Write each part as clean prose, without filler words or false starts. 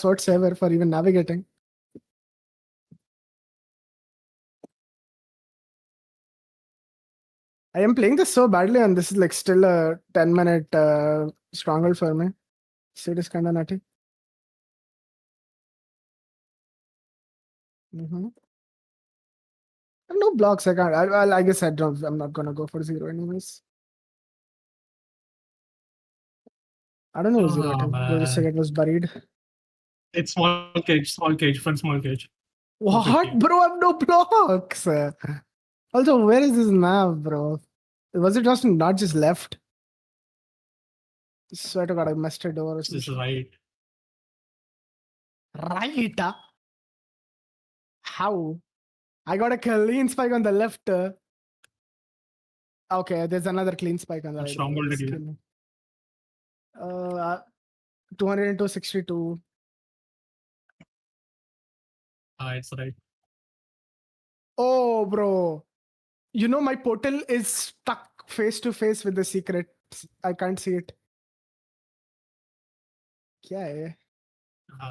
blocks whatsoever for even navigating. I am playing this so badly, and this is like still a 10-minute stronghold for me. So it is kind of nutty. No blocks. I can't. I guess I'm not gonna go for 0 anyways. I don't know. 0 to go just say it was buried. It's small cage, fun small cage. What, bro? I have no blocks. Also, where is this map, bro? Was it just not just left? Swear to God, I messed it over. This is right. Right? How? I got a clean spike on the left. Okay, there's another clean spike on the right. Stronghold did you? 202, 62. It's right. Oh, bro. You know, my portal is stuck face to face with the secret. I can't see it. Yeah.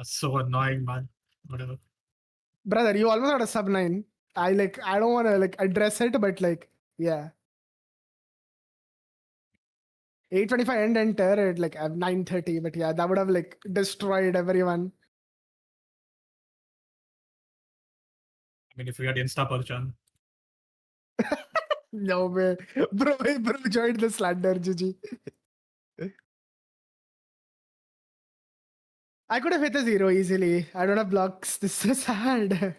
So annoying, man. Whatever. Brother, you almost got a sub 9. I don't want to address it, but yeah. 825 end enter at 930, but yeah, that would have destroyed everyone. I mean, if we had Insta Perchan. No way. Bro joined the slander, GG. I could have hit a 0 easily. I don't have blocks. This is sad.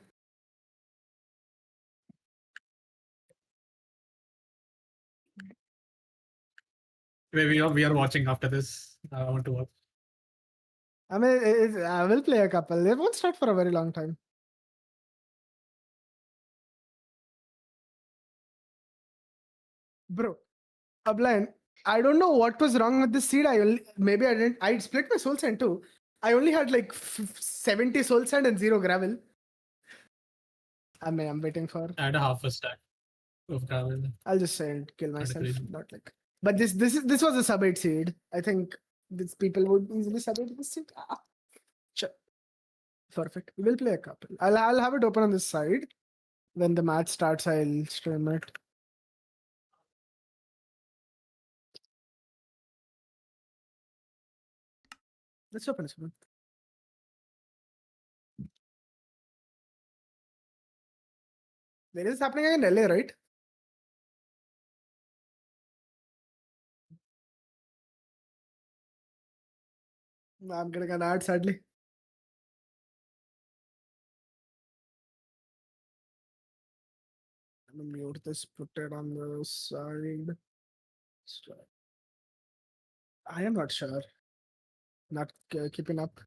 We are watching after this. I want to watch. I mean, I will play a couple. It won't start for a very long time. Bro, Abline, I don't know what was wrong with the seed. I split my soul sand too. I only had 70 soul sand and 0 gravel. I'm waiting for. I had a half a stack of gravel. I'll just say and kill myself. Not but this was a sub 8 seed. I think these people would easily sub 8 this seed. Sure. Perfect. We will play a couple. I'll have it open on this side. When the match starts, I'll stream it. Let's open this one. There is happening in LA, right? I'm getting an ad, sadly. I'm gonna mute this, put it on the side. I am not sure. Not keeping up.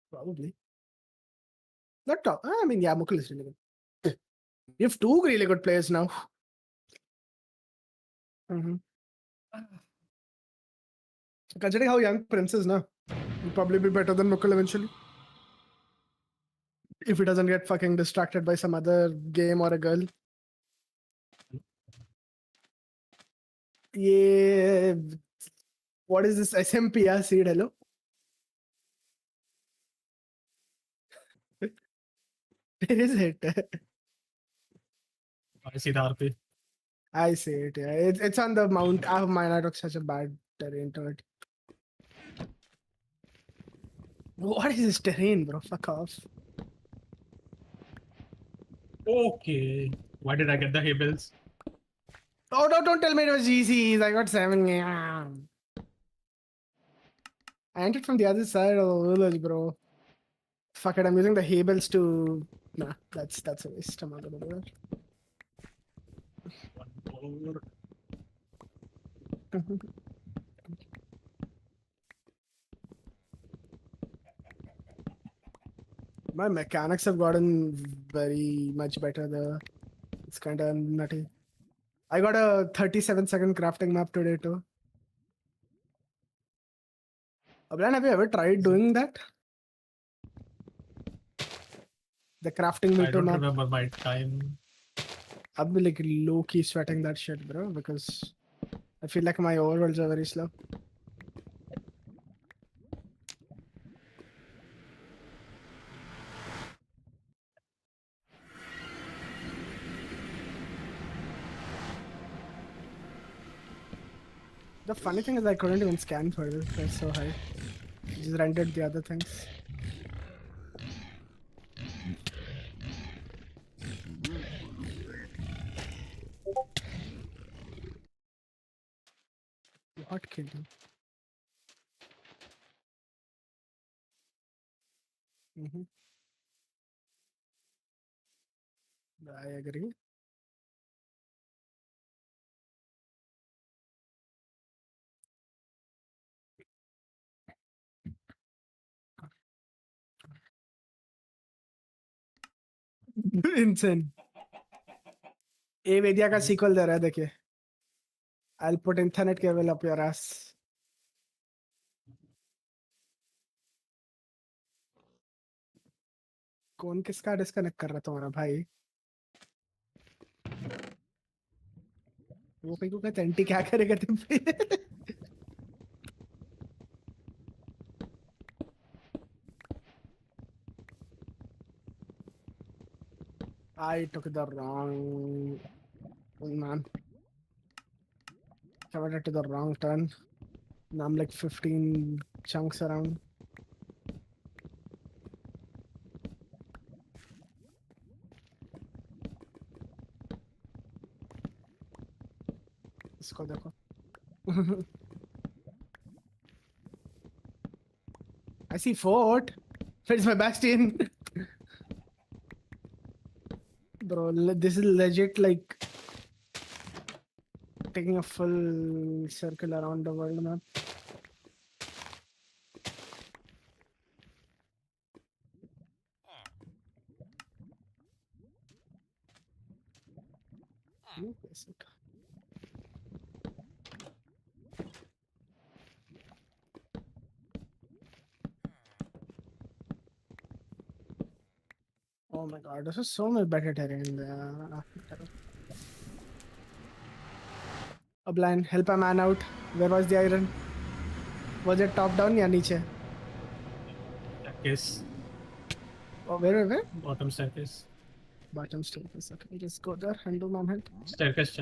Probably. Not top. I mean, yeah, Mukul is really good. You have 2 really good players now. Considering how young Prince is now, he'll probably be better than Mukul eventually. If he doesn't get fucking distracted by some other game or a girl. Yeah. What is this SMPR seed? Hello? Where is it? I see the RP. I see it. Yeah, it's on the mount. Oh, mine. I took such a bad terrain to it. What is this terrain, bro? Fuck off. Okay. Why did I get the hay bills? Oh, no, don't tell me it was GCs. I got 7. Yeah. I entered from the other side of the village, bro. Fuck it, I'm using the Hables to... Nah, that's a waste. I'm not gonna do that. My mechanics have gotten very much better there. It's kind of nutty. I got a 37-second crafting map today too. Ablan, have you ever tried doing that? The crafting I meter don't map. remember my time. I'm like low key sweating that shit, bro, because I feel like my overworlds are very slow. The funny thing is I couldn't even scan further. That's so high. Just rendered the other things. What killed him? I agree. Insane. A Vedya का sequel दे रहा है देखिए. I'll put internet cable up your ass. कौन किसका disconnect कर रहा है तुम्हारा भाई? वो कहीं को कहते एंटी क्या करेगा तुम पे? I took the wrong man. Committed to the wrong turn. Now I'm like 15 chunks around. इसको देखो. I see fort. Where's my bastion? Bro, this is legit like taking a full circle around the world map. Yes, it. Oh my god, this is so much better terrain. A blind, help a man out. Where was the iron? Was it top down या नीचे? Staircase. Oh, where? Bottom staircase. Bottom staircase. Okay, just go there and do manhunt. Staircase.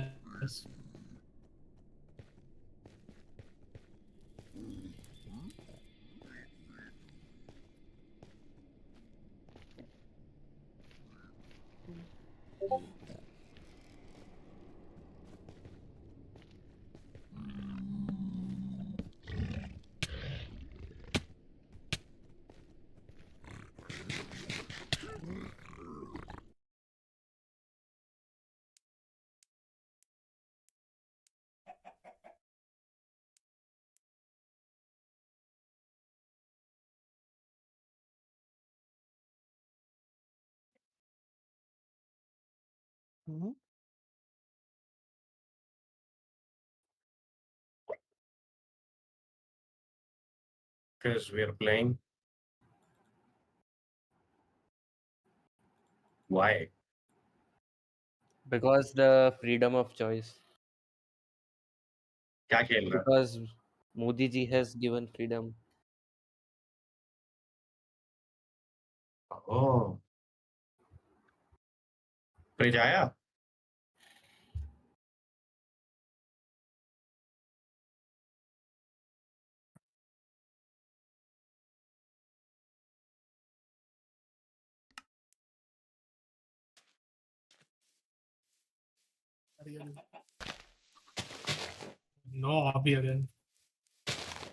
Mm-hmm. Because we are playing. Why? Because the freedom of choice. क्या खेल रहा है? Because Modi ji has given freedom. Oh. Fridge आया? No hobby again.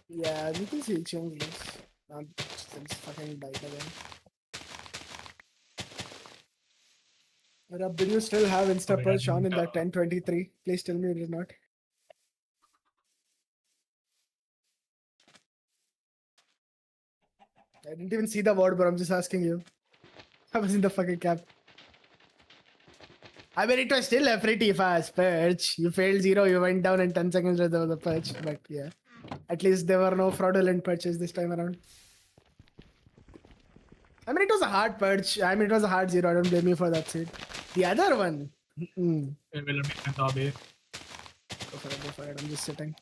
Yeah, you can see it changes. It's fucking died again. Rab, did you still have Insta Sorry, I Pulse on in didn't, that 1023? Please tell me it is not. I didn't even see the word, but I'm just asking you. I was in the fucking cap. I mean, it was still a pretty fast perch. You failed 0, you went down in 10 seconds with the perch. But yeah, at least there were no fraudulent perches this time around. I mean, it was a hard purge. I mean, it was a hard zero. I don't blame you for that, Sid. The other one. We will be in the Go for it, go for it. I'm just sitting.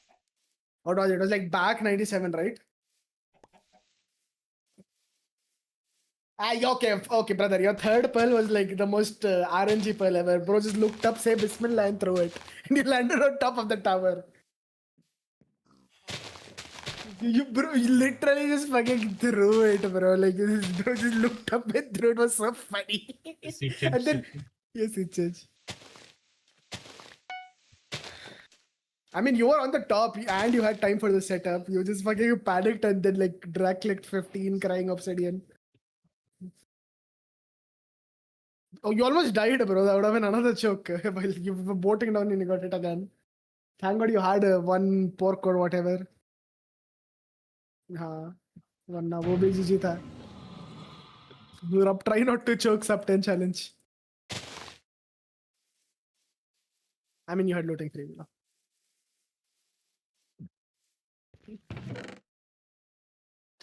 What was it? It was like back 97, right? Okay, brother. Your third pearl was like the most RNG pearl ever. Bro just looked up, say Bismillah and threw it. And you landed on top of the tower. Bro, you literally just fucking threw it, bro. Like, this bro just looked up and threw it. It was so funny. And then, yes, it changed. I mean, you were on the top and you had time for the setup. You just fucking panicked and then like drag clicked 15 crying obsidian. Oh, you almost died, bro. That would have been another choke. While you were boating down and you got it again. Thank God you had one pork or whatever. हाँ वरना वो भी GG था. Try not to choke sub 10 challenge. I mean, you had looting 3.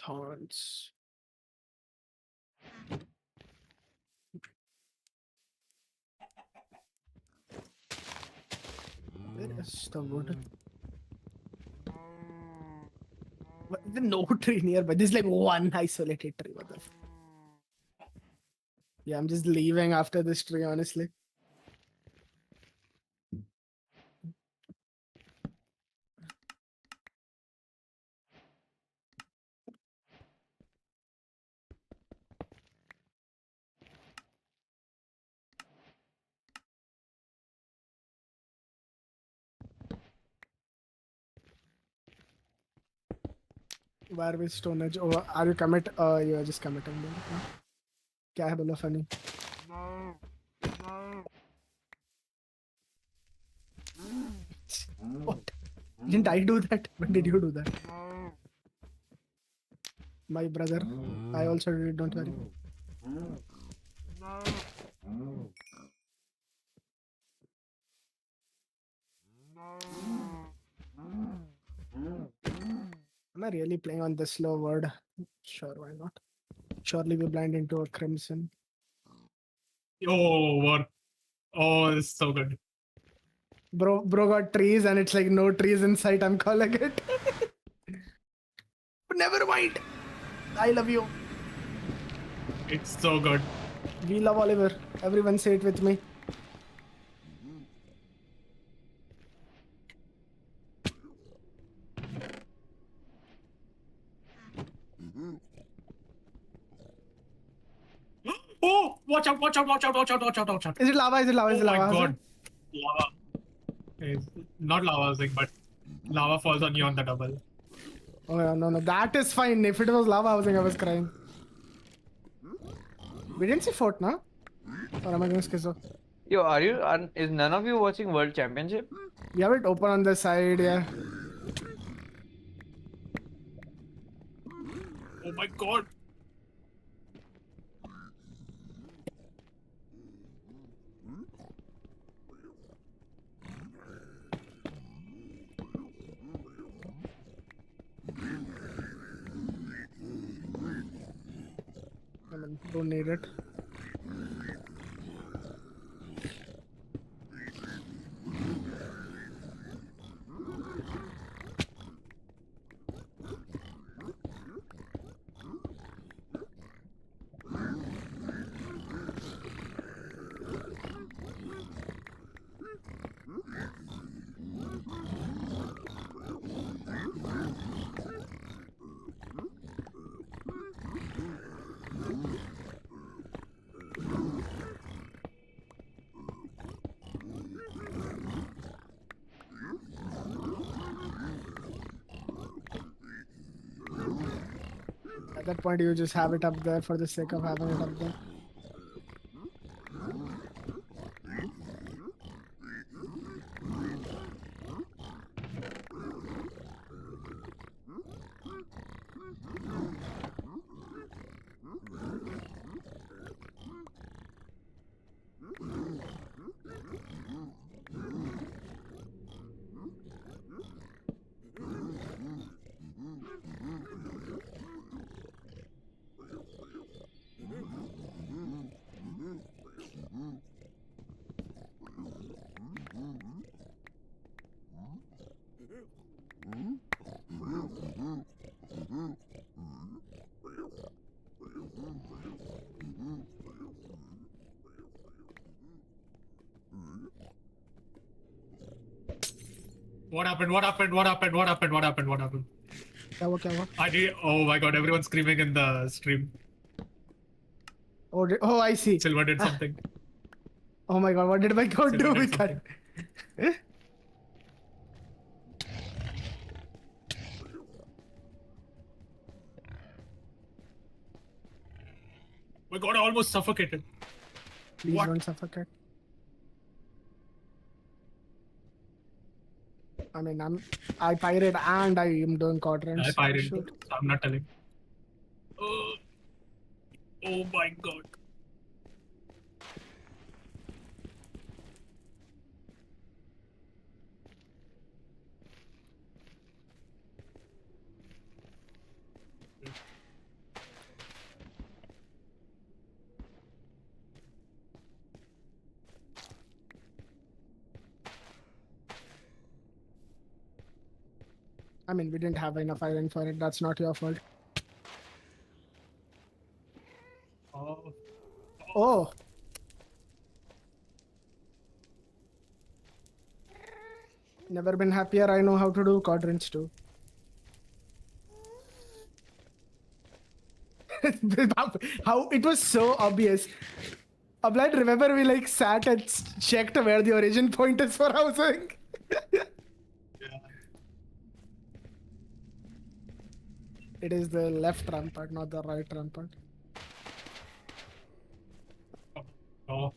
Thorns. Where is the wood? There's no tree nearby. There's like one isolated tree. What the Yeah, I'm just leaving after this tree, honestly. Where with Stone Age? Oh, are you commit? You are just committing. क्या है बोलो funny? What? Didn't I do that? When did you do that? My brother. I also did it, don't worry. Am I really playing on the slow word? Sure, why not? Surely we blind into a crimson. Oh, what? Oh, this is so good. Bro got trees and it's like no trees in sight. I'm calling it. But never mind. I love you. It's so good. We love Oliver. Everyone say it with me. Oh, watch out, watch out, watch out, watch out, watch out, watch out. Is it lava? Is it lava? Is it Oh my lava? god. Lava. It's not lava, I was like, but lava falls on you on the double. Oh yeah, no. That is fine. If it was lava, I was crying. We didn't see fort, na? Or am I going schizo? Yo, is none of you watching World Championship? We have it open on the side, yeah. Oh my god. Don't need it. At that point, you just have it up there for the sake of having it up there. What happened? What happened? What happened? What happened? What happened? What happened? क्या हुआ? I did. Oh my god! Everyone's screaming in the stream. Oh, I see. Silver did something. Oh my god, what did my god Silver do did with that? My god! I almost suffocated. Please What? don't suffocate. I mean, I pirate and I am doing quadrants. I so fired it. shoot. So I'm not telling. Oh my god. I mean, we didn't have enough iron for it. That's not your fault. Oh. Oh. Never been happier. I know how to do quadrants too. How it was so obvious. Applied, remember we like sat and checked where the origin point is for housing. Yeah. It is the left rampart, not the right rampart. Oh.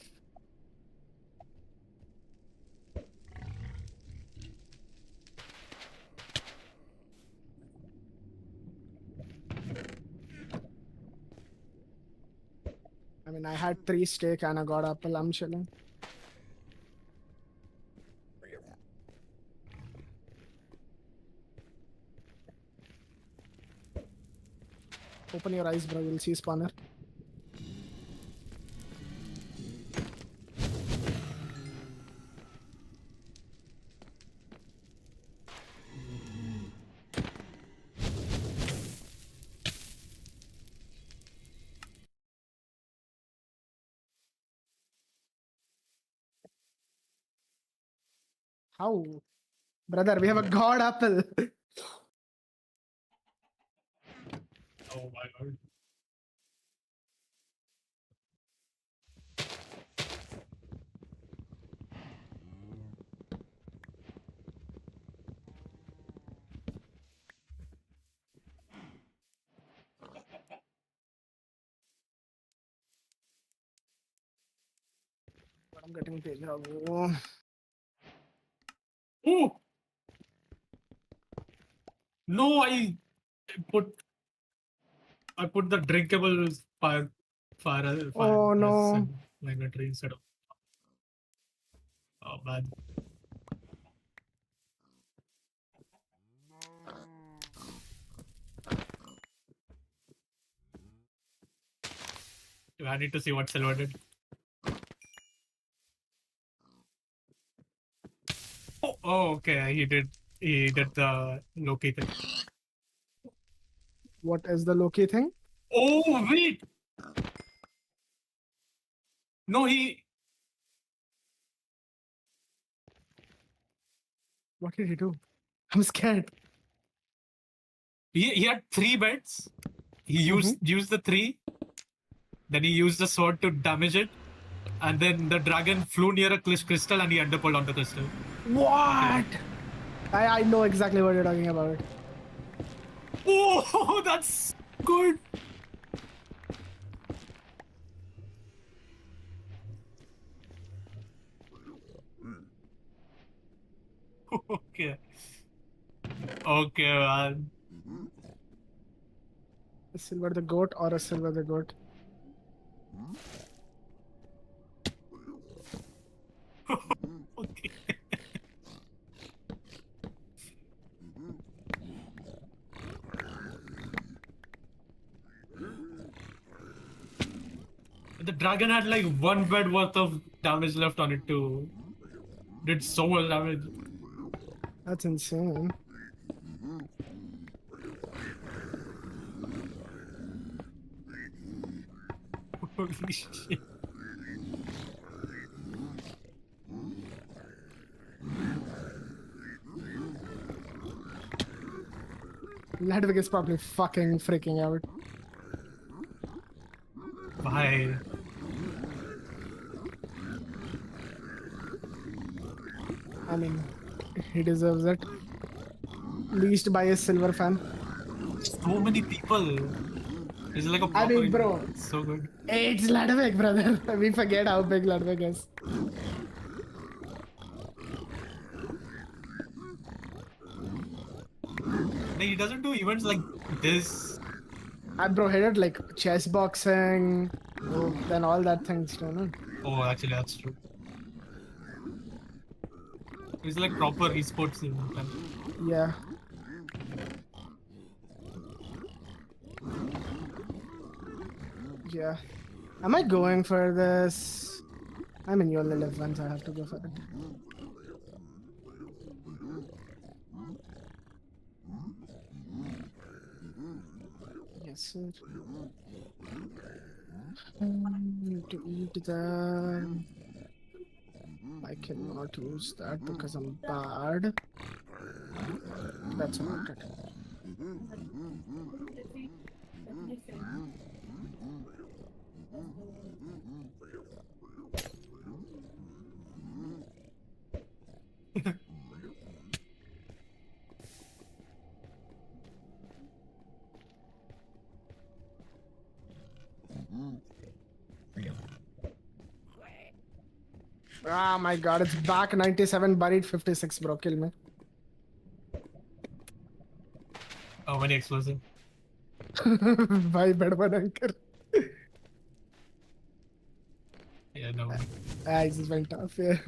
I mean, I had 3 steak and a god apple. I'm chilling. Open your eyes, bro. You'll see spawner. How? Brother, we have a god apple. Oh my god. I'm getting deja vu. Oh! No, put the drinkable fire Oh, no. in my inventory instead of. Oh man. I need to see what Silver did. Oh, okay. He did the Loki thing. What is the Loki thing? Oh wait. No, What did he do? I'm scared. he had 3 beds. He used the 3. Then he used the sword to damage it. And then the dragon flew near a crystal and he underpulled on the crystal. What? I know exactly what you're talking about. Oh, that's good. Okay. Okay, man. A silver the goat or a silver the goat? Okay. The dragon had like 1 bed worth of damage left on it too. Did so much damage. That's insane. Holy shit. Ludwig is probably fucking freaking out. Why? I mean, he deserves it. Least by a silver fan. So many people. It's like a I mean, proper- bro. It's so good. It's Ludwig, brother. We forget how big Ludwig is. No, he doesn't do events like this. And bro, he did like chess boxing, then all that things too, no? Oh, actually, that's true. He's like proper esports event. Yeah. Yeah. Am I going for this? I'm in your little event, I have to go for it. Yes, sir. Need to eat them. I cannot use that because I'm bad. That's about it. Ah, my god, it's back 97, buried 56, bro. Kill me. Oh, many explosive. Bhai, bad anchor. Yeah, no. I just went off, yeah.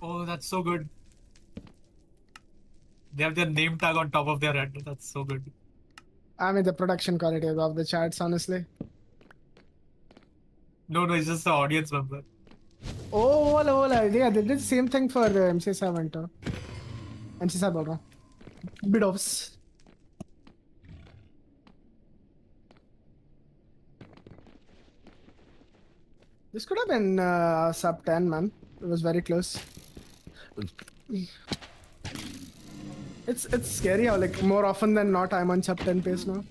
Oh, that's so good. They have their name tag on top of their head. That's so good. I mean, the production quality is off the charts, honestly. No, it's just the audience member. Oh, hola. Yeah, they did the same thing for the MC7 too. MC7 बोल रहा हूँ. Bit of. This could have been sub 10, man. It was very close. It's scary how like more often than not I'm on sub 10 pace now.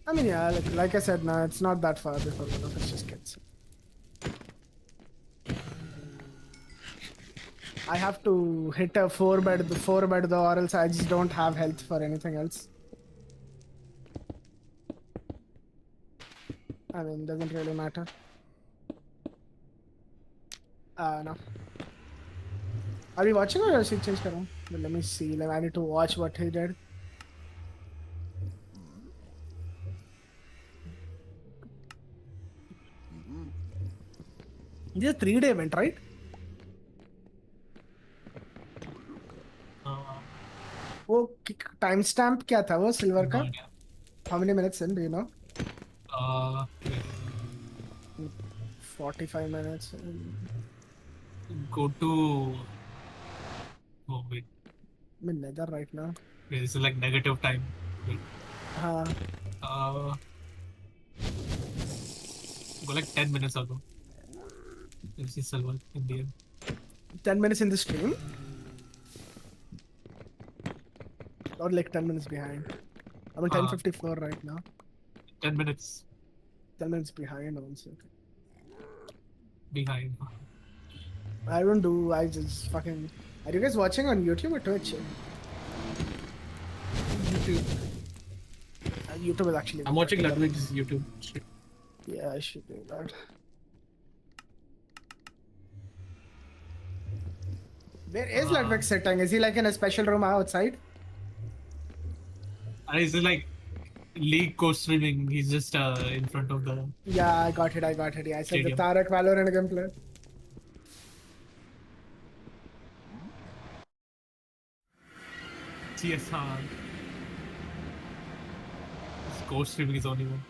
I mean, yeah, like I said, nah, it's not that far before one of us just gets. I have to hit a 4-bed though, or else I just don't have health for anything else. I mean, doesn't really matter. No. Are you watching or is it change kar raha hu? But let me see. Like, I need to watch what he did. This is a 3-day event, right? वो timestamp क्या था वो silver का? No idea. How many minutes in? Do you know? Wait. 45 minutes. Go to. Oh wait. I'm in nether right now. Wait, this is like negative time. Wait. हाँ. Go like 10 minutes ago. Let's see silver in the end. 10 minutes in the stream? Or like 10 minutes behind? I'm at 10:54 right now. 10 minutes 10 minutes behind also. behind. I don't do, I just fucking... Are you guys watching on YouTube or Twitch? YouTube. YouTube is actually... I'm watching Ludwig's YouTube stream. Yeah, I should do that. Where is Ludwig sitting? Is he like in a special room outside? And is it like league co-streaming? He's just in front of the. Yeah, I got it. Yeah, I said the Stadium. Tarak Valorant gameplay. CSR. His co-streaming is only one.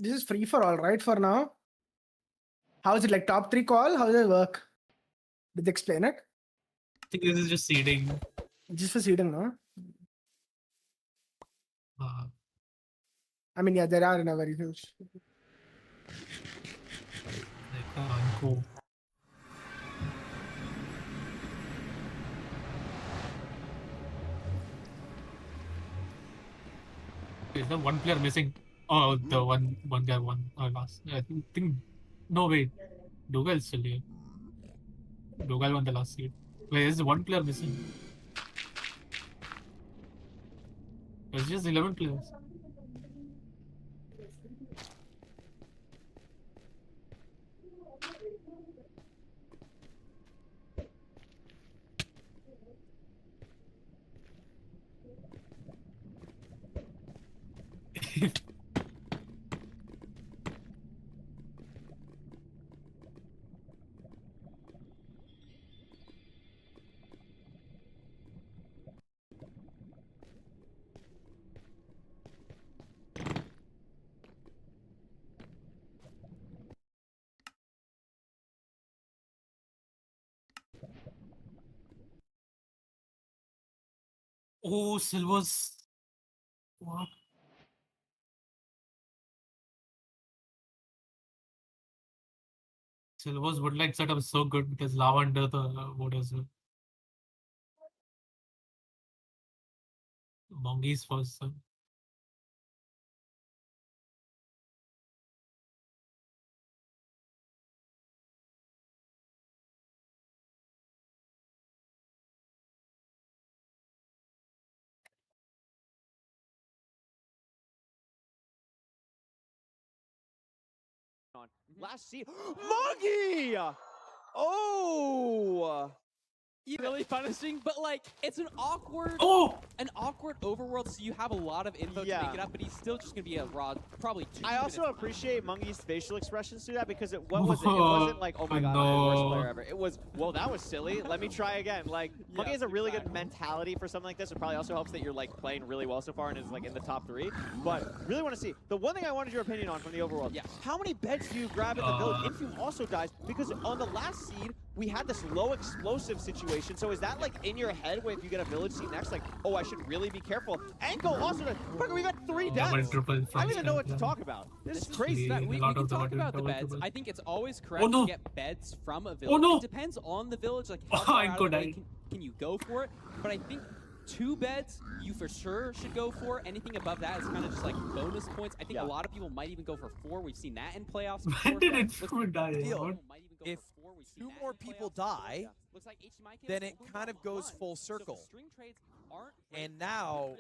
This is free for all, right? For now. How is it like top 3 call? How does it work? Did they explain it? I think this is just seeding. Just for seeding, no? Uh, I mean, yeah, there are in a very huge. cool. Is there one player missing? Oh, the one guy won last. I think. No, wait. Dougal's still here. Dougal won the last seed. Wait, is one player missing? It's just 11 players. Oh, Silver's. What? Silver's woodlight setup is so good because lava under the wood as well. Mongi's first son. Last seed. Moggy! Oh! Really punishing, but like it's an awkward overworld, so you have a lot of info to make it up, but he's still just gonna be a raw, probably 2 I also minutes appreciate Mungy's facial expressions through that because it wasn't like, oh my god, I'm the worst player ever. It was, well, that was silly. Let me try again. Like, Mungy has a really good mentality for something like this. It probably also helps that you're like playing really well so far and is like in the top 3. But really want to see the one thing I wanted your opinion on from the overworld. Yeah. How many beds do you grab in the village? Infume also dies because on the last seed we had this low explosive situation. So is that like in your head where if you get a village seed next, like, oh, I should really be careful? Anko also died. We got 3 deaths. I don't even know what to talk about. This is crazy. we can talk about the beds. I think it's always correct to get beds from a village. Oh, no. It depends on the village, like how far out of the way can you go for it. But I think 2 beds you for sure should go for. Anything above that is kind of just like bonus points. I think a lot of people might even go for 4. We've seen that in playoffs before. When did it die? If 2 more people die, then it kind of goes full circle. And now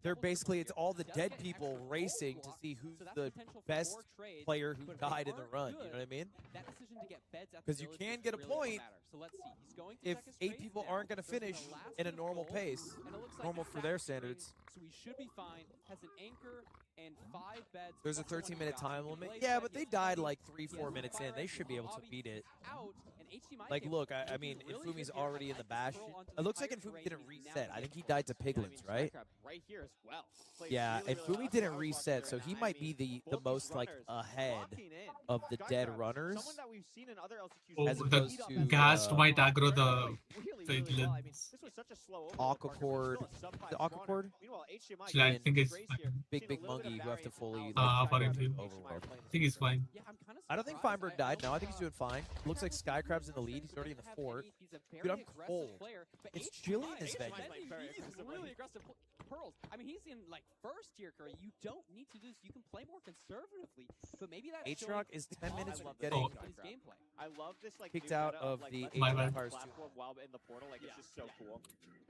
they're basically, it's all the dead people racing to see who's the best player who died in the run. You know what I mean? Because you can get a point if 8 people aren't going to finish in a normal pace, normal for their standards. So we should be fine. Has an anchor and 5 beds. There's a 13-minute time limit. Yeah, but they died like 3-4 minutes in. They should be able to beat it. Like, look, I mean, Infumi's already in the bash. It looks like Infumi didn't reset. I think he died to piglins, right? Yeah, Infumi didn't reset, so he might be the most, like, ahead of the dead runners. As opposed to Ghast might aggro the piglins. Aquacord. The Aquacord? Actually, I think it's Big Mungy who have to fully for him. overworld. I think he's fine. I don't think Feinberg died. No, I think he's doing fine. Looks like Skycrab's in the lead. He's already in the fort. Dude, I'm cold. It's chilly in this venue. He's really aggressive. Pearls. I mean, he's in like first tier curry. You don't need to do this. You can play more conservatively. But maybe that's H-Rock is 10 minutes from getting his gameplay. I love this like kicked out of the My bad. Empires 2. platform while in the portal. Like it's just so cool.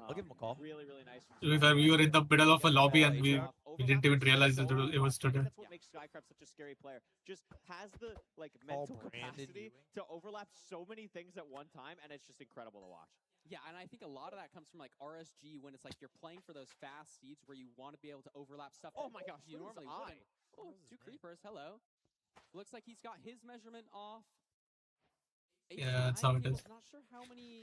I'll give him a call. Really, really nice. We were in the middle of a lobby and we didn't even realize that it was today. That's what makes Skycrab such a scary player. Just has the like mental Brandon capacity to overlap so many things at one time, and it's just incredible to watch. Yeah, and I think a lot of that comes from like RSG when it's like you're playing for those fast seeds where you want to be able to overlap stuff. Oh my gosh, you look at normally his wouldn't. Oh, 2 creepers. Hello. Looks like he's got his measurement off. Yeah, that's how it is. Not sure how many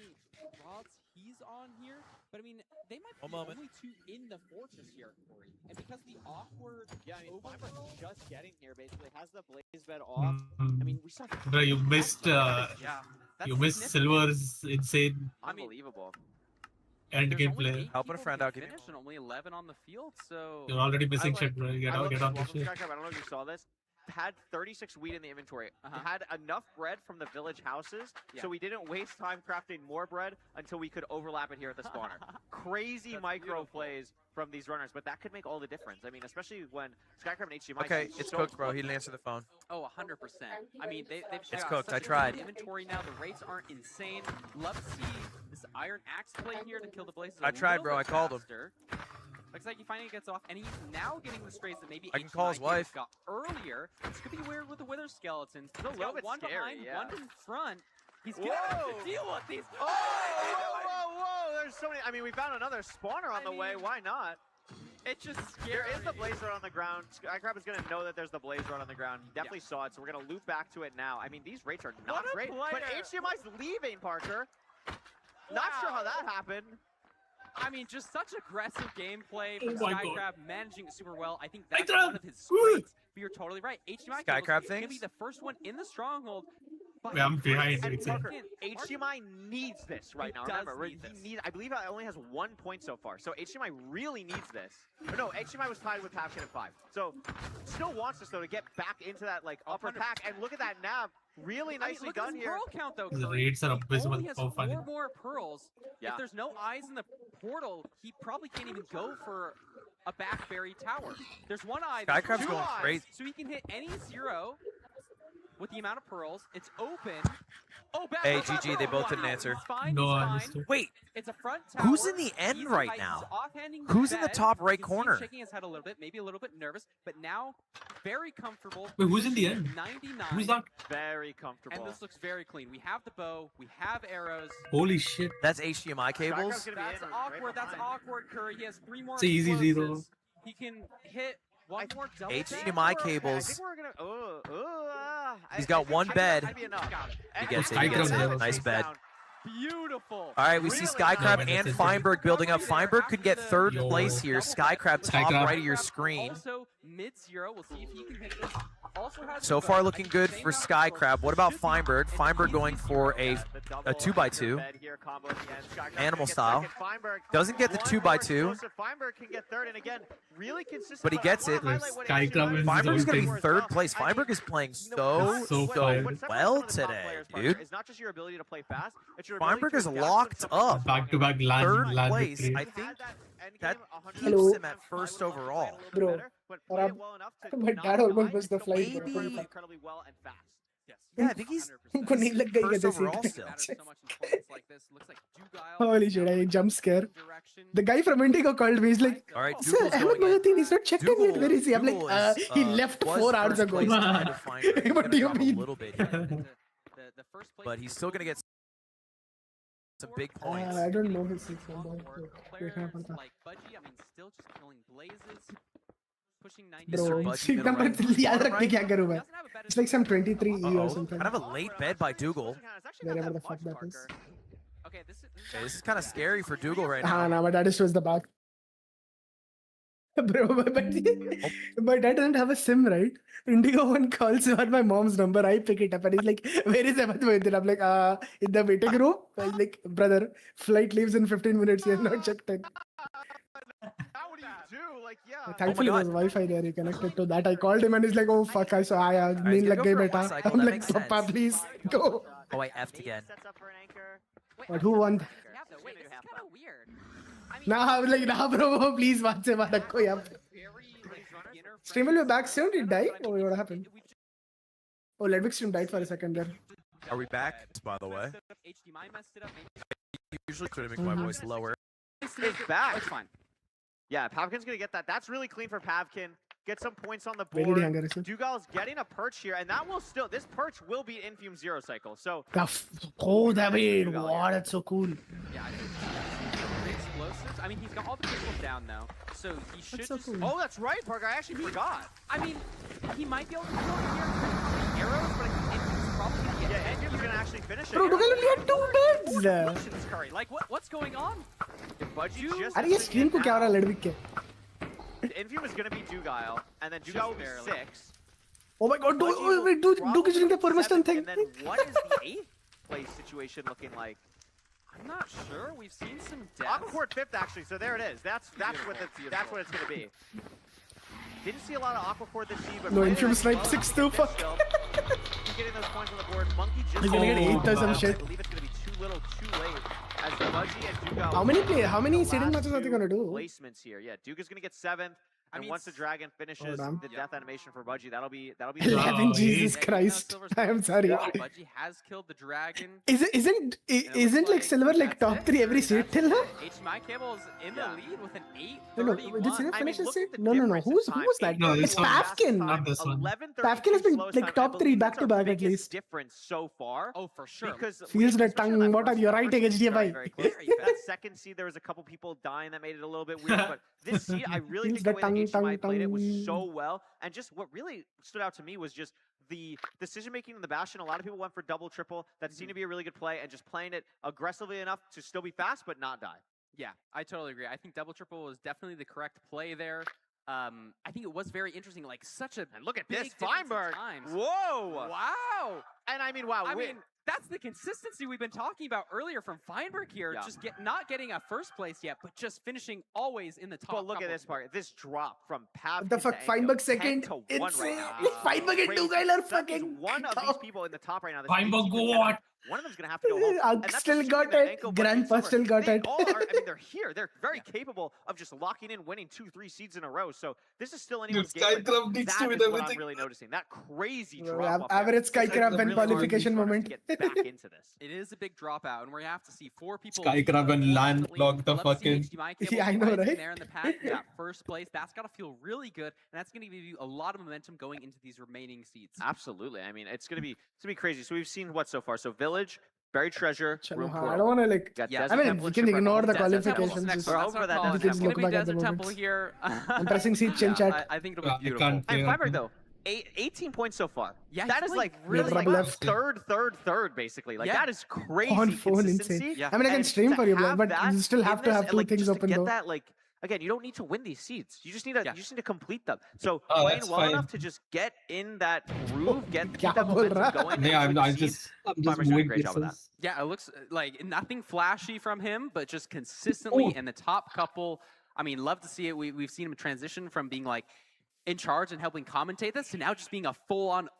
rods he's on here, but I mean, they might be One the moment. only two in the fortress here, Corey. And because the awkward Yeah, I mean, Firebird's overthrow, just getting here, basically. Has the blaze bed off. I mean, we saw. Bro, you missed. yeah, You missed Silver's insane Unbelievable. end there's game only play. 8 Helping a people friend who out, give me- finished and only 11 on the field, so You're already missing I shit, bro. Get I on, love get this on this Welcome shit. Skycrab, I don't know if you saw this. Had 36 wheat in the inventory. Had enough bread from the village houses, Yeah. so we didn't waste time crafting more bread until we could overlap it here at the spawner. Crazy That's micro beautiful. plays from these runners, but that could make all the difference. I mean, especially when Skycrab and HDMI. Okay, seem it's so cooked, bro. close. He didn't answer the phone. Oh, 100%. I mean, they've It's got cooked, such I a good tried. inventory now. The rates aren't insane. Love to see this Iron Axe play here to kill the blazes. I tried, bro. I called him. him. Looks like he finally gets off, and he's now getting the strays that maybe I can call his HDMI wife. got earlier. This could be weird with the Wither Skeletons. It's a He's little got bit one scary, behind, yeah. one in front. He's gonna have Whoa! to deal with these. Oh, whoa! There's so many. I mean, we found another spawner on I the way. mean, Why not? It's just There scary. is the blaze rod on the ground. Skycrab is going to know that there's the blaze rod on the ground. He definitely saw it, so we're going to loop back to it now. I mean, these rates are not What a great, but player. HDMI's leaving, Parker. Not sure how that happened. I mean, just such aggressive gameplay Oh from my God. Skycrab, managing it super well. I think that's Skycrab! one of his Woo! strengths. But you're totally right. HDMI Skycrab going to be things? the first one in the stronghold. But Wait, I'm behind. And It's Parker, Martin- HDMI needs this right He now. does Remember, need this. I believe it only has 1 point so far, so HDMI really needs this. Or no, HDMI was tied with Pavkin at 5. So still wants this though to get back into that like upper 100%. pack. And look at that nav, really I mean, nicely look at done his here. pearl count though. The Curry. rates are He abysmal. only has How funny. 4 more pearls. Yeah. If there's no eyes in the portal, he probably can't even go for a back buried tower. There's one eye. there's Skycrab's 2 going eyes, crazy. So he can hit any 0 with the amount of pearls. It's open. Oh, back Hey, up, back GG, up. they both didn't Wow. answer. He's fine, No, he's I fine. understood. Wait, It's a front tower. who's in the end Easy right height. He's now? offhanding Who's in the bed. top right You can see him corner? shaking his head a little bit, maybe a little bit nervous, but now very comfortable. Wait, who's in the end? 99. Who's that? Very comfortable. And this looks very clean. We have the bow, we have arrows. Holy shit. that's HDMI cables. Skycrab's gonna be That's in awkward. right That's behind. awkward, Curry. He has 3 more. It's a easy zero. explosives. He can hit one more double HDMI back. cables. I think we're gonna. He's got one bed. That'd be enough. Got it. And gets it, he gets it. Nice bed. Beautiful. All right, we see Really Skycrab nice. and Yeah, Feinberg building up. Feinberg could get third Yo. place here. Skycrab top Skycrab. right of your screen. Also mid-0. We'll see if he can hit this. Also has So the far bow. looking I think good same for amount of Skycrab. pearls. What about Should be Feinberg? an Feinberg easy going for a The double 2x2. bed here combo at the end. Skycrab Animal gonna get style. second. Feinberg Doesn't get the one 2x2. more explosive. Feinberg can get third, and again, really consistent. But he I gets wanna it. highlight what Skycrab HDMI is Feinberg's going to be everything. third place. I mean, Feinberg is playing you know, so, That's so what fire. separates well some of the top today, players, Parker, dude. It's not just your ability to play fast, it's your ability Feinberg to is adapt when locked something's up. wrong. Back-to-back land, Third land place. victory. I think Had that endgame that 100% keeps him I at would first wanna play it a overall. little bit Bro, better, but play it well enough to my not dad almost die, missed the still flight, play bro. incredibly well and fast. Yes. Yeah, I think he's 100%. उनको नहीं लग गई first कैसे overall seat still. Matters so much in tournaments like this. Looks like Dugile Holy is shit, now I in jump scare. direction. The guy from Indigo called me. He's like, All right, Sir, Dougal's Ahmed going in. Mahatin is not checked in yet. Where is he? I'm like, Dougal is, he left was 4 hours first ago. place ahead of Feinberg. He's What gonna do you drop mean? A little bit here, The first place but he's still going to get some big points. I don't know his six Strong number. work. so Players देखना पड़ता. like Budgie, I mean, still just killing blazes, pushing 90. Bro, Mr. Budgie, seat middle number right. याद रख के क्या करूँ मैं? Doesn't have a better It's like some 23 E or Uh-oh. something. Kind of a late bed by Dougal. Wherever the fuck that is. Okay, this is Okay, this is kind of scary for Dougal right Ah, now. no, my dad just was the back. Bro, my dad doesn't have a SIM, right? Indigo One calls on my mom's number. I pick it up and he's like, "Where is Ahmed Mohideen?" I'm like, in the waiting room." I'm like, "Brother, flight leaves in 15 minutes. You're not checked in." How would you do? Like, yeah. Thankfully, God. there's Wi-Fi there. He connected to that. I called him and he's like, "Oh fuck, I saw. I he's need gonna lag go gayi for a beta." one cycle, I'm that like, makes sense. "Papa, please go." Oh, I effed again. Sets up for an anchor. But who won? Yeah, though, wait, this is kind of weird. I mean, Nah, I'm like, nah, bro. Please, baat se baat rakho yaar. very beginner Stream will be back soon. Did he die? friendly, Oh, but I what mean, happened? we've just Oh, Ledwig stream died for a second there. Are we back, by the way? messed it up, HDMI messed it up. Maybe Usually try to make my voice lower. Is back. it's fine. Yeah, Pavkin's gonna get that. That's really clean for Pavkin. Get some points on the Where did he board. hang it? Dugal's getting a perch here, and that will still. This perch will beat Infume Zero Cycle. So Oh, that way. Wow, that's so cool. Yeah, I think the explosives. I mean, he's got all the crystals down now, so he should so just. cool. oh, that's right, Parker. I actually forgot. I mean, he might be able to kill it here in terms of how many arrows, but I think Infume's probably gonna get Yeah, Enfium's gonna actually finish it. Bro, here. Dougal only had 2 beds. Missions, Curry. Like, what's going on? Budgie just अरे ये stream को क्या हो रहा है लड़विक के? Enfium is gonna be Dugile, and then Dugile will be 6. Oh my god, Budgie will wait, Duke is doing the probably Purmaston 7th, thing. And then what is the 8th place situation looking like? I'm not sure. We've seen some deaths. Aquacord 5th actually, so there it is. That's what it's gonna be. Didn't see a lot of Aquacord this season, but No, played it Enfium as sniped well. 6 too, fuck. Still. He's getting those points on the board. Monkey just He's gonna get 8th or some I shit. believe it's gonna be too little, too late. As Budgie and Duga. How many seeding last matches are they two gonna do? Placements here. Yeah, Duga's gonna get 7th. And mean, once the dragon finishes damn. the death animation for Budgie, that'll be 11, Oh, Jesus Yeah, Christ. Silver's I am sorry. Budgie has killed the dragon. Isn't like Silver like top 3 every seed till now? HMI Cable is in the lead with an No, 8-31. did Silver I finish mean, his look at seed? the No. difference in Who's time. that? No, It's this one. Pafkin. Not this one. Pafkin has been like top 3 back to back at least. Difference so far. Oh, for sure. Because Feels we- like especially tongue. on that What are first- you first writing, seed, HDFI? very close. That second seed, there was a couple people dying that made it a little bit weird. But this seed, I really Feels think the the way that tongue, HMI played it was tongue. so well. And just what really stood out to me was just the decision making in the Bastion. A lot of people went for double, triple. That seemed to be a really good play, and just playing it aggressively enough to still be fast but not die. Yeah, I totally agree. I think double triple was definitely the correct play there. I think it was very interesting. Like such a And look at big this, difference in Feinberg. times. Whoa! Wow. And I mean, wow. I mean, that's the consistency we've been talking about earlier from Feinberg here. Yeah. Just not getting a first place yet, but just finishing always in the top. But look at couple. this part. This drop from Pav. What the fuck, Feinberg second? Insane. Insane. Feinberg and Dougal are fucking. One of these people in the top right now. this Feinberg, 18%, what? One of them's gonna have to go home. And that's Still assuming got that it. Enko, Budgie, Grandpa and still Silver, got they it. all are, I mean, they're here. They're very capable of just locking in, winning 2-3 seeds in a row. So this is still anyone's game. but Skycraft needs to That win is what I'm everything. really noticing. That crazy Bro, drop. off average there. Skycraft It's and really hard qualification for us moment. to get back into this. It is a big dropout, and we're gonna have to see 4 people. Skycraft and landlocked the Love to see fucking- HDMI Cable Yeah, I know, rising right? There in the pack, that first place, that's gotta feel really good, and that's gonna give you a lot of momentum going into these remaining seeds. Absolutely. I mean, it's gonna be crazy. So we've seen what so far? So Village, Buried Treasure, Chalo, Room हाँ, I Portal. don't wanna like. Got Yeah, Desert I mean, Temple we and can Shipwreck. ignore the Desert Temple's qualifications. next just- We're one. over That's that our Desert call. Temple. It's gonna be Look back at the Desert Temple moments. here. I'm pressing seat chin Yeah, chat. I think it'll Yeah, be I beautiful. can't- And Yeah. Feinberg though, 18 points so far. Yeah, That he's is playing like really really like well. third basically. Like Yeah. that is crazy On phone, consistency. insane. Yeah. I mean, I can And stream to for you, have but that you still have in to this have and, 2 like, things just to open get though. that, like, again, you don't need to win these seeds. You just need to Yeah. you just need to complete them. So Oh, playing that's well fine. enough to just get in that groove, keep क्या that बोल momentum रहा? going. Yeah, and I'm complete the just seeds. I'm just Farmer's doing a moving great job of that. pieces. Yeah, it looks like nothing flashy from him, but just consistently Oh. in the top couple. I mean, love to see it. We've seen him transition from being like in charge and helping commentate this to now just being a full-on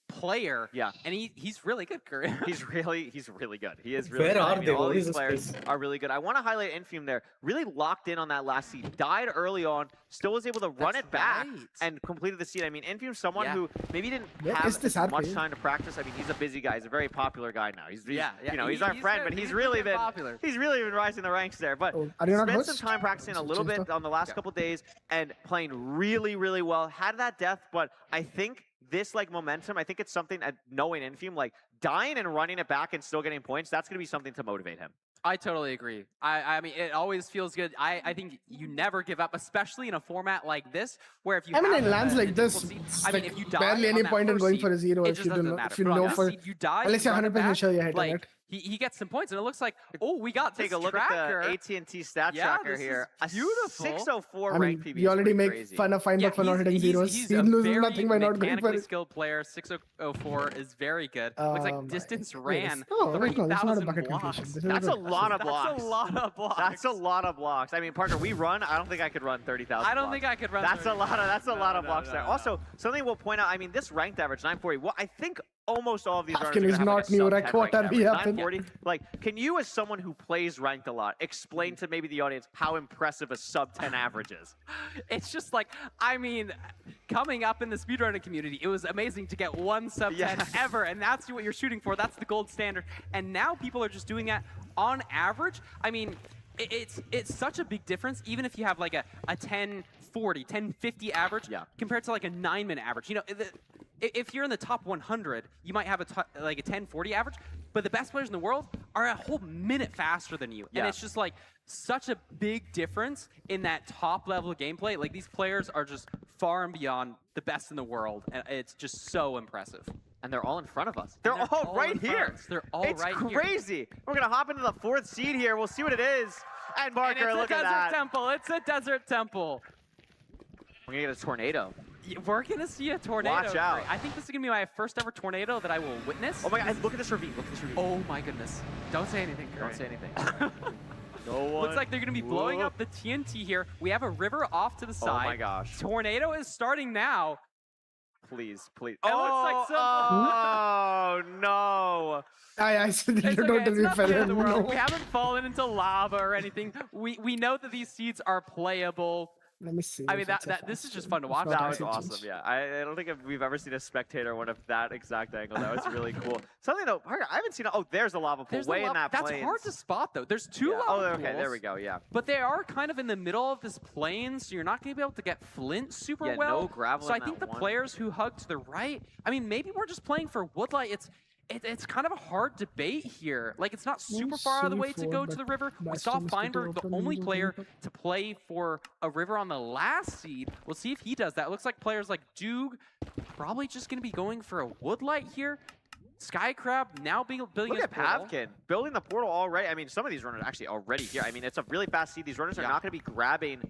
player. Yeah. And he's really good, Curry. He's really good. He is really Where good. are I mean, they? all What these is this players place? are really good. I want to highlight Enfium there. Really locked in on that last seed. Died early on. Still was able to run That's it back right. and completed the seed. I mean, Enfium's someone Yeah. who maybe didn't Where have is this as much RP? time to practice. I mean, he's a busy guy. He's a very popular guy now. He's Yeah, you know, he- he's our friend, good. but he's really been popular. he's really been rising the ranks there. But Oh, are you not spent host? some time practicing a Some little chill bit stuff? on the last couple days and playing really well. Had that death, but I think this like momentum, I think it's something at knowing Enfium, like dying and running it back and still getting points, that's gonna be something to motivate him. I totally agree. I mean, it always feels good. I think you never give up, especially in a format like this, where if you I mean, have in lands a like this, difficult seed- it's I mean, like if you die barely on any that point in first going seed, for a 0 it if just you do doesn't not, matter. if you But on know that for seed, you die, unless you you're run it 100% back, sure you're hitting like, it. he gets some points, and it looks like, oh, we got Take this a look tracker. at the AT&T stat Yeah, tracker this is here. A beautiful. 604 I rank mean, PB. you is already pretty make crazy. fun of Feinberg for not hitting zeros. He's He a loses very nothing by not going for mechanically it. skilled player. 604 is very good. Looks like my distance goodness. ran. Oh, wait, no, this is not a 3,000 bucket blocks. completion. This is That's a good. lot of blocks. That's a lot of blocks. That's a lot of blocks. I mean, Parker, we run. I don't think I could run 30,000. I don't blocks. think I could run. That's a 30. lot of No, blocks there. no. Also, something we'll point out. I mean, this ranked average 940. Well, I think almost all of these runners Afkin are is gonna have not like a new, sub right? 10 What ranked are we average. up in? 940. Like, can you, as someone who plays ranked a lot, explain to maybe the audience how impressive a sub 10 average is? It's just like, I mean, coming up in the speedrunning community, it was amazing to get one sub 10 Yes. ever, and that's what you're shooting for. That's the gold standard. And now people are just doing that on average. I mean, it's such a big difference, even if you have like a 1040, 1050 average compared to like a 9-minute average. You know, if you're in the top 100, you might have like a 1040 average, but the best players in the world are a whole minute faster than you. And it's just like such a big difference in that top level gameplay. Like these players are just far and beyond the best in the world, and it's just so impressive. And they're all in front of us. They're And all right in front here. of us. They're all It's right here. crazy. We're gonna hop into the 4th seed here. We'll see what it is. And And Marker, it's look a at desert that. temple. It's a desert temple. We're gonna get a tornado. We're gonna see a tornado. Watch out. I think this is gonna be my first ever tornado that I will witness. Oh my god, look at this ravine. Look at this ravine. Oh my goodness. Don't say anything, Curry. Don't say anything. No one. Looks like they're gonna be blowing up the TNT here. We have a river off to the Oh side. my gosh. Tornado is starting now. Please, please. It looks like simple. Oh no. I said It's you okay, don't it's really not the fell end of the in. world. No. We haven't fallen into lava or anything. We know that these seeds are playable. Let me see. I if mean, it's a this is fast just one. fun to If watch. not, That I was can awesome, change. yeah. I don't think we've ever seen a spectator one of that exact angle. That was really cool. Something though, I haven't seen. Oh, there's a lava pool There's the way in lava- that That's plains. hard to spot though. There's two Yeah. lava Oh, okay, there pools, we go. Yeah. but they are kind of in the middle of this plain, so you're not going to be able to get flint super Yeah, well. no gravel So in I think the that one. players who hug to the right, I mean, maybe we're just playing for Woodlight. It's kind of a hard debate here. Like, it's not super far out of the way to go to the river. We saw Feinberg, the only player to play for a river on the last seed. We'll see if he does that. It looks like players like Doog probably just going to be going for a Woodlight here. Skycrab now building Look his at portal. Pavkin building the portal all right. I mean, some of these runners are actually already here. I mean, it's a really fast seed. These runners are Yeah. not going to be grabbing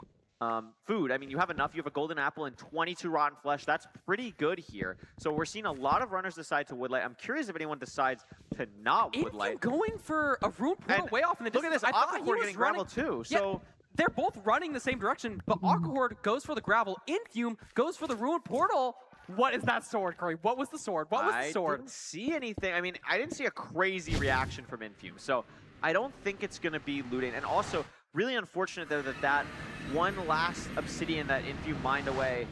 food. I mean, you have enough. You have a golden apple and 22 rotten flesh. That's pretty good here. So we're seeing a lot of runners decide to woodlight. I'm curious if anyone decides to not Infum woodlight. going for a room portal And way off in the Look at distance. this. I thought he Aquacore was getting running. gravel too. Yeah, So they're both running the same direction, but Aquacord goes for the gravel. Infum goes for the ruined portal. What is that sword, Curry? What was the sword? What was the I sword? didn't see anything. I mean, I didn't see a crazy reaction from Infum. So I don't think it's going to be looting. And also, really unfortunate though that one last obsidian that Infum mined away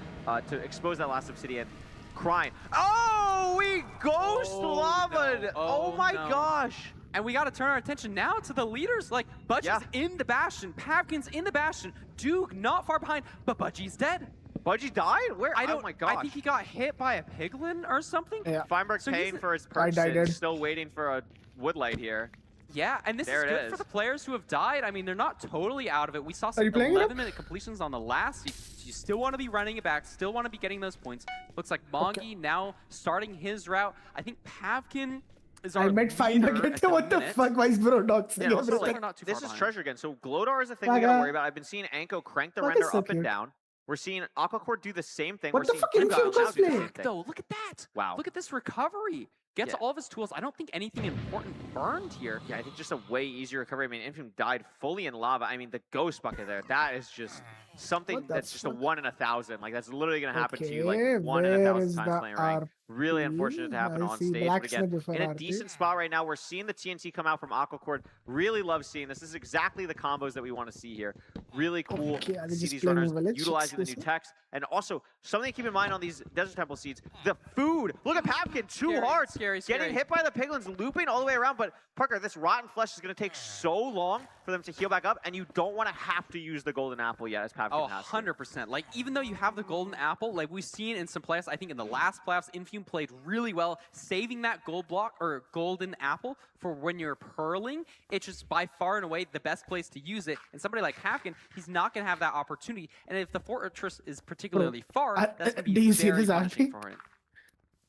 to expose that last obsidian, crying. Oh, we ghost lava'd. No. Oh my no. gosh. And we got to turn our attention now to the leaders. Like, Budgie's in the Bastion. Pavkin's in the Bastion. Duke not far behind, but Budgie's dead. Budgie died? Where? I don't. Oh my gosh. I think he got hit by a piglin or something. Yeah. Feinberg's So he's paying a- for his I died. purchase. Still waiting for a woodlight here. Yeah, and this There is it good for is. the players who have died. I mean, they're not totally out of it. We saw Are some you playing it up? 11-minute completions on the last. You still want to be running it back, still want to be getting those points. Looks like Mongi now starting his route. I think Pavkin is our I meant Feinberg. leader at What the minute. fuck? Why is bro not Yeah, saying also, everything? like, not too this far is behind. treasure again. So Glodar is a thing we gotta Saga. worry about. I've been seeing Anko crank the Saga render is so up and cute. down. We're seeing Aquacore do the same thing. What We're the seeing fuck Duke is now Infum do the cosplay? same thing. Though, look at that. Wow. Look at this recovery. Gets Yeah. all of his tools. I don't think anything important burned here. Yeah, I think just a way easier recovery. I mean, Infum died fully in lava. I mean, the ghost bucket there, that is just something What the that's just a fuck? 1 in 1,000. Like, that's literally going to happen to you, Okay, like, 1 in where 1,000 is times the playing ranked. Really unfortunate to happen I on see stage. But blacksmith again, before in a RT. decent spot right now. We're seeing the TNT come out from Aquacord. Really love seeing this. This is exactly the combos that we want to see here. Really cool Okay, are to they see just these playing runners village? utilizing the It's new this- techs. And also, something to keep in mind on these Desert Temple seeds, the food. Look at Pavkin, 2 Scary, hearts. scary. Getting hit by the piglins, looping all the way around. But Parker, this rotten flesh is going to take so long for them to heal back up, and you don't want to have to use the golden apple yet, as Pavkin Oh, has to. 100%. Like, even though you have the golden apple, like we've seen in some playoffs, I think in the last playoffs, Infum played really well, saving that gold block or golden apple for when you're purling. It's just by far and away the best place to use it. And somebody like Pavkin, he's not going to have that opportunity. And if the fortress is particularly far, that's going to be do you see very this, punishing Alfie? for it.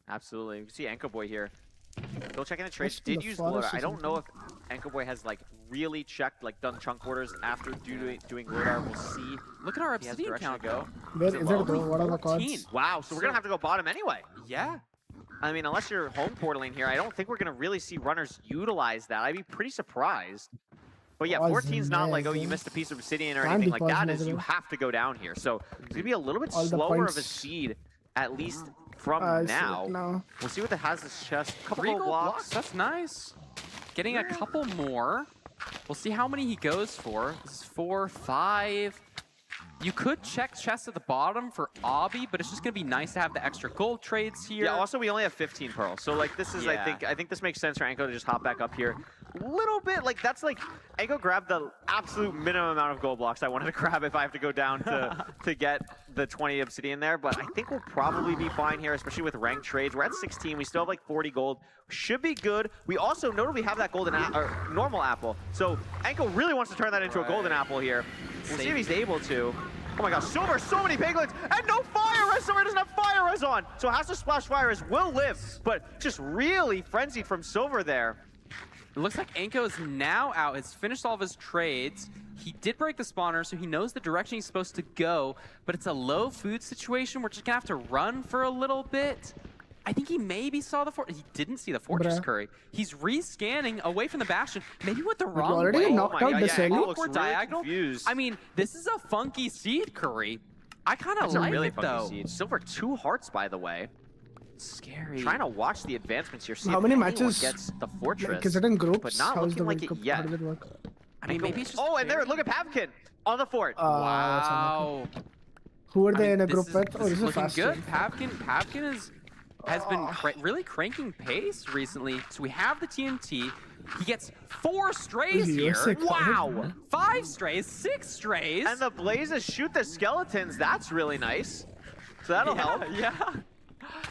Absolutely. You can see Anko Boy here. Still checking the trades. Watch from Did the use forest Glodar. or I don't know if Anko Boy has like really checked, like done chunk orders after doing Glodar. We'll see. Look at our if he has obsidian direction count, to go. Where Is is it it low? though? What are the 14. cards? Wow, so we're gonna have to go bottom anyway. Yeah. I mean, unless you're home portaling here, I don't think we're gonna really see runners utilize that. I'd be pretty surprised. But yeah, Pause 14's not like, oh, you negative. missed a piece of obsidian or Can't anything be like pause that. Is you negative. have to go down here. So it's gonna be a little bit All the slower of a points. seed, at least from I see it now. now. We'll see what the has this chest. Couple 3 gold gold blocks. blocks. That's nice. Getting a couple more. We'll see how many he goes for. This is 4, 5. You could check chests at the bottom for Obby, but it's just gonna be nice to have the extra gold trades here. Yeah, also we only have 15 pearls. So like this is Yeah. I think this makes sense for Anko to just hop back up here. Little bit like that's like Anko grabbed the absolute minimum amount of gold blocks I wanted to grab if I have to go down to get the 20 obsidian there, but I think we'll probably be fine here, especially with ranked trades. We're at 16. We still have like 40 gold. Should be good. We also notably have that golden or normal apple. So Anko really wants to turn that into a golden apple here. We'll see if he's able to. Oh my gosh, Silver, so many piglets, and no fire res. Silver doesn't have fire res on, so has to splash fire res, will live, but just really frenzied from Silver there. It looks like Anko is now out. Has finished all of his trades. He did break the spawner, so he knows the direction he's supposed to go, but it's a low food situation. We're just gonna have to run for a little bit. I think he maybe saw the he didn't see the Fortress Bruh. Curry. He's re-scanning away from the Bastion. Maybe went the wrong already way. knocked out the Selly? looks Awkward really diagonal. confused. I mean, this is a funky seed, Curry. I kind of It's a like really it, funky though. seed. Silver 2 hearts, by the way. Scary. Trying to watch the advancements here. See How if many anyone matches, gets the Fortress. Like, is it in groups? But not How's looking the like World it Cup? yet. How does it work? I mean, maybe it's just Oh, and there, look at Pavkin on the fort. Wow. Who are they in a This group is- with? Oh, this this is is looking fast. good. Pavkin has been really cranking pace recently. So we have the TNT. He gets 4 strays You're here. sick, Wow. 5 strays, 6 strays. And the Blazes shoot the skeletons. That's really nice. So that'll help. Yeah.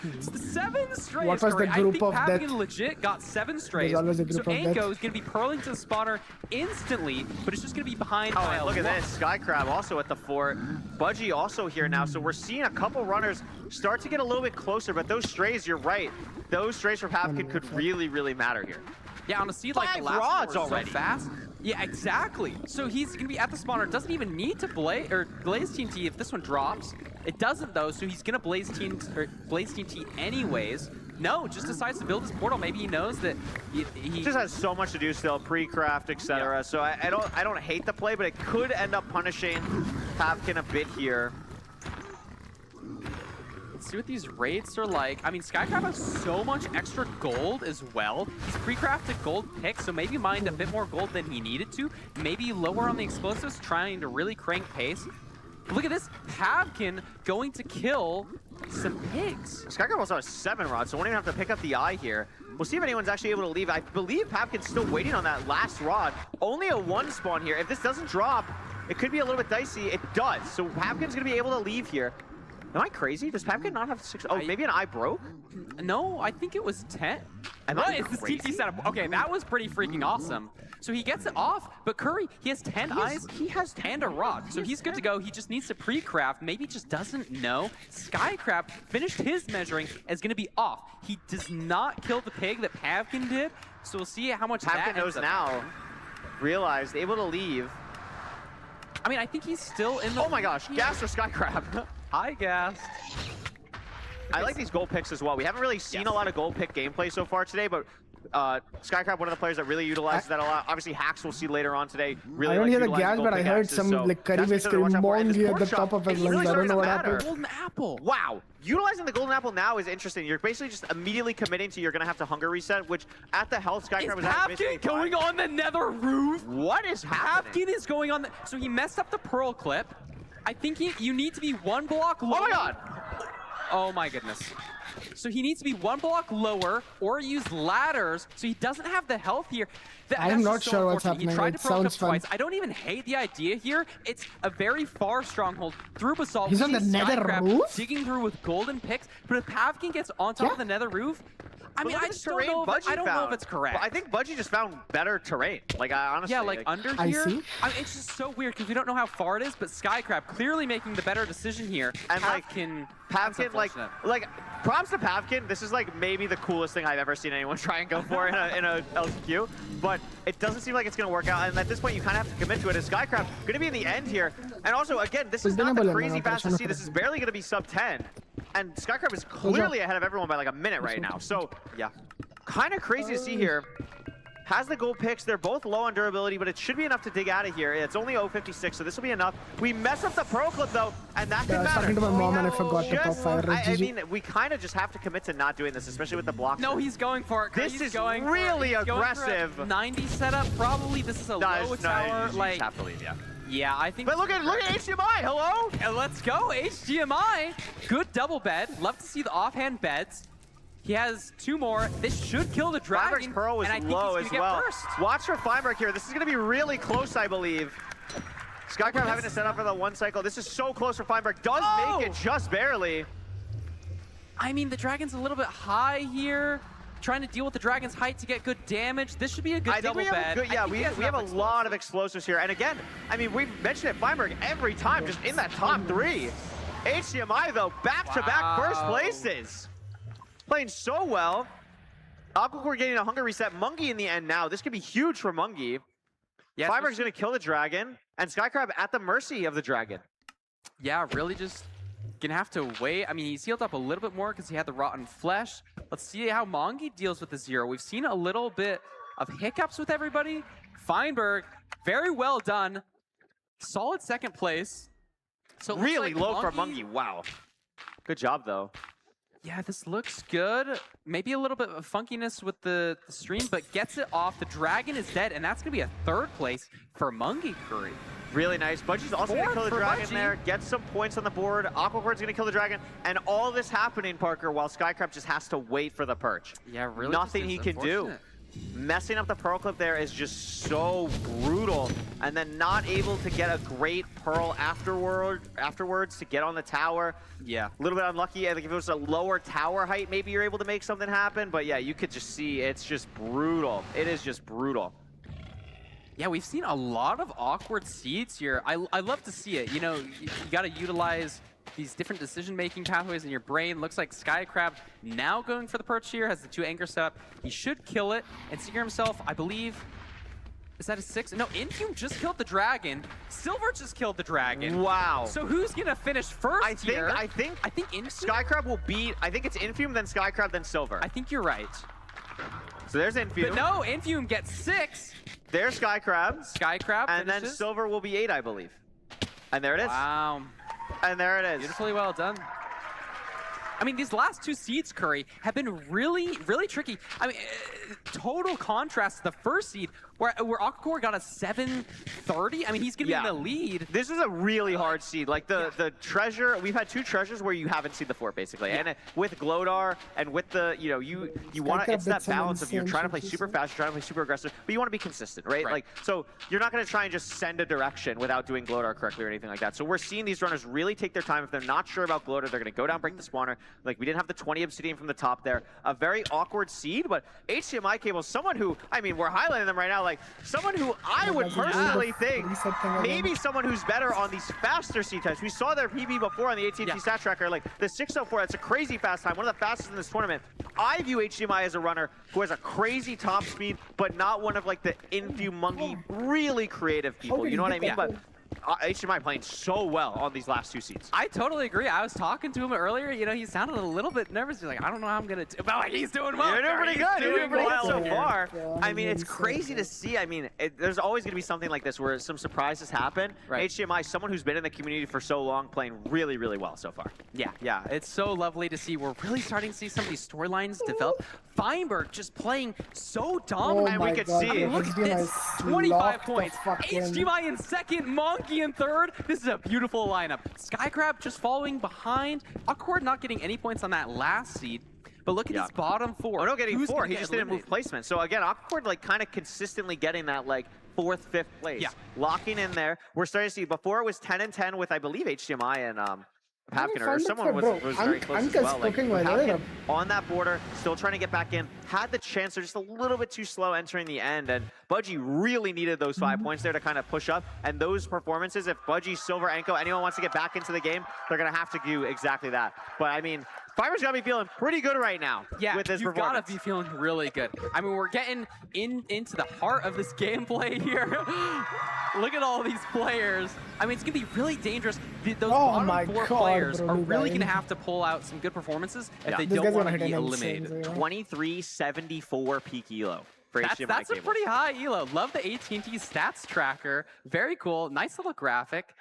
It's the 7 strays. What was the Curry. group I of think death? Pavkin legit got 7 strays. always a So group of Anko death. is going to be purling to the spawner instantly, but it's just going to be behind Oh, by and a look at lot. this. Sky Crab also at the fort. Budgie also here now. So we're seeing a couple runners start to get a little bit closer, but those strays, you're right. Those strays for Pavkin could really, really matter here. Yeah, on a seed like the 5 last rods one was already. so fast. Yeah, exactly. So he's gonna be at the spawner. Doesn't even need to blaze TNT if this one drops. It doesn't though, so he's gonna blaze TNT anyways. No, just decides to build his portal. Maybe he knows that he Just has so much to do still, pre-craft, etc. Yeah. So I don't hate the play, but it could end up punishing Pavkin a bit here. Let's see what these rates are like. I mean, Skycraft has so much extra gold as well. He's pre-crafted gold picks, so maybe mined a bit more gold than he needed to. Maybe lower on the explosives, trying to really crank pace. But look at this, Pavkin going to kill some pigs. Skycraft also has 7 rods, so won't even have to pick up the eye here. We'll see if anyone's actually able to leave. I believe Pavkin's still waiting on that last rod. Only a 1 spawn here. If this doesn't drop, it could be a little bit dicey. It does, so Pavkin's gonna be able to leave here. Am I crazy? Does Pavkin not have 6? Oh, maybe an eye broke? No, I think it was 10. Am What I is this crazy? TT setup? Okay, that was pretty freaking awesome. So he gets it off, but Curry, he has 10 eyes He has 10 and a rod. So he's good to go. He just needs to pre-craft. Maybe just doesn't know. Skycraft finished his measuring, is going to be off. He does not kill the pig that Pavkin did. So we'll see how much Pavkin that knows ends up now. happening. Realized, able to leave. I mean, I think he's still in the... Oh my gosh, gas for Skycrab. Hi, Gas. I like these gold picks as well. We haven't really seen a lot of gold pick gameplay so far today, but Skycrab, one of the players that really utilizes that a lot. Obviously, Hacks we'll see later on today. Really I don't likes hear the utilizing gas, gold but I heard pickaxes, some so like Curry that's was something to watch out for. And this mongy at pork the chop, top of his it's lungs. really I don't know what starting to happened. Golden apple. Wow, utilizing the golden apple now is interesting. You're basically just immediately committing to you're gonna have to hunger reset, which at the health Is Skycrab was at Pavkin going on the nether roof? What is happening? Pavkin is going on the... So he messed up the pearl clip. I think you need to be 1 block lower. Oh my god! Oh my goodness. So he needs to be 1 block lower or use ladders, so he doesn't have the health here. I'm That's not just so sure what's unfortunate. He happening. tried It to pearl sounds clip twice. fun. I don't even hate the idea here. It's a very far stronghold through basalt. He's We on the see nether Skycrab roof? digging through with golden picks, but if Pavkin gets on top Yeah. of the nether roof, I mean, Look I at the just don't terrain know. Budgie I don't know if found. it's correct. Well, I think Budgie just found better terrain. Like, I honestly. Yeah, like under I here. see. I mean, it's just so weird because we don't know how far it is, but Skycrab clearly making the better decision here. And, like, Pavkin, Pavkin, like, props to Pavkin. This is like maybe the coolest thing I've ever seen anyone try and go for in a LCQ. But it doesn't seem like it's gonna work out. And at this point, you kind of have to commit to it. Is Skycrab gonna be in the end here? And also, again, this is not the crazy fast to see. This is barely gonna be sub 10. And Skycrab is clearly ahead of everyone by like a minute right now. So yeah, kind of crazy to see here. Has the gold picks. They're both low on durability, but it should be enough to dig out of here. It's only 056, so this will be enough. We mess up the pearl clip though, and that could I was matter. talking to my mom and I forgot to pop Just- fire. I GG. mean, we kind of just have to commit to not doing this, especially with the blocks. No, he's going for it. This He's is going for it. really He's going for a aggressive. 90 setup, probably. This is a low tower. You Like, just have to leave, yeah. yeah, I think. But look at HDMI. Hello. And let's go, HDMI. Good double bed. Love to see the offhand beds. He has 2 more. This should kill the Feinberg's dragon. pearl was and I think low he's as gonna well. get first. Watch for Feinberg here. This is going to be really close, I believe. Skycrab having to set up for the 1 cycle. This is so close for Feinberg. Does make it just barely. I mean, the dragon's a little bit high here. trying to deal with the Dragon's height to get good damage. This should be a good I think double we have bed. a good, yeah, I think we he has have a enough lot of explosives here. And again, I mean, we've mentioned it, Feinberg, every time, just in that top 3. HDMI, though, back-to-back first places. Playing so well. Aquacore getting a hunger reset. Mungie in the end now. This could be huge for Mungie. Yeah, Feinberg's going to kill the dragon, and Skycrab at the mercy of the dragon. Yeah, really just gonna have to wait. I mean, he's healed up a little bit more because he had the rotten flesh. Let's see how Mongi deals with the 0. We've seen a little bit of hiccups with everybody. Feinberg, very well done. Solid second place. So it looks Really like low for Mungie. Wow. Good job, though. Yeah, this looks good. Maybe a little bit of funkiness with the stream, but gets it off. The dragon is dead, and that's gonna be a 3rd place for Mungie Curry. Really nice. Budgie's also going to kill the dragon there, get some points on the board. Aquacore's going to kill the dragon. And all this happening, Parker, while Skycrab just has to wait for the perch. Yeah, really. Nothing he can do. Messing up the Pearl Clip there is just so brutal. And then not able to get a great Pearl afterwards to get on the tower. Yeah. A little bit unlucky. I think if it was a lower tower height, maybe you're able to make something happen. But yeah, you could just see it's just brutal. It is just brutal. Yeah, we've seen a lot of awkward seeds here. I love to see it. You know, you got to utilize these different decision-making pathways in your brain. Looks like Skycrab now going for the perch here, has the 2 anchor set up. He should kill it. And Seeker himself, I believe, is that a 6? No, Infume just killed the dragon. Silver just killed the dragon. Wow. So who's gonna finish first here? I think Infume? Skycrab will beat, I think it's Infume, then Skycrab, then Silver. I think you're right. So there's Infume. But no, Infume gets 6. There's Skycrab. Skycrab And then finishes. Silver will be 8, I believe. And there it is. Wow. And there it is. Beautifully well done. I mean, these last 2 seeds, Curry, have been really, really tricky. I mean, total contrast to the first seed, where Aquacore got a 730. I mean, he's going to be in the lead. This is a really hard seed. Like, the treasure, we've had 2 treasures where you haven't seen the fort, basically. Yeah. And with Glodar and with the, you know, you want to, it's that balance of you're trying to play super fast, you're trying to play super aggressive, but you want to be consistent, right? Like, so you're not going to try and just send a direction without doing Glodar correctly or anything like that. So we're seeing these runners really take their time. If they're not sure about Glodar, they're going to go down, break the spawner. Like, we didn't have the 20 obsidian from the top there. A very awkward seed, but HDMI Cable, someone who, I mean, we're highlighting them right now, like, someone who I would personally think, maybe someone who's better on these faster seed types. We saw their PB before on the AT&T stat tracker, like, the 604, that's a crazy fast time, one of the fastest in this tournament. I view HDMI as a runner who has a crazy top speed, but not one of, like, the Infume Mungie, really creative people, you know what I mean? But HDMI playing so well on these last 2 seeds. I totally agree. I was talking to him earlier. You know, he sounded a little bit nervous. He's like, I don't know how I'm going to do. But like, he's doing well. You're doing pretty good. You're doing pretty good so well. far. Yeah, I mean, it's crazy to see. I mean, there's always going to be something like this where some surprises happen. Right. HDMI, someone who's been in the community for so long, playing really, really well so far. Yeah, it's so lovely to see. We're really starting to see some of these storylines develop. Feinberg just playing so dominant. And we could see it. Look at this, 25 points. HDMI in second, Monkey in third. This is a beautiful lineup. Skycrab just following behind. Awkward not getting any points on that last seed. But look at this bottom 4. Oh, no, getting Who's 4. gonna He get just didn't move eliminated? placement. So again, Awkward like kind of consistently getting that like 4th, 5th place. Yeah. Locking in there. We're starting to see, before it was 10 and 10 with, I believe, HDMI and Pavkin, or someone was very close as well. Like, Pavkin on that border, still trying to get back in. Had the chance, they're just a little bit too slow entering the end, and Budgie really needed those 5 points there to kind of push up. And those performances, if Budgie, Silver, Enko, anyone wants to get back into the game, they're going to have to do exactly that. But I mean, Fiverr's got to be feeling pretty good right now with this you've performance. got to be feeling really good. I mean, we're getting into the heart of this gameplay here. Look at all these players. I mean, it's going to be really dangerous. Those bottom 4 players are really going to have to pull out some good performances if they don't want to be eliminated. 2374 peak elo. That's a pretty high elo. Love the AT&T stats tracker. Very cool. Nice little graphic.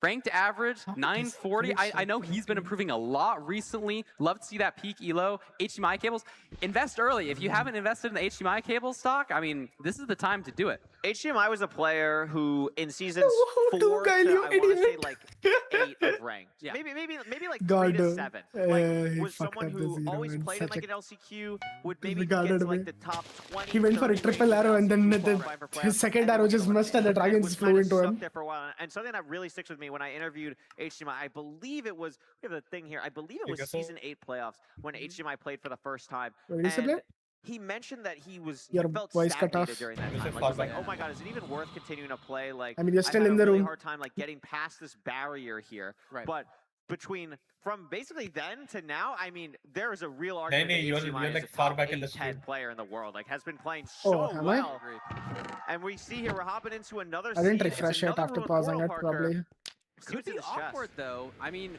Ranked average, 940. I know he's been improving a lot recently. Love to see that peak elo. HDMI cables, invest early. If you haven't invested in the HDMI cable stock, I mean, this is the time to do it. HDMI was a player who in seasons 4 to, I want to say, like 8 of ranked. Yeah. Maybe like 3 to 7. Like, was someone who always played in like an LCQ, would maybe get to like the top 20. He went for a triple arrow and then his second arrow just missed and the dragon just flew into him. There for a while. And something that really sticks with me when I interviewed HDMI, I believe it was, we have the thing here, I believe it was Season 8 playoffs when HDMI played for the first time. What did you say, And Blair? he mentioned that he Your felt voice cut stagnated off. during that time. Like, he was like, oh my god, is it even worth continuing to play? Like, I mean, you're still had in a the really room. hard time like getting past this barrier here. Right. But from basically then to now, I mean, there is a real argument that you're HDMI is like a far top back in 8, the 10 stream. player in the world. Like, has been playing Oh, so am I? well. And we see here, we're hopping into another I didn't seed. It's refresh it another after Ruined pausing Portal, it, Parker. probably. See Could what's in be this chest. awkward though. I mean,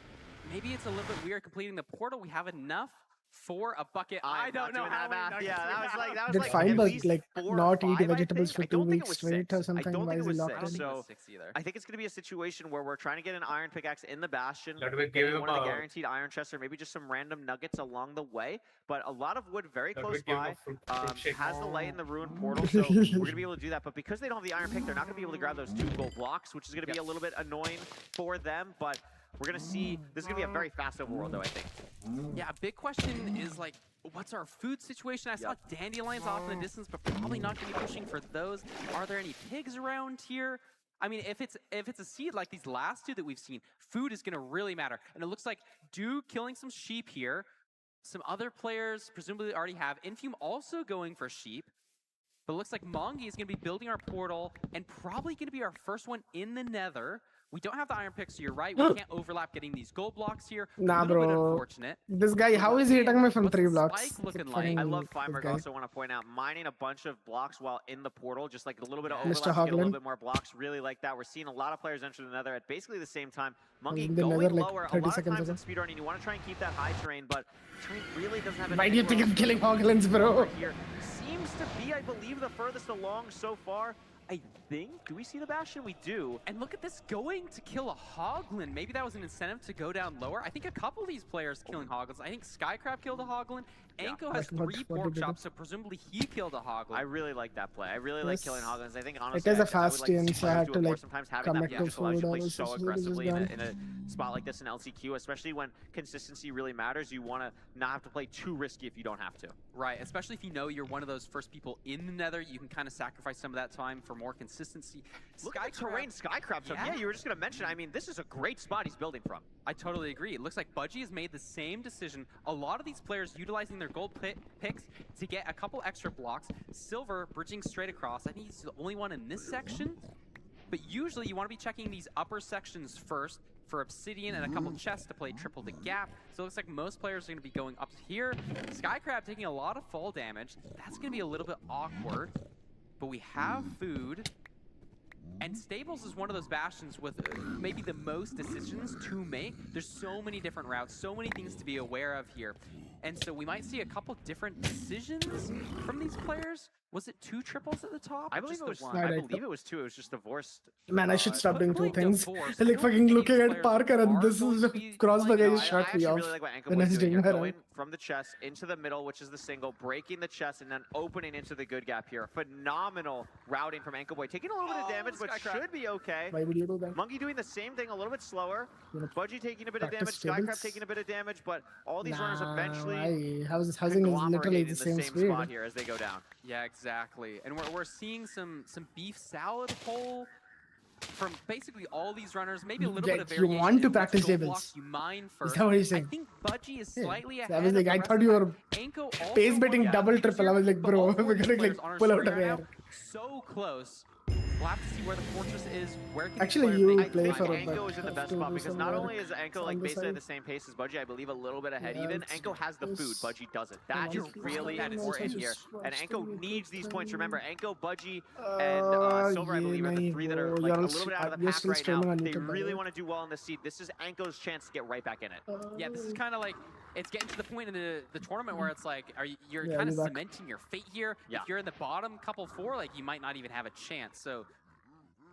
maybe it's a little bit weird completing the portal. We have enough for a bucket. I I'm don't not know doing how that many math. nuggets Yeah, we that was have. like that was Did like fine, at but least like 4 or not eat 5, I vegetables think. for I 2 don't think it weeks was straight 6. or I something. don't Why think is it he was locked 6. I don't think it So was 6 either. I think it's going to be a situation where we're trying to get an iron pickaxe in the bastion, That we getting gave one of him the a- guaranteed iron chests, or maybe just some random nuggets along the way. But a lot of wood very That close we gave him by. a fruit shake. Has the light in the ruined portal, so we're going to be able to do that. But because they don't have the iron pick, they're not going to be able to grab those 2 gold blocks, which is going to be a little bit annoying for them. But we're going to see, this is going to be a very fast overworld, though, I think. Yeah, big question is like, what's our food situation? I saw dandelions off in the distance, but probably not going to be pushing for those. Are there any pigs around here? I mean, if it's a seed like these last 2 that we've seen, food is going to really matter. And it looks like Duke killing some sheep here. Some other players presumably already have. Infume also going for sheep. But it looks like Mongi is going to be building our portal and probably going to be our first one in the nether. We don't have the iron pick, so you're right. We can't overlap getting these gold blocks here. Nah, a little bit bro. unfortunate. This guy, how is he hitting me from What's 3 the blocks? spike looking It's like? fucking I love this Feinberg. guy. Also want to point out, mining a bunch of blocks while in the portal, just like a little bit of Yeah. overlap Mr. to get a little Hoagland. bit more blocks. Really like that. We're seeing a lot of players enter the nether at basically the same time. Monkey in the going nether, like, lower. A 30 lot of seconds times in ago. speedrunning, you want to try and keep that high terrain, but terrain really doesn't have Why do you think I'm killing Hoglins, bro? Over here seems to be, I believe, the furthest along so far. I think. Do we see the Bastion? We do. And look at this, going to kill a Hoglin. Maybe that was an incentive to go down lower. I think a couple of these players killing Hoglins. I think Skycrab killed a Hoglin. Anko has What 3 did pork he do? chops, so presumably he killed a Hoglin. I really like that play. I really like Yes. killing Hoglins. I think honestly, is a I would fast like to team, see so I players had do to, it more. like, Sometimes having that connect magic to allows you to food play or so something, which is aggressively in done. a spot like this in LCQ, especially when consistency really matters. You want to not have to play too risky if you don't have to. Right, especially if you know you're one of those first people in the nether, you can kind of sacrifice some of that time for more consistency. Look at the terrain Skycrab took. Yeah. Yeah, you were just going to mention, I mean, this is a great spot he's building from. I totally agree. It looks like Budgie has made the same decision. A lot of these players utilizing their gold picks to get a couple extra blocks. Silver bridging straight across. I think he's the only one in this section. But usually you want to be checking these upper sections first for obsidian and a couple chests to play triple the gap. So it looks like most players are going to be going up here. Skycrab taking a lot of fall damage. That's going to be a little bit awkward. But we have food. And Stables is one of those bastions with maybe the most decisions to make. There's so many different routes, so many things to be aware of here. And so we might see a couple different decisions from these players. Was it 2 triples at the top? I or believe just it was. the one? Right, I I believe it was 2. It was just divorced. Man, I should stop doing 2 Really things. divorced. Like I don't fucking think looking these at players Parker and are this going is to be crossbow like, guy no, just I shot me actually off. really like what Anko When was I was doing doing here, that. going from the chest into the middle, which is the single, breaking the chest, and then opening into the good gap here. Phenomenal routing from Anko Boy. Taking a little bit of damage, but Skycrab. should be okay. Why would you do that? Monkey doing the same thing, a little bit slower. Gonna Budgie taking a bit of damage, practice Skycrab tables? taking a bit of damage, but all these runners eventually Housing is literally conglomerating the in same the speed. same spot here as they go down. Yeah, exactly. And we're seeing some beef salad pull from basically all these runners. Maybe a little Yeah, bit of you variation want to in which practice gold tables. blocks you mine Is first. that what you're I saying? think Budgie is Yeah. slightly So ahead. I was like, of I the rest thought of you them. were Anko also pace won betting that double, piece triple. here, I was like, but bro, all we're four of gonna these like players on our pull out screen of right now, here. So close. We'll have to see where the fortress is. Where can Actually, these you players I make play think for time? a Anko bit. is in the Have best to spot do because some not work only is Anko on like the basically at side. the same pace as Budgie, I believe a little bit ahead Yeah, even. it's Anko has the food, just- Budgie doesn't. I That is want to really that is important just here. And watch Anko the needs these points. thing. Remember, Anko, Budgie, and Silver, I believe, are the 3 that are like a little bit out of the You're pack still right now. streaming on They YouTube, by the really way. want to do well in this seed. This is Anko's chance to get right back in it. Yeah, this is kind of like, it's getting to the point in the tournament where it's like, you're Yeah, kind of you're back. cementing your fate here. Yeah. If you're in the bottom couple 4, like you might not even have a chance. So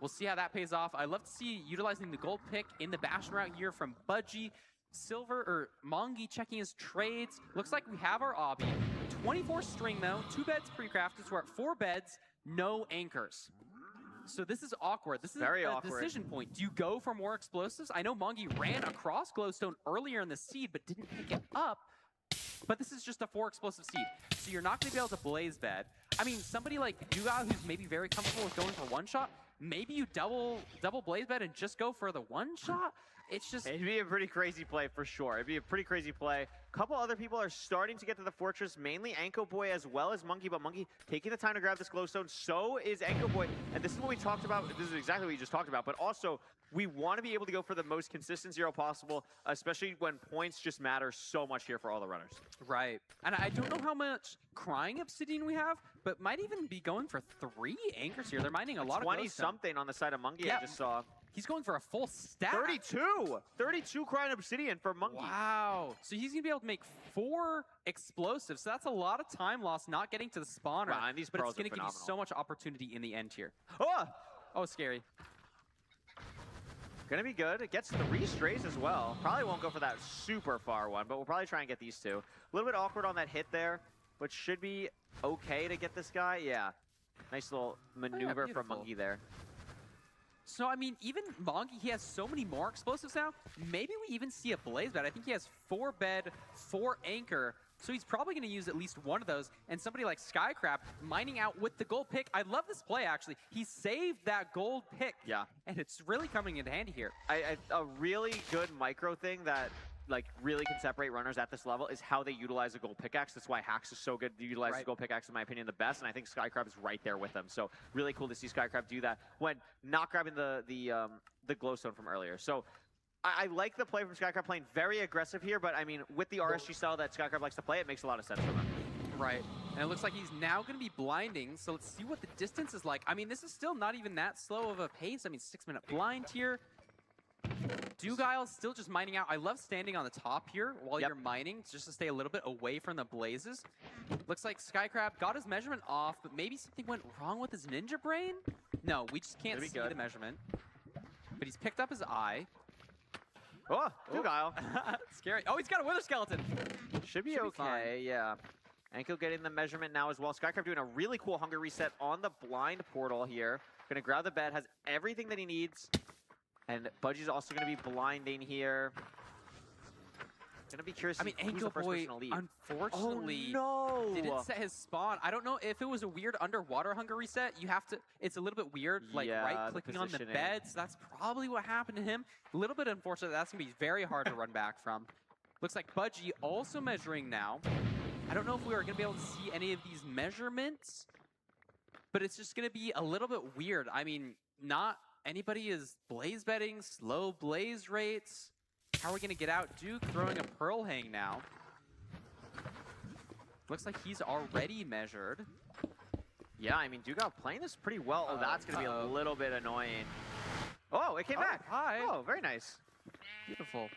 we'll see how that pays off. I love to see utilizing the gold pick in the Bastion route here from Budgie. Silver, or Mongi checking his trades. Looks like we have our obby. 24 string though, 2 beds pre-crafted, so we're at 4 beds, no anchors. So this is awkward. This is Very a awkward. decision point. Do you go for more explosives? I know Mongi ran across Glowstone earlier in the seed, but didn't pick it up. But this is just a 4 explosive seed. So you're not going to be able to blaze bed. I mean, somebody like Duga, who's maybe very comfortable with going for 1 shot, maybe you double blaze bed and just go for the one shot. It's just It'd be a pretty crazy play for sure. It'd be a pretty crazy play. A couple other people are starting to get to the fortress, mainly Anko Boy as well as Monkey, but Monkey taking the time to grab this glowstone. So is Anko Boy, and this is what we talked about. This is exactly what we just talked about, but also we want to be able to go for the most consistent zero possible, especially when points just matter so much here for all the runners. right. And I don't know how much crying obsidian we have, but might even be going for 3 anchors here. They're mining a lot of glowstone. 20-something on the side of Monkey, Yeah. I just saw. He's going for a full stack. 32! 32 crying obsidian for Monkey. Wow. So he's going to be able to make 4 explosives. So that's a lot of time lost not getting to the spawner. Wow, and these but it's pearls are going to give you phenomenal. so much opportunity in the end here. Oh! Oh, scary. Gonna be good. It gets 3 strays as well. Probably won't go for that super far one, but we'll probably try and get these 2. A little bit awkward on that hit there, but should be okay to get this guy. Yeah. Nice little maneuver from beautiful. Monkey there. So, I mean, even Monkey, he has so many more explosives now. Maybe we even see a blaze bed. I think he has 4 bed, 4 anchor. So he's probably going to use at least one of those. And somebody like Skycrab mining out with the gold pick. I love this play, actually. He saved that gold pick. Yeah. And it's really coming in handy here. A really good micro thing that like really can separate runners at this level is how they utilize a gold pickaxe. That's why Hax is so good to utilize the gold pickaxe, in my opinion, the best. And I think Skycrab is right there with them. So really cool to see Skycrab do that when not grabbing the glowstone from earlier. So I like the play from Skycrab, playing very aggressive here, but I mean, with the RSG style that Skycrab likes to play, it makes a lot of sense for them. Right. And it looks like he's now going to be blinding. So let's see what the distance is like. I mean, this is still not even that slow of a pace. I mean, 6-minute blind here. Dugile still just mining out. I love standing on the top here while you're mining, just to stay a little bit away from the blazes. Looks like Skycrab got his measurement off, but maybe something went wrong with his ninja brain? No, we just can't see the measurement. But he's picked up his eye. Oh, Dugile. Scary. Oh, he's got a wither skeleton. Should be Should be okay, fine. yeah. Anko getting the measurement now as well. Skycrab doing a really cool hunger reset on the blind portal here. Gonna grab the bed, has everything that he needs. And Budgie's also gonna be blinding here. Gonna be curious I mean, who's the Anko first Boy, person to leave. unfortunately, Oh, no! didn't set his spawn. I don't know if it was a weird underwater hunger reset. You have to, it's a little bit weird, like Yeah, right-clicking on the positioning. bed. So that's probably what happened to him. A little bit unfortunate. That's going to be very hard to run back from. Looks like Budgie also measuring now. I don't know if we are going to be able to see any of these measurements, but it's just going to be a little bit weird. I mean, not anybody is blaze betting, slow blaze rates. How are we going to get out? Duke throwing a Pearl Hang now. Looks like he's already measured. Yeah, I mean, Dugile playing this pretty well. Oh, that's going to be a little bit annoying. Oh, it came back. Hi. Oh, very nice. Beautiful.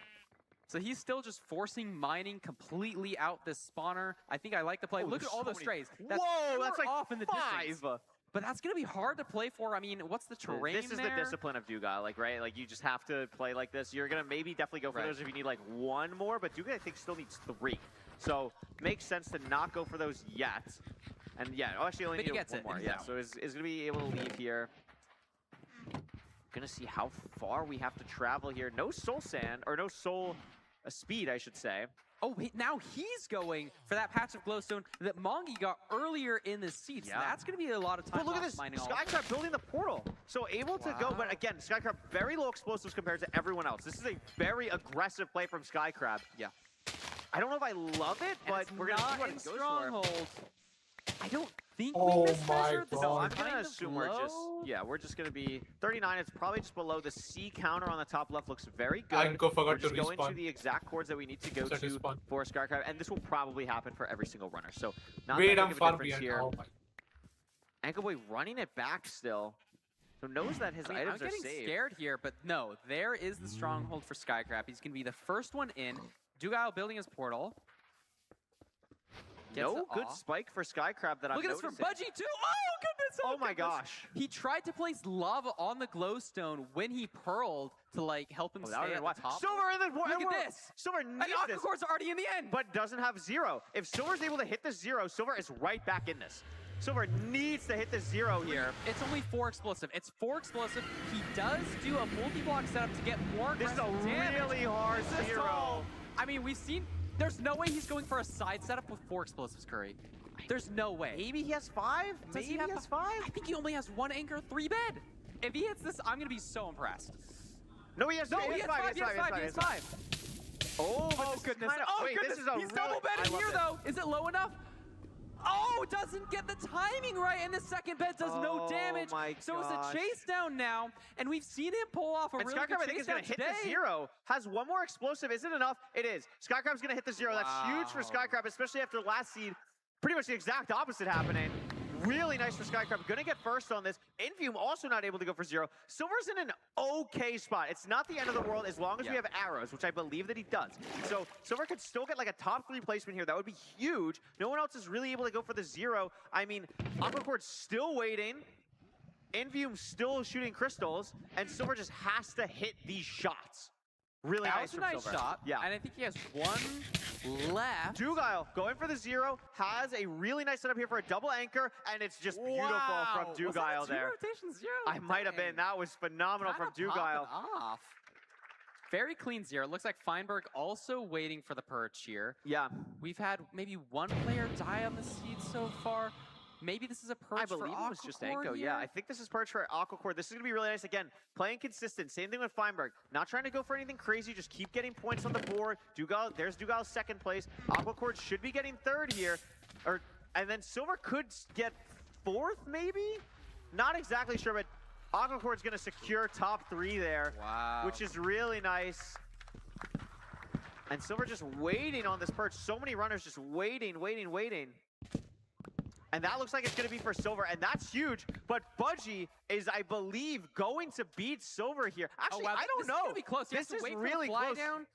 So he's still just forcing mining completely out this spawner. I think I like the play. Oh, Look at there's all so those many- strays. Whoa, that's like off in the 5. distance. But that's going to be hard to play for. I mean, what's the terrain This is there? the discipline of Dugile, like, right? Like, you just have to play like this. You're going to maybe definitely go for Right. those if you need, like, 1 more, but Dugile, I think, still needs 3. So, makes sense to not go for those yet. And, yeah, actually only But he need gets 1 it, more. and he's Yeah, out. so is going to be able to leave here. Going to see how far we have to travel here. No soul sand, or no soul speed, I should say. Oh, now he's going for that patch of glowstone that Mongi got earlier in the seed. So Yeah. that's going to be a lot of time But look at lost this, mining all. Skycrab building the portal. So able to go, but Wow. again, Skycrab very low explosives compared to everyone else. This is a very aggressive play from Skycrab. Yeah. I don't know if I love it, And but it's we're going to see not what in it goes for. Stronghold. I don't think Oh we my mismeasured. This God. I'm is going to kind of assume we're just, low. yeah, we're just going to be 39. It's probably just below the C counter on the top left. Looks very good. Anko We're forgot to just going to respawn. the exact chords that we need to go Set his to spawn. for Skycrab, and this will probably happen for every single runner. So not Wait, that I'm big of a far difference behind. here. Oh my. Anko Boy running it back still. So knows that his I mean, items I'm are getting saved. scared here, but no, there is the stronghold for Skycrab. He's going to be the first one in. Dugile building his portal. Gets No it good off. spike for Skycrab that I'm Look at this from noticing. Budgie too. Oh goodness! Oh my goodness. gosh. He tried to place lava on the glowstone when he pearled to like help him Oh, that stay would've at been the wild. top. Silver in the Look at we're- this. Silver And needs this, Aquacore's already in the end. but doesn't have 0. If Silver's able to hit the 0, Silver is right back in this. Silver needs to hit the 0 here. It's only 4 explosive. It's 4 explosive. He does do a multi-block setup to get more This is a aggressive damage. really hard This is 0. tall. I mean, we've seen. There's no way he's going for a side setup with 4 explosives, Curry. There's no way. Maybe he has 5? Does Maybe he he have has fi- 5? I think he only has 1 anchor, 3 bed. If he hits this, I'm gonna be so impressed. No, he has No, he has 5, he has 5. Oh, but Oh, this is goodness. kinda- Oh, wait, goodness. This is a He's really, double I betting love here, this. though. Is it low enough? Oh, doesn't get the timing right, and the second bet does no Oh damage. my So it's gosh. a chase down now, and we've seen him pull off a And really Skycrab, good I think, chase is going down to hit today. the 0. Has one more explosive. Is it enough? It is. Skycrab's going to hit the 0. That's huge for Wow. Skycrab, especially after last seed. Pretty much the exact opposite happening. Really nice for Skycrab. Going to get first on this. Infume also not able to go for 0. Silver's in an okay spot. It's not the end of the world as long as we have arrows, which I believe that he does. So Silver could still get like a top 3 placement here. That would be huge. No one else is really able to go for the 0. I mean, Aquacord's still waiting. Infume still shooting crystals, and Silver just has to hit these shots. Really That nice was a from nice Silver. shot, Yeah. and I think he has one left. Dugile going for the 0, has a really nice setup here for a double anchor, and it's just beautiful from Was that a Dugile there. two-rotation 0? I might have been. Dang. That was phenomenal from Kinda popping Dugile. off. Very clean 0. Looks like Feinberg also waiting for the perch here. Yeah, We've had maybe one player die on the seed so far. Maybe this is a perch I for believe it was just Aquacord Anko. here. Yeah, I think this is perch for Aquacord. This is going to be really nice. Again, playing consistent. Same thing with Feinberg. Not trying to go for anything crazy. Just keep getting points on the board. Dugile, there's Dugile's second place. Aquacord should be getting third here. And then Silver could get fourth, maybe? Not exactly sure, but Aquacord's going to secure top 3 there. Wow. Which is really nice. And Silver just waiting on this perch. So many runners just waiting. And that looks like it's going to be for Silver, and that's huge. But Budgie is, I believe, going to beat Silver here. Actually, wow, I don't this is know. gonna be close. You have This to is wait really for the fly close. down.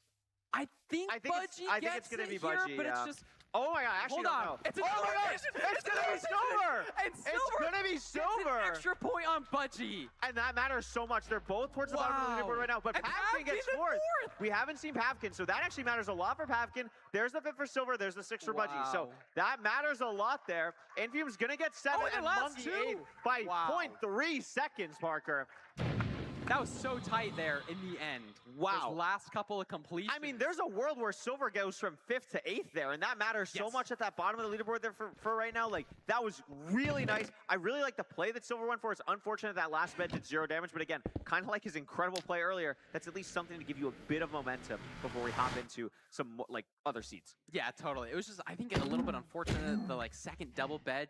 I think Budgie I think gets it's going to be it here, Budgie, but yeah. it's just Oh my god, I actually Hold don't on. know. It's an oh my god, elimination. it's going to be Silver! and Silver It's going to be gets Silver! an extra point on Budgie. And that matters so much. They're both towards the bottom of the Wow. leaderboard right now. But And Pavkin gets Pavkin in fourth. fourth. We haven't seen Pavkin, so that actually matters a lot for Pavkin. There's the 5th for Silver. There's the 6th for Budgie. So Wow. that matters a lot there. Infume's going to get 7 Oh, and the and last Mungie two. 8 by Wow. 0.3 seconds, Parker. That was so tight there in the end. Wow. Those last couple of completions. I mean, there's a world where Silver goes from 5th to 8th there, and that matters so Yes. much at that bottom of the leaderboard there for right now. Like, that was really nice. I really like the play that Silver went for. It's unfortunate that last bet did 0 damage, but again, kind of like his incredible play earlier, that's at least something to give you a bit of momentum before we hop into some, like, other seeds. Yeah, totally. It was just, I think, a little bit unfortunate. The like second double bed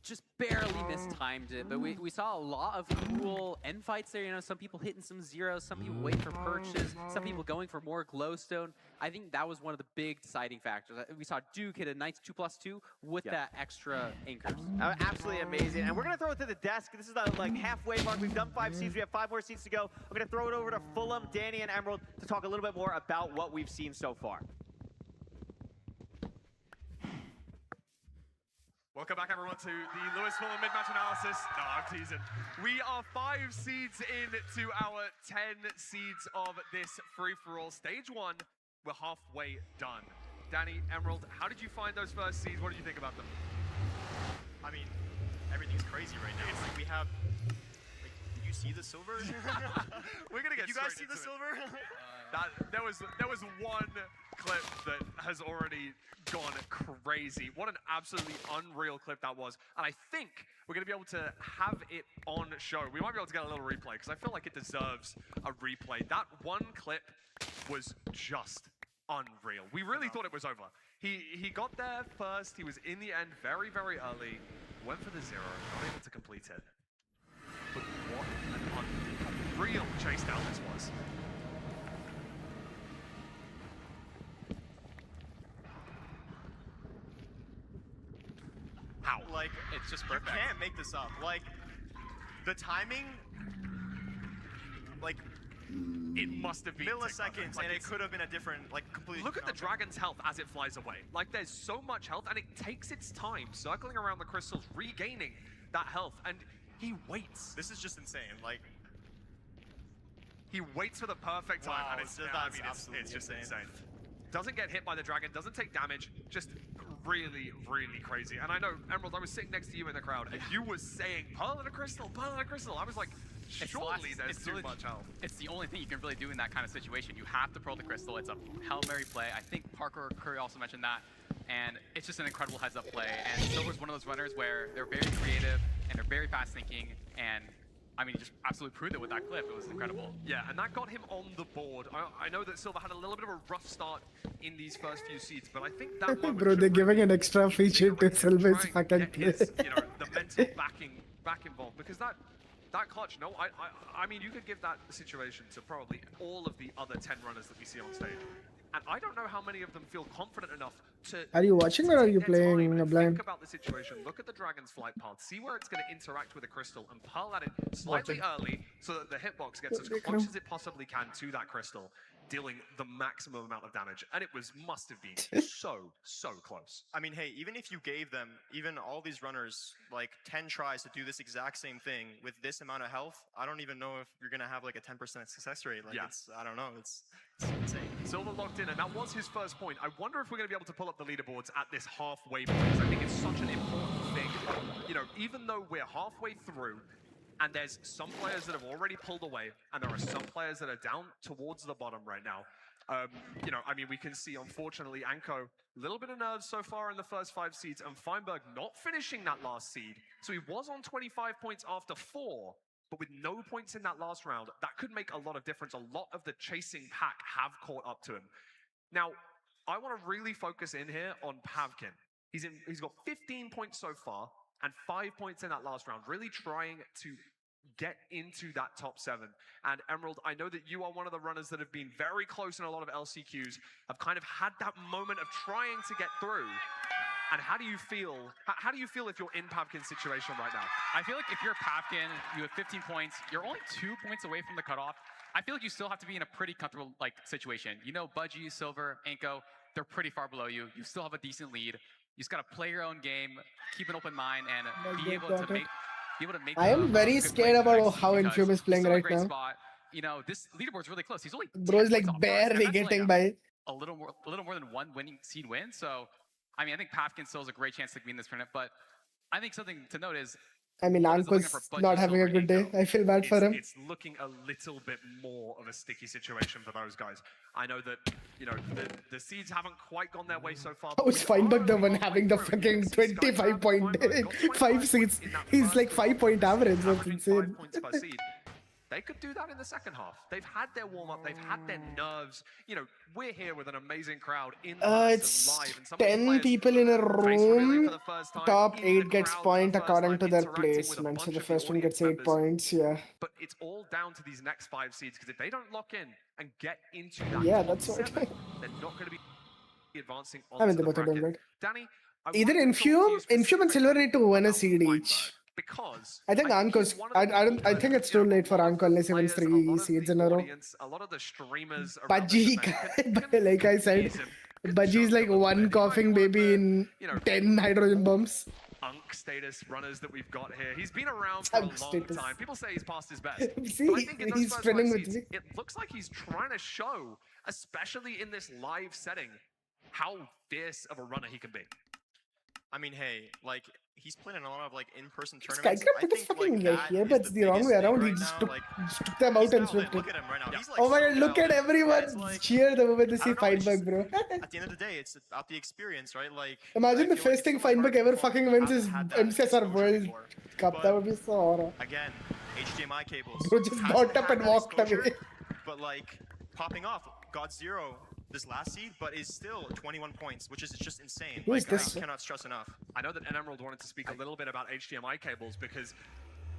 just barely mistimed it. But we saw a lot of cool end fights there. You know, some people hitting some 0s, some people waiting for perches, some people going for more glowstone. I think that was one of the big deciding factors. We saw Duke hit a nice 2+2 with that extra anchors. Absolutely amazing. And we're going to throw it to the desk. This is the like halfway mark. We've done 5 seeds. We have 5 more seeds to go. I'm going to throw it over to Fulham, Danny, and Emerald to talk a little bit more about what we've seen so far. Welcome back, everyone, to the Lewis Fulham mid-match analysis. No, I'm teasing. We are 5 seeds into our 10 seeds of this free-for-all. Stage 1, we're halfway done. Danny, Emerald, how did you find those first seeds? What did you think about them? I mean, everything's crazy right now. Like, we have... Like, did you see the Silver? We're going to get Did you guys straight see the into it. Silver? There was one clip that has already gone crazy. What an absolutely unreal clip that was. And I think we're going to be able to have it on show. We might be able to get a little replay because I feel like it deserves a replay. That one clip was just unreal. We really thought it was over. He got there first. He was in the end very, very early. Went for the 0, not able to complete it. But what an unreal chase down this was. How? Like, It's just you perfect. can't make this up. Like, the timing, like, It must have been milliseconds, like and it it's- could have been a different, like, completely Look at the different dragon's health as it flies away. Like, there's so much health, and it takes its time circling around the crystals, regaining that health, and he waits. This is just insane. Like, He waits for the perfect time, Wow, and it's, that's I mean, absolutely it's just insane. insane. Doesn't get hit by the dragon, doesn't take damage, just really, really crazy. And I know, Emerald, I was sitting next to you in the crowd, and you were saying, Pearl and a Crystal, Pearl and a Crystal. I was like, surely there's too much health. It's the only thing you can really do in that kind of situation. You have to Pearl the Crystal. It's a Hail Mary play. I think Parker Curry also mentioned that. And it's just an incredible heads-up play. And Silver's one of those runners where they're very creative and they're very fast thinking. And I mean, he just absolutely proved it with that clip. It was incredible. Yeah, and that got him on the board. I know that Silver had a little bit of a rough start in these first few seeds, but I think that moment Bro, they're should giving really an extra feature when to he's Silver's trying fucking to play. get his, the mental back involved, because that clutch, no, I mean, you could give that situation to probably all of the other 10 runners that we see on stage. And I don't know how many of them feel confident enough to... Are you watching or are you take their time playing and blind? Think about the situation, look at the Dragon's flight path, see where it's going to interact with the crystal, and pearl at it slightly early so that the hitbox gets as close as it possibly can to that crystal, dealing the maximum amount of damage. And it must have been so close. I mean, hey, even if you gave them, even all these runners, like 10 tries to do this exact same thing with this amount of health, I don't even know if you're going to have like a 10% success rate. Like, I don't know, it's insane. Silver locked in, and that was his first point. I wonder if we're going to be able to pull up the leaderboards at this halfway point, because I think it's such an important thing. Even though we're halfway through, and there's some players that have already pulled away, and there are some players that are down towards the bottom right now. I mean, we can see, unfortunately, Anko, a little bit of nerves so far in the first 5 seeds, and Feinberg not finishing that last seed. So he was on 25 points after 4, but with no points in that last round, that could make a lot of difference. A lot of the chasing pack have caught up to him. Now, I want to really focus in here on Pavkin. He's got 15 points so far, and 5 points in that last round, really trying to get into that top 7. And Emerald, I know that you are one of the runners that have been very close in a lot of LCQs, have kind of had that moment of trying to get through. And how do you feel? How do you feel if you're in Pavkin's situation right now? I feel like if you're Pavkin, you have 15 points, you're only 2 points away from the cutoff. I feel like you still have to be in a pretty comfortable situation. Budgie, Silver, Anko, they're pretty far below you. You still have a decent lead. You just gotta play your own game, keep an open mind, and be able to make. I am very scared about how Infum is playing right now. Spot. This leaderboard's really close. He's only Bro is like barely getting by. A little more than one winning seed win. So, I mean, I think Pavkin still has a great chance to win this tournament. But I think something to note is, I mean, Anko's not having a good day. I feel bad for him. It's looking a little bit more of a sticky situation for those guys. I know that, the seeds haven't quite gone their way so far. How is Feinberg the one having the fucking 25 point 5 seeds? He's like 5 point average. That's insane. 5 points per seed. They could do that in the second half. They've had their warm-up, they've had their nerves. We're here with an amazing crowd in the it's live. And 10 people in a room. Top 8 gets point according to their placement. So the first one gets 8 points, yeah. But it's all down to these next 5 seeds, because if they don't lock in and get into that top that's 7, right. they're not going to be advancing I mean, onto they the both are doing bracket. good. Danny, Either Infum and Silver need to win a seed each. Because I think Anko's. I think it's too late for Anko unless he wins 3 seeds in a row. A lot of the streamers Budgie, like I said, Budgie's like one coughing baby in 10 hydrogen bombs. Unk status runners that we've got here. He's been around for a long time. People say he's past his best. See, he's trending with me. It looks like he's trying to show, especially in this live setting, how fierce of a runner he can be. I mean, hey, he's playing in a lot of in-person tournaments. Skycraft put his fucking leg here, but it's the wrong way around. He just took them out and swept it. Look at him right now. He's Oh my god, look at everyone cheer the moment they see Feinberg, bro. At the end of the day, it's about the experience, right? Imagine the first thing Feinberg ever fucking wins is MCSR World Cup. That would be so horrible. Again, HDMI cables. Bro just got up and walked away. But popping off, got 0 this last seed, but is still 21 points, which is just insane. Who is this? I cannot stress enough. I know that Emerald wanted to speak a little bit about HDMI cables, because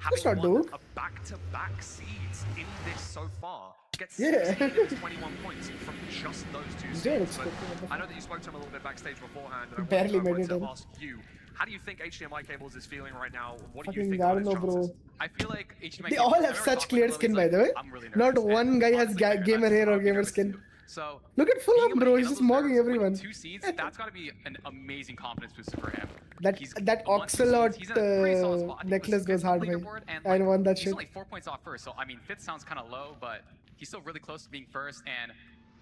That's having not won dope. a back-to-back seeds in this so far gets Yeah. 16 of 21 points from just those 2 Yeah, seeds. it's But good. I know that you spoke to him a little bit backstage beforehand, and Barely I made wanted it to in. ask you, how do you think HDMI cables is feeling right now? What do you Fucking think about his Garno, bro. chances? I feel like HDMI They all have such clear skin, by the way. Not one guy has gamer hair or gamer skin. So Look at Fulham, bro. He's just mogging with everyone. 2 seeds, that's got to be an amazing confidence booster for him. That won 2 seeds, Oxalot he's in a pretty solid spot. I think he was necklace goes 5th on hard the way. leaderboard, and, I won that he's shit. only 4 points off first, so I mean 5th sounds kind of low, but he's still really close to being first, and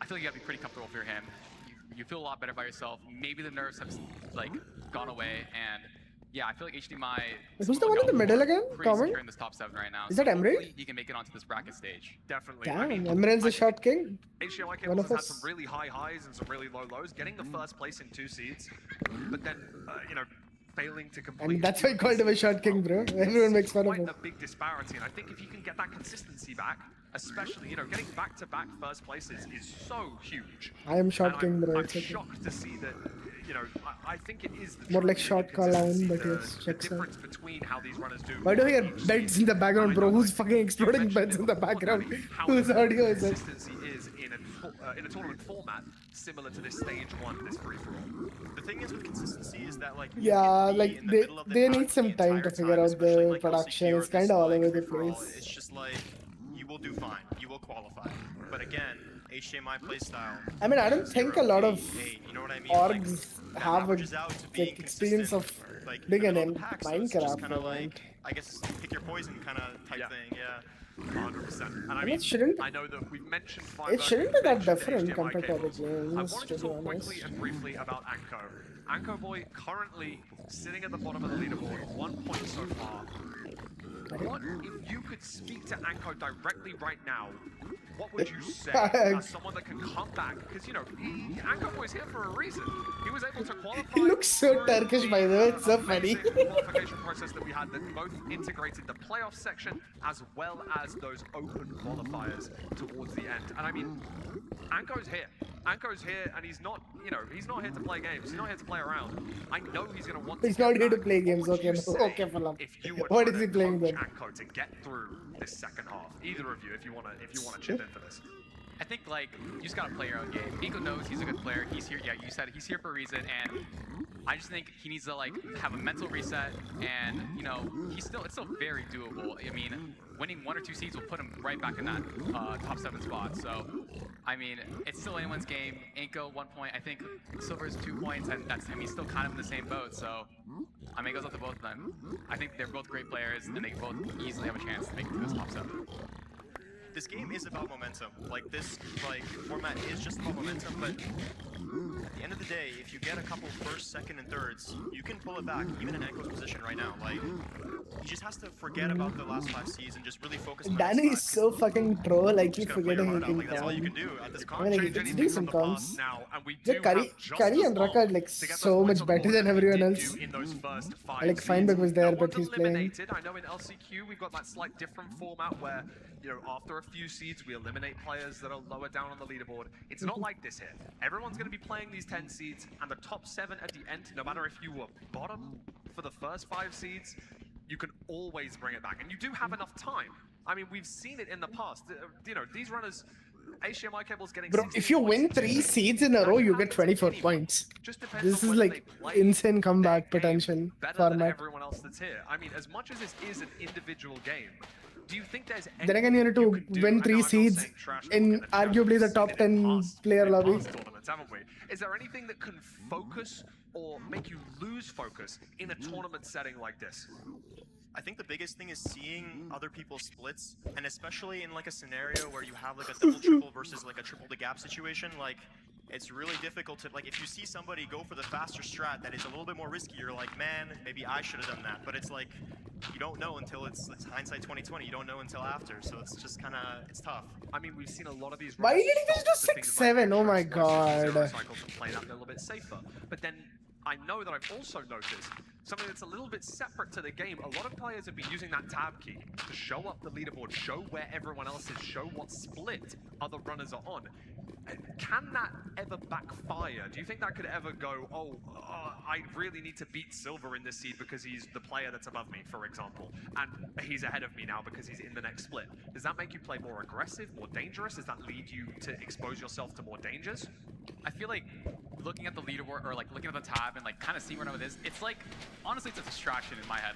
I feel like you gotta be pretty comfortable for him. You feel a lot better by yourself. Maybe the nerves have gone away, and yeah, I feel like HDMI. Who's the one in the middle again? Comment? In this top 7 right now. Is that Emerald? He can make it onto this bracket stage. Definitely. Damn, I mean, Emerald's a shot king. HDMI One cables of has had us. some really high highs and some really low lows, getting the first place in 2 seeds. But then, failing to complete. And that's why I called him a short king, bro. Everyone makes fun of Quite him. a big disparity, and I think if he can get that consistency back, especially getting back-to-back first places is so huge. I am short And king, bro. I'm It's okay. shocked to see that. I think it is the More like truth short in call line, consistency, but the yes, checks out. difference between how these runners do. Why do I hear each beds season. in the background, And I bro? know Who's that fucking you exploding mentioned beds it in the before, background? Danny, how Whose audio is it? consistency is in a tournament format similar to this stage 1, this free-for-all. The thing is with consistency is that like you Yeah, can be like in the they middle of the they pack need some the time to entire figure time, out especially the like production. LCQ or It's kind this, of all like, over the free-for-all. place. It's just like you will do fine, you will qualify. But again, HDMI playstyle. I mean, I don't think a lot of 8, you know what I mean? orgs that have a averages out to being like, experience of consistent, like, being in an the middle of the pack, so it's just Minecraft. kinda man. like, I guess pick your poison kind of type thing. Yeah. 100%. And I And mean, it shouldn't. I know that we've mentioned five. It shouldn't be that mentioned the different HDMI compared to other cables. I games, wanted to to be talk quickly honest. and briefly about Anko. Anko Boy currently sitting at the bottom of the leaderboard, 1 point so far. What if you could speak to Anko directly right now? What would you say as someone that can come back? Because Anko Boy's here for a reason. He was able to qualify. He looks so through Turkish, by the way. It's so funny. amazing qualification process that we had that both integrated the playoff section as well as those open qualifiers towards the end. And I mean, Anko's here. Anko's here, and he's not, he's not here to play games. He's not here to play around. I know he's going to want. He's to get not here to back. play games. What would Okay, you say okay, for love. if you were What trying is he to playing coach then? Anko to get through this second half? Either of you, if you want to chip in for this. I think you just gotta play your own game. Eco knows he's a good player. He's here. Yeah, you said he's here for a reason, and I just think he needs to have a mental reset. And it's still very doable. I mean, winning 1 or 2 seeds will put him right back in that top 7 spot. So, I mean, it's still anyone's game. Anko 1 point. I think Silver's 2 points, and he's still kind of in the same boat. So, I mean, it goes up to both of them. I think they're both great players, and they both easily have a chance to make it to this top 7. This game is about momentum. Like this, format is just about momentum. But at the end of the day, if you get a couple first, second, and thirds, you can pull it back. Even in Anko's position right now, he just has to forget about the last 5 seeds and just really focus. On Danny is so fucking pro. Like keep forgetting he can that's all you can do at this I mean, point. it's decent comms. Now, and we The do Curry, have just Curry as and long Raka are like to get those so points much on the better board than that we everyone did else. do in those first 5 Like Feinberg was there, Now, but one's he's playing. eliminated. I know in LCQ we've got that slight different format where after a few seeds we eliminate players that are lower down on the leaderboard. It's not like this here. Everyone's going to be playing these 10 seeds, and the top 7 at the end, no matter if you were bottom for the first 5 seeds, you can always bring it back, and you do have enough time. I mean, we've seen it in the past. These runners, HDMI cables getting. Bro, if you win 3 seeds in a row, you get 24 points. This is like insane comeback potential better than format. everyone else that's here. I mean, as much as this is an individual game, do you think there's Then again, you need to win 3 seeds in arguably the top 10 player lobby. tournaments, haven't we? Is there anything that can focus or make you lose focus in a tournament setting like this? I think the biggest thing is seeing other people's splits, and especially in a scenario where you have a double triple versus a triple the gap situation. It's really difficult to if you see somebody go for the faster strat that is a little bit more risky, you're like, man, maybe I should have done that. But it's you don't know until it's hindsight 2020. You don't know until after, so it's just it's tough. I mean, we've seen a lot of these. Why did he just do 6-7? Oh my god. Cycles to play that a little bit safer, but then I know that I've also noticed something that's a little bit separate to the game. A lot of players have been using that tab key to show up the leaderboard, show where everyone else is, show what split other runners are on. Can that ever backfire? Do you think that could ever go, I really need to beat Silver in this seed because he's the player that's above me, for example, and he's ahead of me now because he's in the next split? Does that make you play more aggressive, more dangerous? Does that lead you to expose yourself to more dangers? I feel like looking at the leaderboard or looking at the tab and kind of seeing where it is, it's honestly it's a distraction in my head.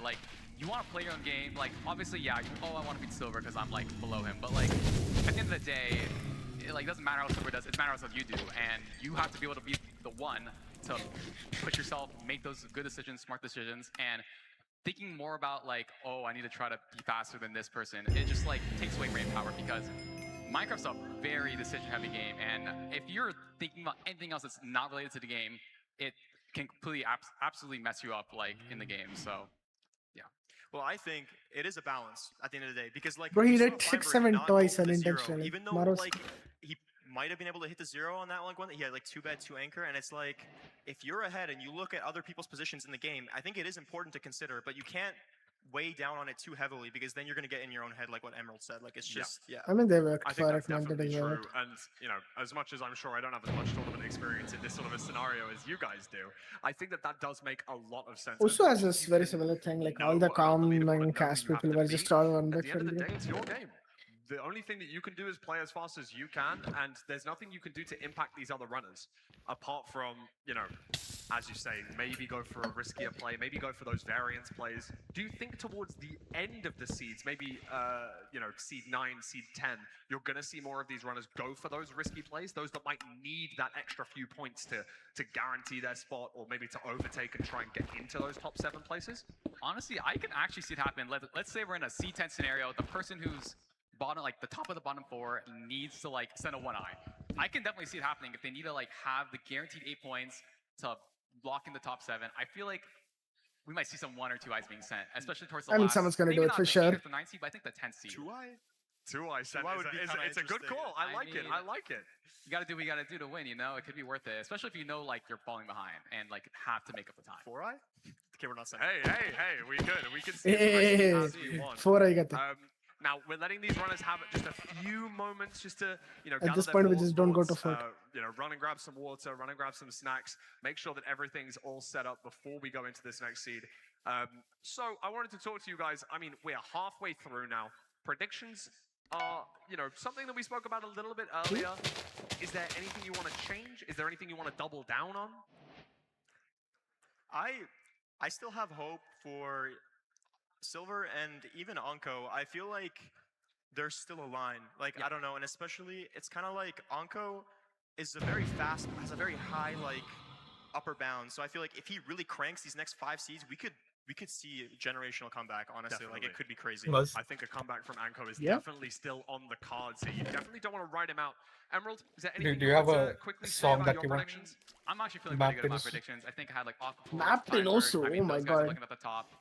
You want to play your own game, obviously yeah, I want to beat Silver because I'm below him, but at the end of the day, it doesn't matter how Silver does, it matters what you do, and you have to be able to be the one to push yourself, make those good decisions, smart decisions, and thinking more about I need to try to be faster than this person, it just takes away brain power because Minecraft's a very decision-heavy game, and if you're thinking about anything else that's not related to the game, it can completely, absolutely mess you up, in the game. So, yeah. Well, I think it is a balance at the end of the day because, Bro, he we saw did Feinberg 6-7 not twice go for the zero, unintentionally. even though Maros. he might have been able to hit the 0 on that one. He had like 2 bed, 2 anchor, and it's like, if you're ahead and you look at other people's positions in the game, I think it is important to consider, but you can't weigh down on it too heavily because then you're going to get in your own head, like what Emerald said. Like, it's just, I mean, they worked I think for that's it, man, definitely didn't true. it? And, you know, as much as I'm sure I don't have as much tournament experience in this sort of a scenario as you guys do, I think that does make a lot of sense. Also has And this very similar thing, like all the calm and cast people were just all on at the the end of the field. day, it's your game. The only thing that you can do is play as fast as you can, and there's nothing you can do to impact these other runners, apart from, you know, as you say, maybe go for a riskier play, maybe go for those variance plays. Do you think towards the end of the seeds, maybe, you know, seed 9, seed 10, you're going to see more of these runners go for those risky plays, those that might need that extra few points to guarantee their spot, or maybe to overtake and try and get into those top 7 places? Honestly, I can actually see it happen. Let's say we're in a C10 scenario. The person who's bottom, like the top of the bottom 4, needs to like send a 1-eye. I can definitely see it happening if they need to like have the guaranteed 8 points to lock in the top 7. I feel like we might see some 1 or 2 eyes being sent, especially towards the I mean, last, someone's gonna maybe do it not for the 8th sure. or the 9th seed, but I think the 10th seed. 2-eye? 2-eye send Two-eye would be kinda it's a good interesting. call. I like it. mean, I like it. You gotta do what you gotta do to win, you know? It could be worth it, especially if you know like you're falling behind and like have to make up the time. 4-eye? Okay, we're not saying. Hey, we good. We can see Hey, it as we want. 4 I got it. Now we're letting these runners have just a few moments just to, you know, At gather this their point, we just don't go to thoughts, foot. you know, run and grab some water, run and grab some snacks, make sure that everything's all set up before we go into this next seed. So I wanted to talk to you guys. I mean, we're halfway through now. Predictions are, you know, something that we spoke about a little bit earlier. Is there anything you want to change? Is there anything you want to double down on? I still have hope for Silver and even Onko. I feel like there's still a line. Like, I don't know, and especially it's kind of like Onko is a very fast, has a very high like upper bound. So I feel like if he really cranks these next 5 seeds, we could see a generational comeback. Honestly, Definitely. like it could be crazy. I think a comeback from Anko is definitely still on the cards here. You definitely don't want to write him out. Emerald, is there anything Do you have want a to quickly say song about that your you want? predictions? I'm actually feeling Map pretty good about Pinosu. predictions. I think I had like Aquapour, Map Timer, Pinosu, I mean, oh my those guys are God. looking at the top.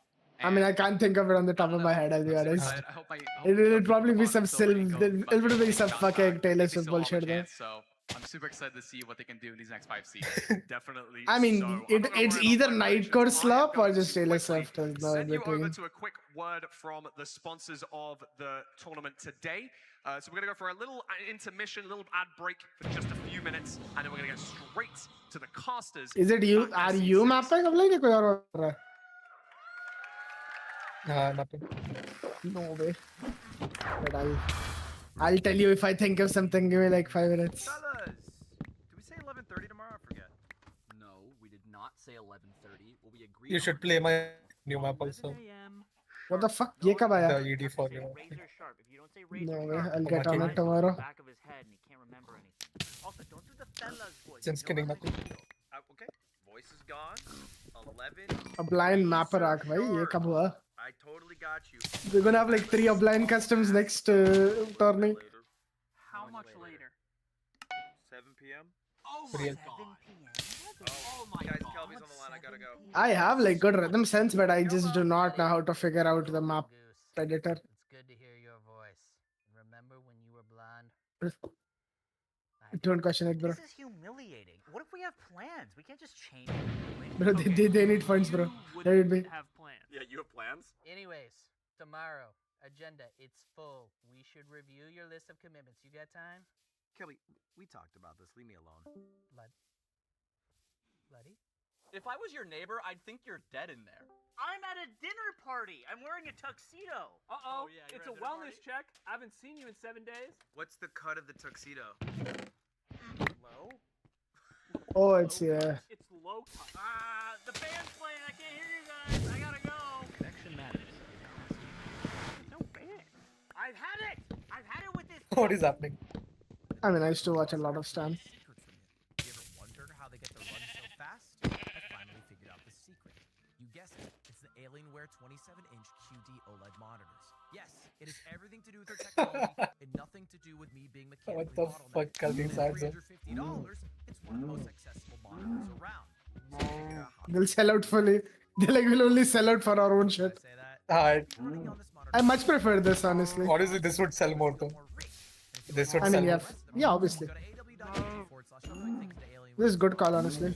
I mean, I can't think of it on the top of my head, I'll be honest. I hope It'll probably be some Silver, Sylv. Inko, It'll be Bungie, some Shot fucking Back, Taylor maybe Swift still have a bullshit though. chance, So I'm super excited to see what they can do in these next 5 seeds. Definitely. I mean, so. I'm it's not gonna worry either about my Nightcore predictions. I am Slop or going just to Taylor quickly Swift. There's no in send you over between. to a quick word from the sponsors of the tournament today. So we're going to go for a little intermission, a little ad break for just a few minutes, and then we're going to get straight to the casters. Is it you? Are you mapping अब like कोई और कर रहा है? Nothing. No way. But I'll tell you if I think of something. Give me like 5 minutes. Fellas, did we say 11:30 tomorrow? I forget. No, we did not say 11:30. What we agreed. You should play my new map also. What the fuck? ये कब आया? The ED for you. No way. I'll get on it tomorrow. Back of his head and he can't remember anything. Also, don't do the fellas voice. Since kidding nothing. Okay, voice is gone. 11. A blind mapper arc, भाई ये कब हुआ? I totally got you. We're gonna have like 3 blind customs next tourney. How much later? 7 p.m. Oh my Real. Oh my guys, Kelby's on the line. I gotta go. I have like good rhythm sense, but I just do not know how to figure out the map editor. It's good to hear your voice. Remember when you were blonde? Don't question it, bro. This is humiliating. What if we have plans? We can't just change it. Bro, they need funds, bro. Let it be. Have plans. Yeah, you have plans? Anyways, tomorrow agenda. It's full. We should review your list of commitments. You got time? Kelby, we talked about this. Leave me alone. Bloody? If I was your neighbor, I'd think you're dead in there. I'm at a dinner party. I'm wearing a tuxedo. Uh-oh, it's a wellness check. I haven't seen you in 7 days. What's the cut of the tuxedo? Low? Oh, it's yeah. It's low cut. The band's playing. I can't hear you guys. I gotta go. Connection matters. No band. I've had it. I've had it with this. What is happening? I mean, I used to watch a lot of Stan. You ever wondered how they get the run so fast? I finally figured out the secret. You guessed it. It's the Alienware 27-inch QD OLED monitors. Yes, it has everything to do with their technology and nothing to do with me being mechanically What the fuck, Kelby Sarza? $350, it's one of the most accessible monitors around. So figure out how They'll sell out fully. They like will only sell out for our own shit. to say that. Alright. Running on this monitor I much prefer this, honestly. What is it? This would sell more though. This would I sell mean, yeah, more. yeah, obviously. Go to This is good call, honestly.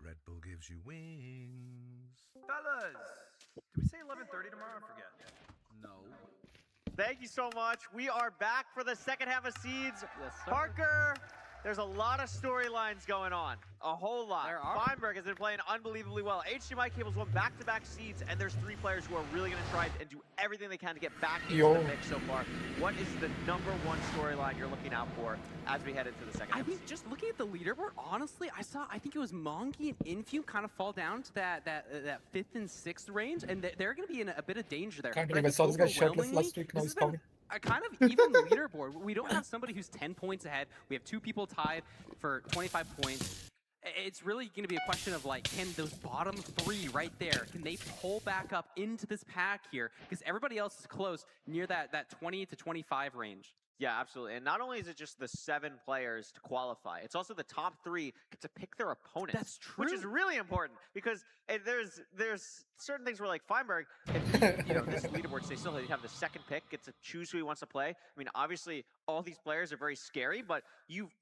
Red Bull gives you wings. Fellas, did we say 11:30 tomorrow? I forget. No. Thank you so much. We are back for the second half of Seeds. Yes, sir. Parker, there's a lot of storylines going on. A whole lot. There are. Feinberg has been playing unbelievably well. HDMI Cables won back-to-back Seeds, and there's 3 players who are really going to try and do everything they can to get back into the mix so far. What is the #1 storyline you're looking out for as we head into the second I half? mean, just looking at the leaderboard, honestly, I think it was Mongi and Infume kind of fall down to that 5th and 6th range, and they're going to be in a bit of danger there. Can't But I believe I think saw this guy shirtless overwhelmingly, last week. Now this he's has been coming. a kind of even leaderboard. We don't have somebody who's 10 points ahead. We have 2 people tied for 25 points. It's really going to be a question of, like, can those bottom 3 right there, can they pull back up into this pack here? Because everybody else is close near that 20 to 25 range. Yeah, absolutely. And not only is it just the 7 players to qualify, it's also the top 3 get to pick their opponents. That's true. Which is really important because there's certain things where, like, Feinberg, if this leaderboard stays still, you have the 2nd pick, gets to choose who he wants to play. I mean, obviously, all these players are very scary, but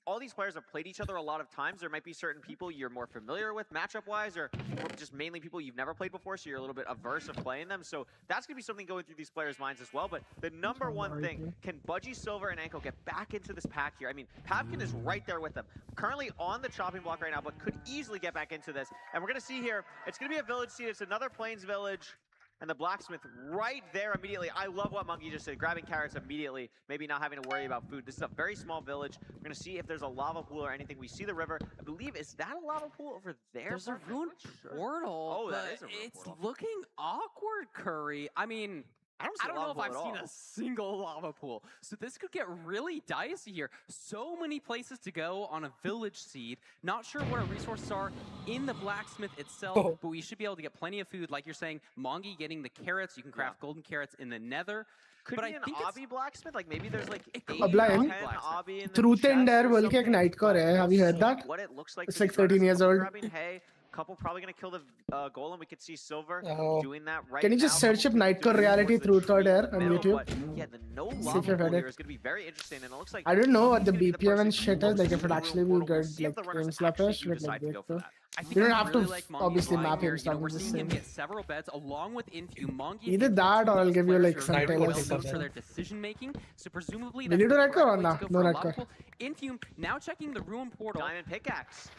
all these players have played each other a lot of times. There might be certain people you're more familiar with matchup-wise, or just mainly people you've never played before, so you're a little bit averse of playing them. So that's going to be something going through these players' minds as well. But the #1 thing, can Budgie, Silver, and Anko get back into this pack here? I mean, Pavkin is right there with them. Currently on the chopping block right now, but could easily get back into this. And we're going to see here, it's going to be a village seed. It's another Plains village. And the blacksmith right there immediately. I love what Monkey just said, grabbing carrots immediately, maybe not having to worry about food. This is a very small village. We're going to see if there's a lava pool or anything. We see the river. I believe, is that a lava pool over there? There's a ruined portal. Oh, that but is a ruined it's portal. looking awkward, Curry. I mean, I don't know if I've lava pool seen at a single lava pool. So this could get really dicey here. So many places to go on a village seed. Not sure what our resources are in the blacksmith itself, but we should be able to get plenty of food. Like you're saying, Mongi getting the carrots. You can craft golden carrots in the nether. Could but be I an think obby blacksmith, like maybe there's like 8 Blind. 10 obby in the Truth and chest Dare or बोल के एक something. nightcore है. Have you heard that? What it looks like. It's to like these runners. 13 years Couple old. grabbing hay, couple probably gonna kill the golem. We could see Silver Oh. doing that right Can you now. just search up Couple Nightcore doing reality towards the Truth or tree Dare on middle, YouTube? but yeah, the no See if lava you've heard pool it. here is gonna be very interesting, and it looks like I don't know what the Monkey's gonna be BPM and person shit who is, like goes if it through the actually be portal. We'll good, see if like the runners game actually slappers, do but decide like to go this. for So that. I think you don't I have really to like Mongi's obviously line map here. him. You know, we're Start seeing him with get several beds along with Infu. Mongi Either that or I'll give you like some tailors. for their decision making. So presumably Will you do that's Nightcore the or correct way nah? to go No for a Nightcore. lava pool. Infume now checking the ruin portal. Diamond pickaxe.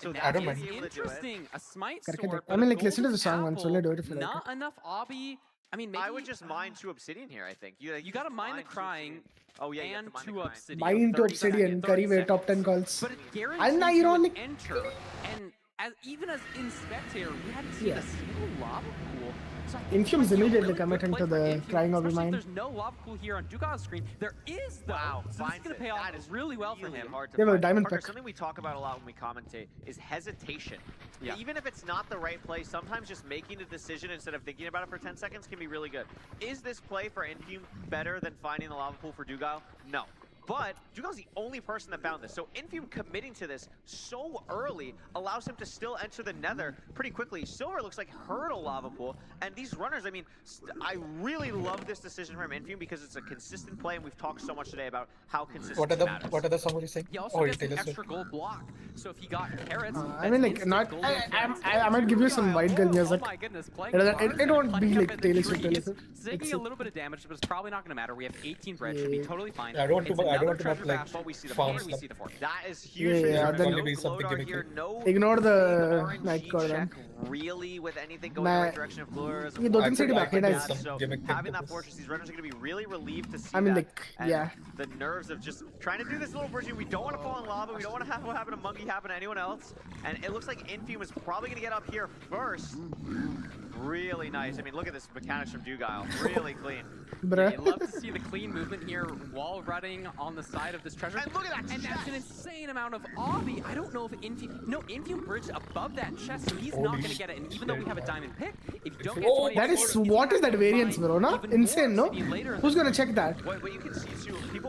So That I don't is mind. interesting. A smite Karke sword. dekh. but I mean, a like listen to the golden song once. apple, Only do it if you like Not it. enough obby. I mean, maybe I would just mine 2 obsidian here. I think you got to mine the crying. Oh yeah, you have and to mine the 2 crying. obsidian. Mine to 30 seconds, Obsidian. 30 Curry way top 10 seconds. calls. But it guarantees I'm you not would ironic. enter. And even as in spectator, we hadn't seen Yeah. a single lava pool. So I think Infume's this might be a immediately really good committing play to for the Infume, crying of especially mine. if there's no lava pool here on Dugat's screen. There is though. Wow, so this is finds going it. to pay off That is really well for really him. hard to Yeah, but find. diamond Parker, pick. something we talk about a lot when we commentate is hesitation. Yeah. Even if it's not the right play, sometimes just making a decision instead of thinking about it for 10 seconds can be really good. Is this play for Infume better than finding the lava pool for Dugal? No. But Dugal's the only person that found this. So Infume committing to this so early allows him to still enter the nether pretty quickly. Silver looks like heard a lava pool. And these runners, I mean, I really love this decision from Infume because it's a consistent play. And we've talked so much today about how consistent matters. What other song were you saying? He also Oh, gets Taylor an Swift. extra gold block. So if he got carrots, I mean, like, not. I might give you some white girl music. Oh my goodness, playing It won't be like Taylor Swift. Taylor Swift. It's taking It's- a little bit of damage, but it's probably not going to matter. We have 18 bread, should be Yeah. totally fine. I don't want to It's I don't another want to map treasure like map, but we see the farm farm, we stuff. see the fork. That is huge. Yeah, for yeah, Infume. then- No Maybe something Gloatar gimmicky. here, no Ignore the RNG Nightcore then. check really with anything going in the मैं right direction of Glures. ये दो तीन city back है ना Yeah, इससे. so gimmick having that thing. fortress, these runners are going to be really relieved to see I mean, that. like, And yeah. the nerves of just trying to do this little bridging. We don't want to fall in lava. We don't want to have what happened to Monkey happen to anyone else. And it looks like Infume is probably going to get up here first. Really nice. I mean, look at this mechanics from Dugal. Really clean. Bruh. You'd love to see the clean movement here, wall running on the side of this treasure. And look at that And that's an chest. insane amount of obby. I don't know if Infume... No, Infume bridged above that chest, so he's not going to get it. And even though we have a diamond pick, if you don't get 20... That is what is that variance, bro? Na? Insane, no? Who's gonna check that? What you can see too, people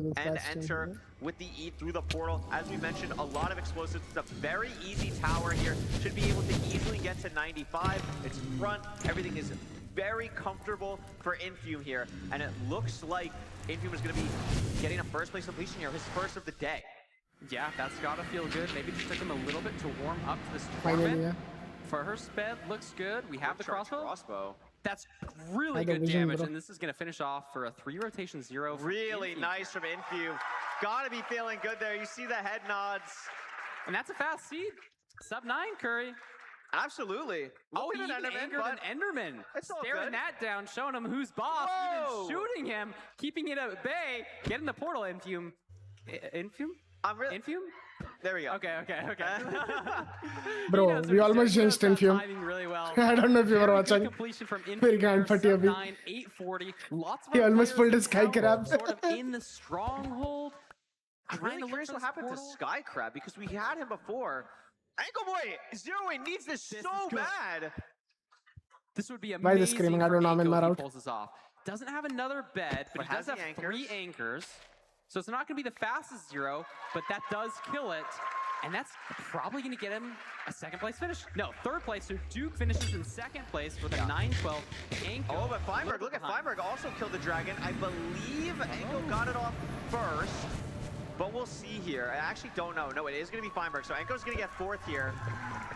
this and last time, enter yeah. with the E through the portal. As we mentioned, a lot of explosives. It's a very easy tower here. Should be able to easily get to 95. It's front. Everything is very comfortable for Infume here. And it looks like Infume is going to be getting a first place completion here, his first of the day. Yeah, that's gotta feel good. Maybe just took him a little bit to warm up to this Finally, tournament. yeah. For her sped, looks good. We have the crossbow. Crossbow. That's really Had the good vision, damage, bro. and this is gonna finish off for a 3 rotation 0. from Really Infume. nice from Infume. Gotta be feeling good there. You see the head nods. And that's a fast seed. Sub 9, Curry. Absolutely. Oh, Looking he at even angered but an Enderman. it's all Staring good. that down, showing him who's boss, Whoa! even shooting him, keeping it at bay, getting the portal, Infume. Infume? I'm really. Infume? There we go. Okay. Bro, He knows what we he's almost doing. He jinced knows that Infume. timing really well. I don't know if you were Very good watching. completion from Very Infume grand there, putty sub abhi. 9, 840. Lots of He our almost players pulled his sky now crab. sort of in the stronghold. I'm trying really to look curious for what this happened portal. to Sky Crab because we had him before. Ankle Boy, Zero needs this This so is good. bad. This would be Why is amazing he screaming? I for don't know, I'm in Anko my if he route. pulls this off. Doesn't have another bed, but But he does has have the 3 anchors. So it's not going to be the fastest 0, but that does kill it. And that's probably going to get him a 2nd place finish. No, 3rd place. So Duke finishes in 2nd place with a 9-12. Anko. Oh, but Feinberg, look at Feinberg also killed the dragon. I believe Anko got it off first, but we'll see here. I actually don't know. No, it is going to be Feinberg. So Anko's going to get 4th here.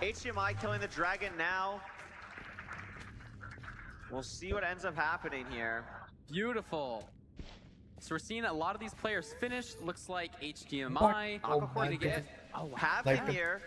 HDMI killing the dragon now. We'll see what ends up happening here. Beautiful. So we're seeing a lot of these players finish. Looks like HDMI. Oh Aquacore to get Pavkin here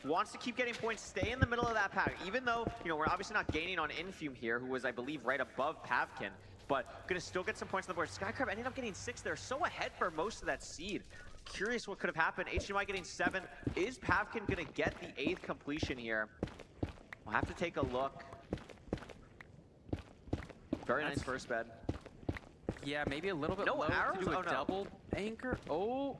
wants to keep getting points, stay in the middle of that pack, even though, you know, we're obviously not gaining on Infume here, who was, I believe, right above Pavkin, but gonna still get some points on the board. Skycrab ended up getting 6 there, so ahead for most of that seed. Curious what could have happened. HDMI getting 7. Is Pavkin gonna get the 8th completion here? We'll have to take a look. Very nice first bed. Yeah, maybe a little bit No low arrows? to do a Oh, no. double anchor. Oh.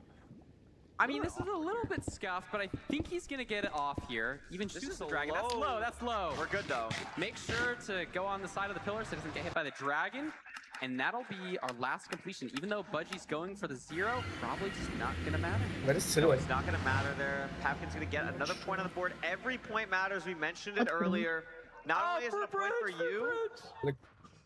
I mean, this is a little bit scuffed, but I think he's going to get it off here. Even This shoots is the a dragon. That's low. low. That's low. We're good though. Make sure to go on the side of the pillar so it doesn't get hit by the dragon. And that'll be our last completion. Even though Budgie's going for the 0, probably just not going to matter. Where is Silhouette? It's not going to matter there. Pavkin's going to get another point on the board. Every point matters. We mentioned it earlier. Not only is it a point for you, Like,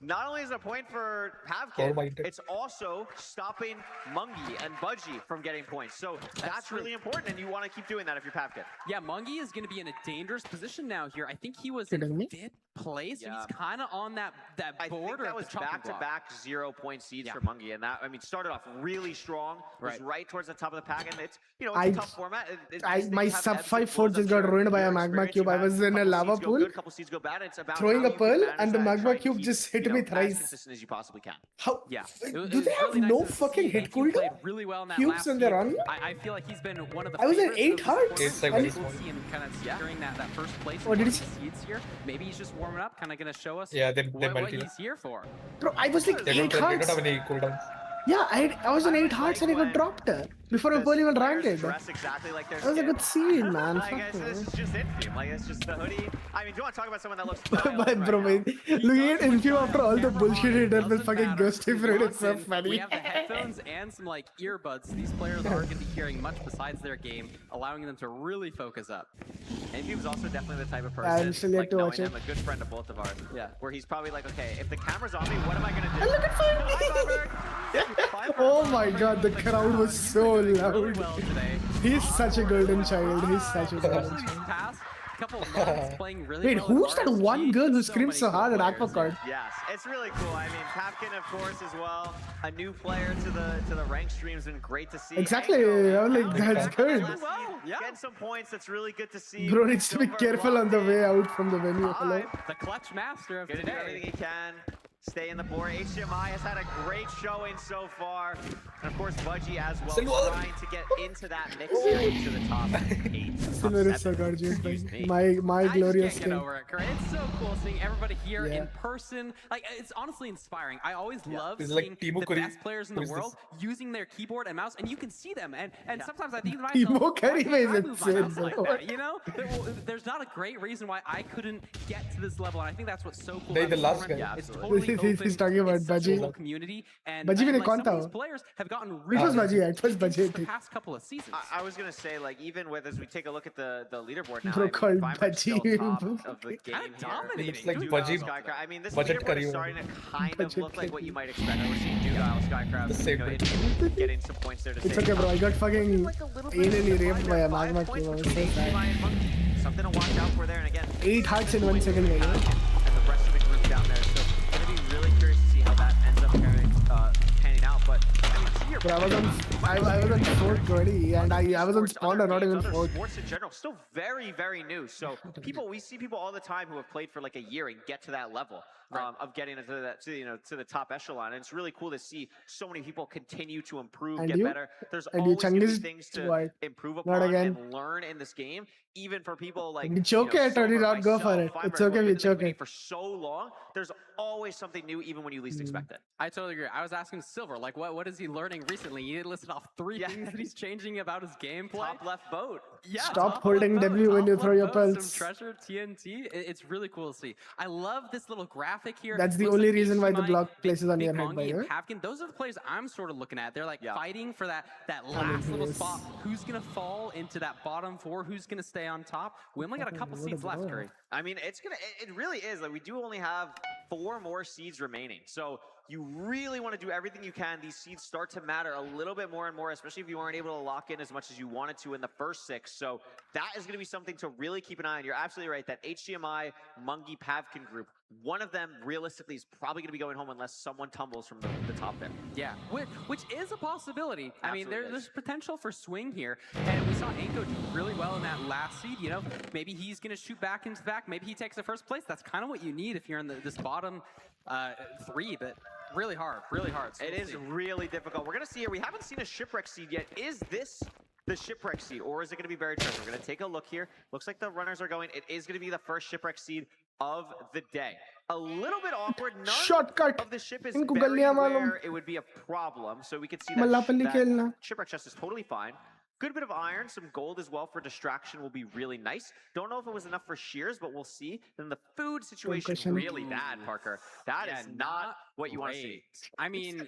not only is it a point for Oh my Pavkin, God. it's also stopping Mungie and Budgie from getting points. So that's true. really important, and you want to keep doing that if you're Pavkin. Yeah, Mungie is going to be in a dangerous position now here. I think he was Kidding in me? 5th place, so Yeah. he's kind of on that I think border that of was the chopping block. back-to-back 0-point seeds Yeah. for Mungie, and that, I mean, started off really strong, was Right. right towards the top of the pack, and it's, you know, it's a tough format. My sub 5 4 just got ruined by a magma cube. I was in a lava pool, Couple seeds go bad. It's about throwing how a you can pearl, manage and the that magma try and cube keep, just hit you know, me as thrice. consistent as you possibly can. How? Yeah. Do they have no fucking hit He played cooldown? really well in that Cubes last when they're game. on? I feel like he's been one of the I was at favorites 8 of this hearts. tournament. It's like I very think we'll small. see him kind of securing that first place. What did in he one of the seeds here. Maybe he's just warming up, kind of going to show us Yeah, they what multi. he's here for. Bro, I was like They 8 don't hearts. have any cooldowns. Yeah, I was on 8 hearts and I got when dropped before my pearl even ranked it. Dress exactly like their That was a skin. good scene, man. Like, Fuck it's, me. this is just Infume. Like, it's just the hoodie. I mean, do you want to talk about someone that looks Bye, wild bro, right man. now? Looking at Infume after all the Camera bullshit on, he did with doesn't fucking matter. Ghosty He Fruit, walks it's so in, funny. We have the headphones and some like earbuds. These players aren't going to be hearing much besides their game, allowing them to really focus up. Infume's also definitely the type of I'm person, still yet like to knowing watch him, it. a good friend of both of ours. Yeah. Where he's probably like, okay, if the camera's on me, what am I gonna do? Look at Feinberg! Oh my god, the crowd was so Really loud. well today. He's such a golden child. He's such a golden Especially these child. past couple of months playing really Wait, well with who's that RSG. one girl who So screams many so cool hard at players. Aquacard? Yes, it's really cool. I mean, Pavkin, of course, as well. A new player to the rank stream's been great to see. Exactly, Anko, I was like, that's back good. last Well, seed, yeah. Getting some points, that's really good to see. Bro needs to be Silver careful on the locked way in. out from the venue. Hello? Five. The clutch master of Gonna do everything today. he can. Stay in the board. HDMI has had a great showing so far. And of course, Budgie as well, Silver. trying to get into that mix here, into the top 8. top Silver is so 7. gorgeous. Excuse Like, me. my I just glorious can't get king. over it, Kurt. It's so cool seeing everybody here Yeah. in person. Like, it's honestly inspiring. I always love It's like seeing Timo the Curry. best players in the Who is this? world using their keyboard and mouse, and you can see them. And Yeah. sometimes I think to Timo myself, Curry why can't I is move my mouse insane, like bro. that? You know, there's not a great reason why I couldn't get to this level, and I think that's what's so cool. They about the this last tournament. guy. It's Absolutely. totally He's open. talking about It's such a Budgie. cool community, and Budgie and, भी like, कौन some था of these वो? players have gotten It really was Budgie, it was good Budgie. the past couple of seasons. I was going to say, like, even with, as we take a look at at the leaderboard now. Bro called Vimer's still Budgie. top of the game here. It looks like Dugile, Budgie. Skycrab. I mean, this Budget leaderboard is Curry. starting to kind of Budget look like what Curry. you might expect. We're seeing Dugile, Skycrab, The same getting some points there to It's save. okay, bro. I got fucking Like a little bit of anally a raped by a divide magma there, 5 cube. I points was so between sad. HDMI and Monkey. Something to watch out for there, and again, 8 hearts in 1 second, man. and the rest of the group down there. So gonna be really curious to see how that ends up panning out. But I mean, to your Bro, I was point, on 420 and I was on spawner, not even 4. Sports in general, still very, very new. So we see people all the time who have played for like a year and get to that level of getting into that, to the top echelon. And it's really cool to see so many people continue to improve, And get you? better. There's And you always gonna be Changis things to what? improve Not upon again. and learn in this game. Even for people like It's okay, Tony, Silver, not go for myself, it. Fimer, It's who have okay, been in it's the okay. community for so long, there's always something new, even when you least expect it. I totally agree. I was asking Silver, like, what is he learning recently? He listed off 3 things that he's changing about his gameplay. Top left boat. Yeah. Stop top holding left W boat, when you top throw left your boat, pulse. Some treasure, TNT. It's really cool to see. I love this little graphic here. That's the Looks only like reason why the HDMI, block places on Big your head, by Mongi, the way. and Pavkin, those are the players I'm sort of looking at. They're like fighting for that last little yes. spot. Who's gonna fall into that bottom 4? Who's gonna stay on top? We only got a couple seats left, Curry. I mean, it really is. Like, we do only have 4 more seeds remaining. So you really want to do everything you can. These seeds start to matter a little bit more and more, especially if you weren't able to lock in as much as you wanted to in the first 6. So that is going to be something to really keep an eye on. You're absolutely right. That HDMI, Mungie, Pavkin group, one of them realistically is probably going to be going home unless someone tumbles from the top there. Yeah, which is a possibility. I mean, Absolutely there's potential for swing here, and we saw Anko do really well in that last seed. You know, maybe he's gonna shoot back into the back. Maybe he takes the first place. That's kind of what you need if you're in this bottom 3. But really hard, really hard. So It we'll is see. really difficult. We're going to see here. We haven't seen a shipwreck seed yet. Is this the shipwreck seed, or is it going to be buried treasure? We're going to take a look here. Looks like the runners are going. It is going to be the first shipwreck seed of the day. A little bit awkward. None Shortcut. of the ship is Inku buried galliyan malum. where it would be a problem. So we could see Malapalli khelna. that shipwreck chest is totally fine. Good bit of iron, some gold as well for distraction will be really nice. Don't know if it was enough for shears, but we'll see. Then the food situation question. really bad, Parker. That is not what you want to see. Great. I mean,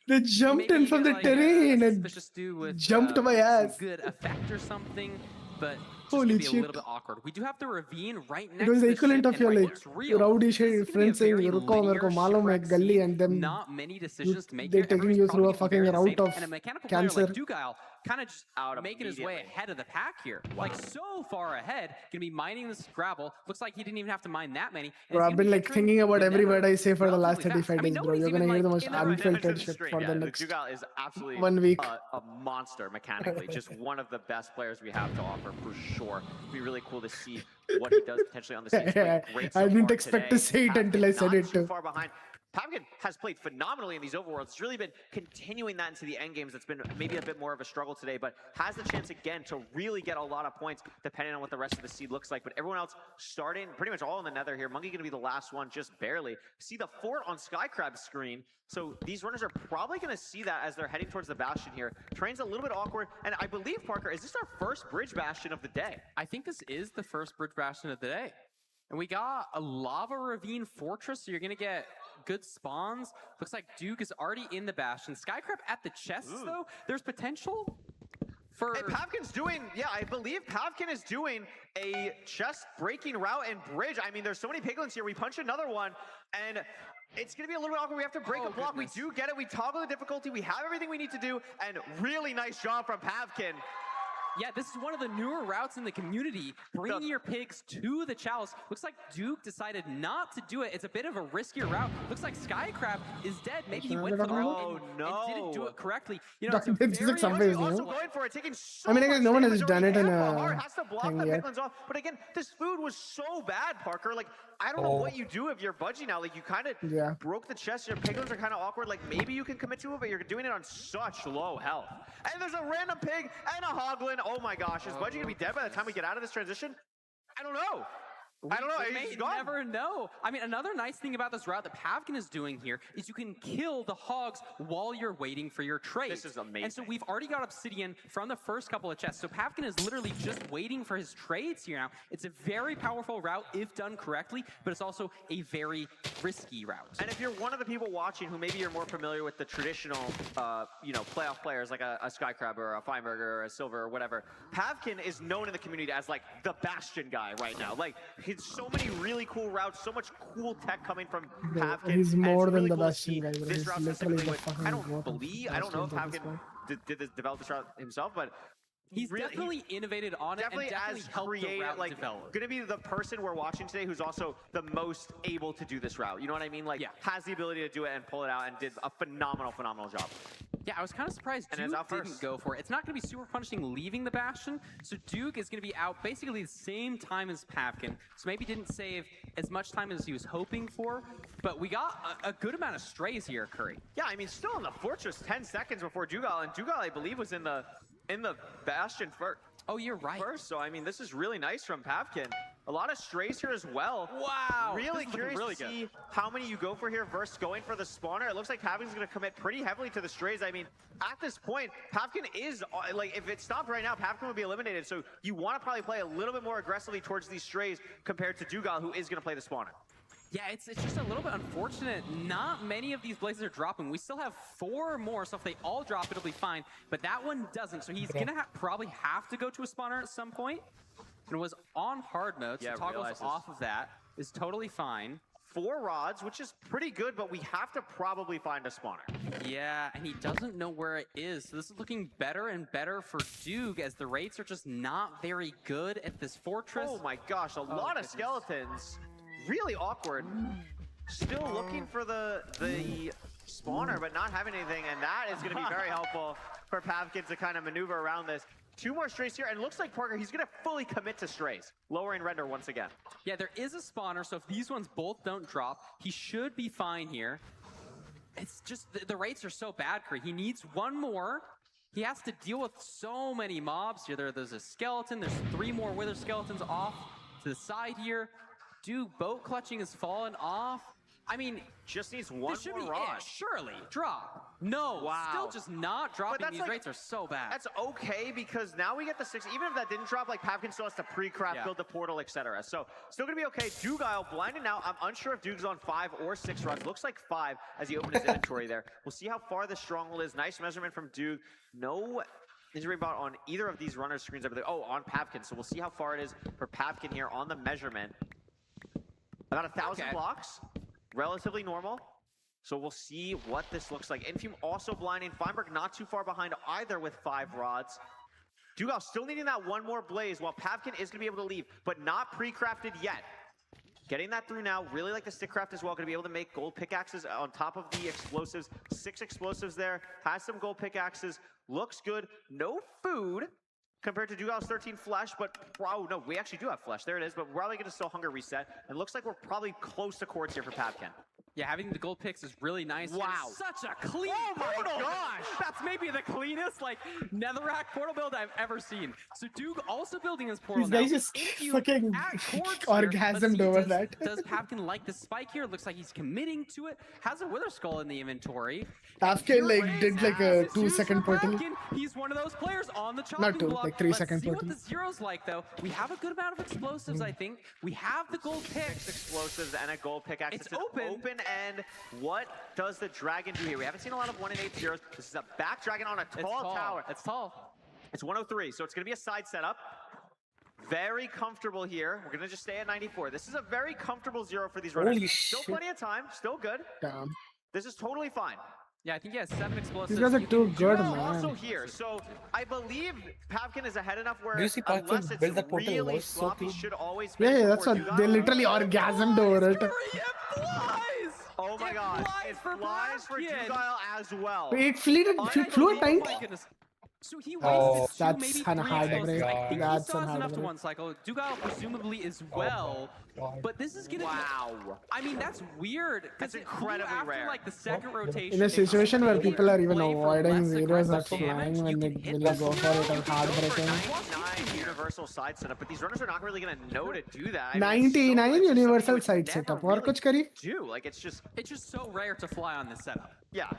They jumped maybe in from the like terrain and suspicious stew with jumped my some ass. good effect or something, but just Holy gonna be a shit. little bit awkward. We do have the ravine right next It was to the the equivalent ship, of your and it like looks real. rowdy This is shit gonna be a friends saying very ruko mere ko linear malum hai shipwreck gully scene. and then Not many decisions to make they're here. taking Everybody's you through a probably fucking getting buried route the of same, and a mechanical cancer. player like Dugile kind of just Out making his way immediately. ahead of the pack here. Like so far ahead, gonna be mining this gravel. Looks like he didn't even have to mine that many. and Bro, he's I've gonna been be like entering thinking about the every nether word I say for the last relatively 35 fast. I mean, days, bro. nobody's You're gonna even, hear the like, most in the unfiltered The shit stream, for yeah, the the next Dugile is absolutely 1 week. a monster mechanically. Just one of the best players we have to offer for sure. It'd be really cool to see what he does potentially on the stage. Yeah, Great I so didn't far expect today. to say it until I said Not it too too. far behind. Pavkin has played phenomenally in these overworlds. It's really been continuing that into the end games. It's been maybe a bit more of a struggle today, but has the chance again to really get a lot of points depending on what the rest of the seed looks like. But everyone else starting pretty much all in the nether here. Monkey going to be the last one, just barely. See the fort on Skycrab's screen. So these runners are probably going to see that as they're heading towards the bastion here. Terrain's a little bit awkward. And I believe, Parker, is this our first bridge bastion of the day? I think this is the first bridge bastion of the day. And we got a lava ravine fortress, so you're gonna get good spawns. Looks like Duke is already in the bastion. Skycrab at the chests, though. There's potential for... Hey, Pavkin's doing, yeah, I believe Pavkin is doing a chest breaking route and bridge. I mean, there's so many piglins here. We punch another one, and it's going to be a little bit awkward. We have to break a block. Goodness. We do get it. We toggle the difficulty. We have everything we need to do, and really nice job from Pavkin. Yeah, this is one of the newer routes in the community. Bringing your pigs to the chalice. Looks like Duke decided not to do it. It's a bit of a riskier route. Looks like Skycrab is dead. Maybe he went for the route and didn't do it correctly. You know, it's a This is very some ways, Also no? going for it, taking so I mean, I guess much no one damage has done already. it in Hemlock a has to block thing the yet. piglins off. But again, this food was so bad, Parker. Like, I don't know what you do if you're budgie now. Like, you kind of Yeah. broke the chest. Your piglins are kind of awkward. Like, maybe you can commit to it, but you're doing it on such low health. And there's a random pig and a hoglin. Oh my gosh, is budgie gonna be dead by the time we get out of this transition? I don't know. I don't know. We may never know. I mean, another nice thing about this route that Pavkin is doing here is you can kill the hogs while you're waiting for your trade. This is amazing. And so we've already got obsidian from the first couple of chests. So Pavkin is literally just waiting for his trades here now. It's a very powerful route if done correctly, but it's also a very risky route. And if you're one of the people watching who maybe you're more familiar with the traditional, playoff players like a Skycrab or a Feinberger or a Silver or whatever, Pavkin is known in the community as like the Bastion guy right now. Like, he's so many really cool routes, so much cool tech coming from Pavkin. He's and more it's than really the cool to Bastion see guy, bro. this He's route literally specifically the with, fucking I don't goat of know if Bastion at this Pavkin point. did develop this route himself, but He's definitely innovated on it and definitely helped the route develop. Gonna be the person we're watching today who's also the most able to do this route. You know what I mean? Like, has the ability to do it and pull it out and did a phenomenal job. Yeah, I was kind of surprised Duke didn't go for it. It's not going to be super punishing leaving the Bastion, so Duke is going to be out basically the same time as Pavkin, so maybe didn't save as much time as he was hoping for, but we got a good amount of strays here, Curry. Yeah, I mean, still in the Fortress 10 seconds before Dugal, and Dugal, I believe, was in the Bastion first. Oh, you're right. First, so I mean, this is really nice from Pavkin. A lot of strays here as well. Wow. Really curious to see how many you go for here versus going for the spawner. It looks like Pavkin's going to commit pretty heavily to the strays. I mean, at this point, Pavkin is, like, if it stopped right now, Pavkin would be eliminated. So you want to probably play a little bit more aggressively towards these strays compared to Dugal, who is going to play the spawner. Yeah, it's just a little bit unfortunate. Not many of these blazes are dropping. We still have 4 more, so if they all drop, it'll be fine. But that one doesn't, so he's gonna probably have to go to a spawner at some point. And it was on hard mode, so toggles off of that is totally fine. 4 rods, which is pretty good, but we have to probably find a spawner. Yeah, and he doesn't know where it is. So this is looking better and better for Duke as the rates are just not very good at this fortress. Oh my gosh, a lot of skeletons. Really awkward. Still looking for the spawner, but not having anything, and that is going to be very helpful for Pavkin to kind of maneuver around this. 2 more strays here, and it looks like Parker, he's going to fully commit to strays, lowering render once again. Yeah, there is a spawner, so if these ones both don't drop, he should be fine here. It's just, the rates are so bad, Curry. He needs 1 more. He has to deal with so many mobs here. There's a skeleton, there's 3 more wither skeletons off to the side here. Dude, boat clutching has fallen off. I mean, just needs 1 more rod. Surely, drop. No, still just not dropping. These rates are so bad. That's okay, because now we get the 6. Even if that didn't drop, like, Pavkin still has to pre-craft, build the portal, etc. So, still gonna be okay. Dugal blinded now. I'm unsure if Duke's on 5 or 6 rods. Looks like 5 as he opened his inventory there. We'll see how far the stronghold is. Nice measurement from Duke. No injury bot on either of these runner screens over there. Oh, on Pavkin. So we'll see how far it is for Pavkin here on the measurement. About 1,000 blocks, relatively normal. So we'll see what this looks like. Infume also blinding. Feinberg not too far behind either with 5 rods. Dugal still needing that 1 more blaze while Pavkin is going to be able to leave, but not pre-crafted yet. Getting that through now. Really like the stick craft as well. Going to be able to make gold pickaxes on top of the explosives. 6 explosives there. Has some gold pickaxes. Looks good. No food compared to Dugal's 13 flesh, but oh no, we actually do have flesh. There it is, but we're probably going to still hunger reset. And looks like we're probably close to quartz here for Pavkin. Yeah, having the gold picks is really nice. Wow. Such a clean portal. Gosh! That's maybe the cleanest, like, netherrack portal build I've ever seen. So Duke also building his portal These now. guys just fucking orgasmed over that. Does Pavkin like the spike here? Looks like he's committing to it. Has a wither skull in the inventory. Pavkin did like a 2-second portal. He's one of those players on the chopping Not 2, block. like 3-second Let's see portal. what the zero's like, though. We have a good amount of explosives, I think. We have the gold picks. 6 explosives and a gold pickaxe. It's open. And what does the dragon do here? We haven't seen a lot of 1 in 8 zeros. This is a back dragon on a tall tower. It's tall. It's 103, so it's going to be a side setup. Very comfortable here. We're going to just stay at 94. This is a very comfortable 0 for these runners. Holy Still shit. plenty of time. Still good. Damn. This is totally fine. Yeah, I think he has 7 explosives. These guys are too good, Dugal man. also here, so I believe Pavkin is ahead enough where Do you see unless Pavkin it's build the portal really was so sloppy, clean? should always Yeah, that's before what Dugal. they literally orgasmed over it. Oh my god, it flies for Pavkin. Dugal as well. It flew a Oh tiny. my goodness. So he Oh, wasted two, that's maybe kinda three hard to explosives. break. I think That's he saw hard to enough to break. one cycle. Dugile presumably as well. But this is gonna Wow. I mean, that's weird. That's Because incredibly after, rare. like, the second rotation... In a if you situation where really people are even play for avoiding less zeros that aggressive damage, flying when you they can hit really this go for it and heartbreaking. 99 universal side setup, but these runners are not really going to know to do that. I mean, 99 it's just universal something side you would setup. never और कुछ करी? do. Like, it's just so rare to fly on this setup. Yeah,